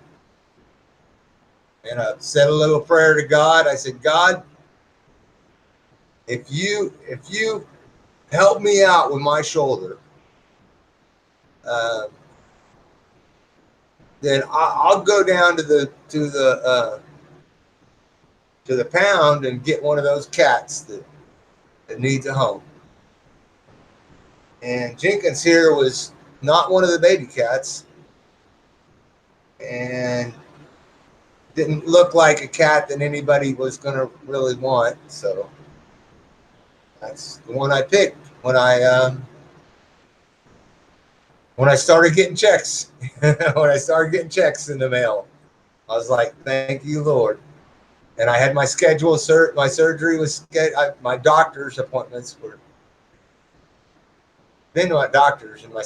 And I said a little prayer to God. I said, God, if you help me out with my shoulder, then I'll go down to the pound and get one of those cats that needs a home. And Jenkins here was not one of the baby cats, and didn't look like a cat that anybody was going to really want. So that's the one I picked when I started getting checks. When I started getting checks in the mail, I was like, thank you, Lord. And I had my schedule. My surgery was my doctor's appointments were. Been to my doctor's and my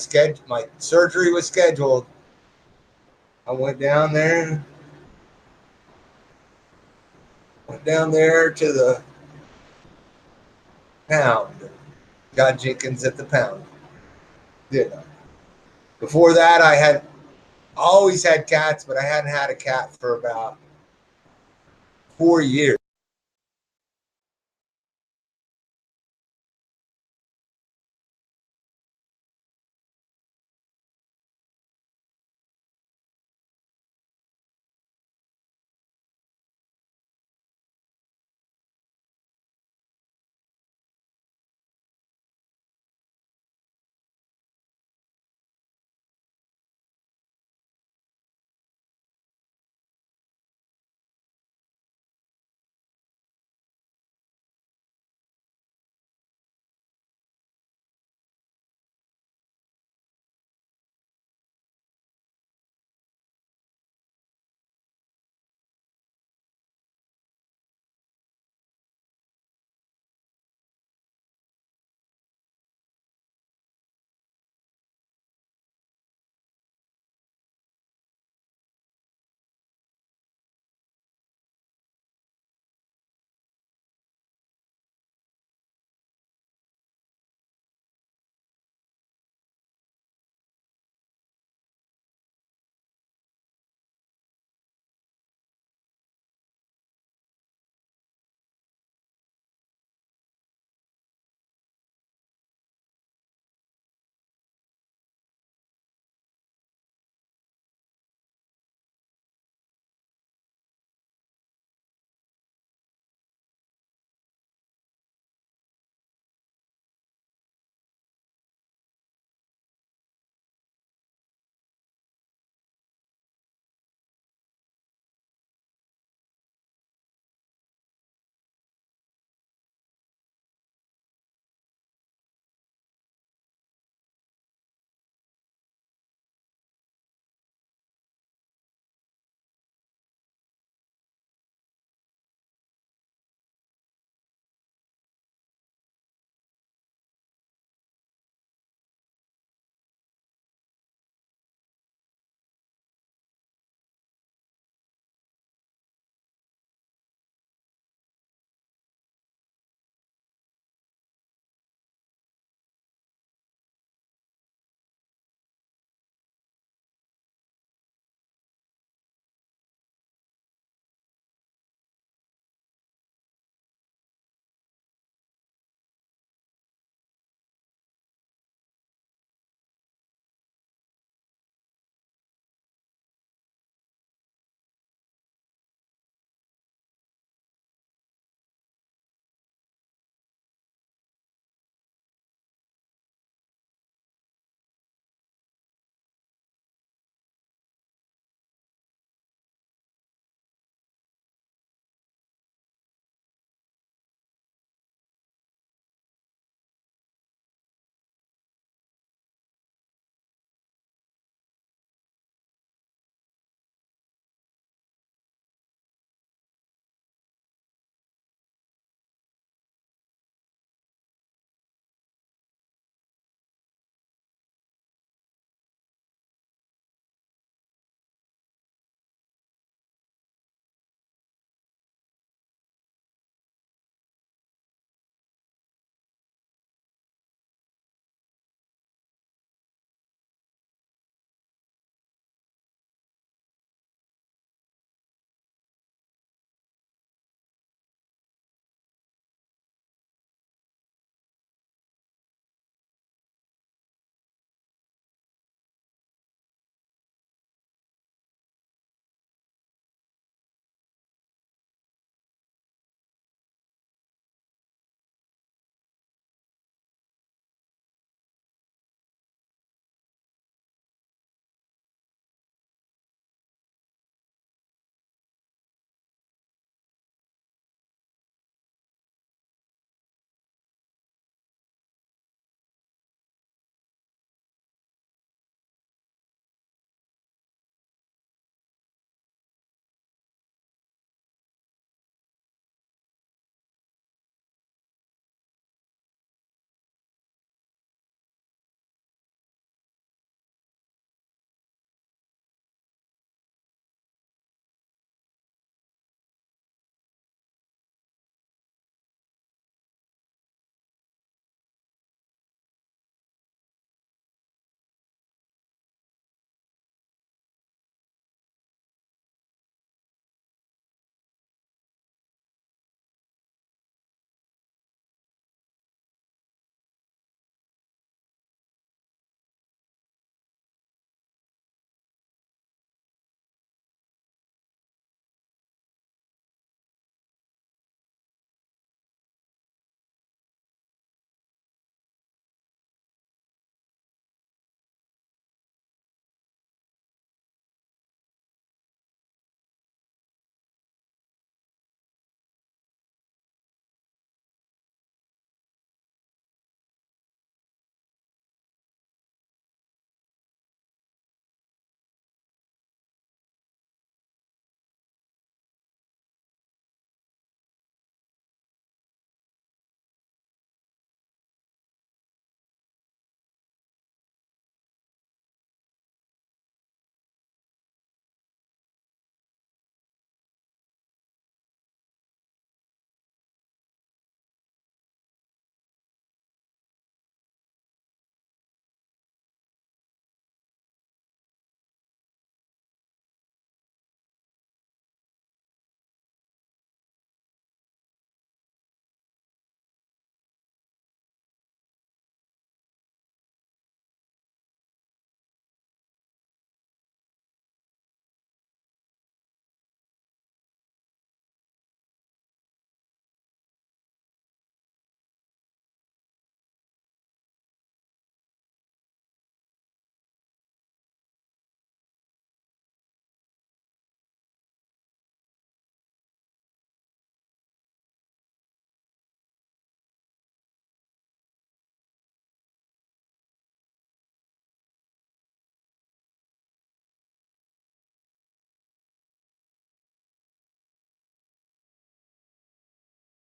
surgery was scheduled. I went down there to the pound. Got Jenkins at the pound. Did I? Before that, I always had cats, but I hadn't had a cat for about 4 years.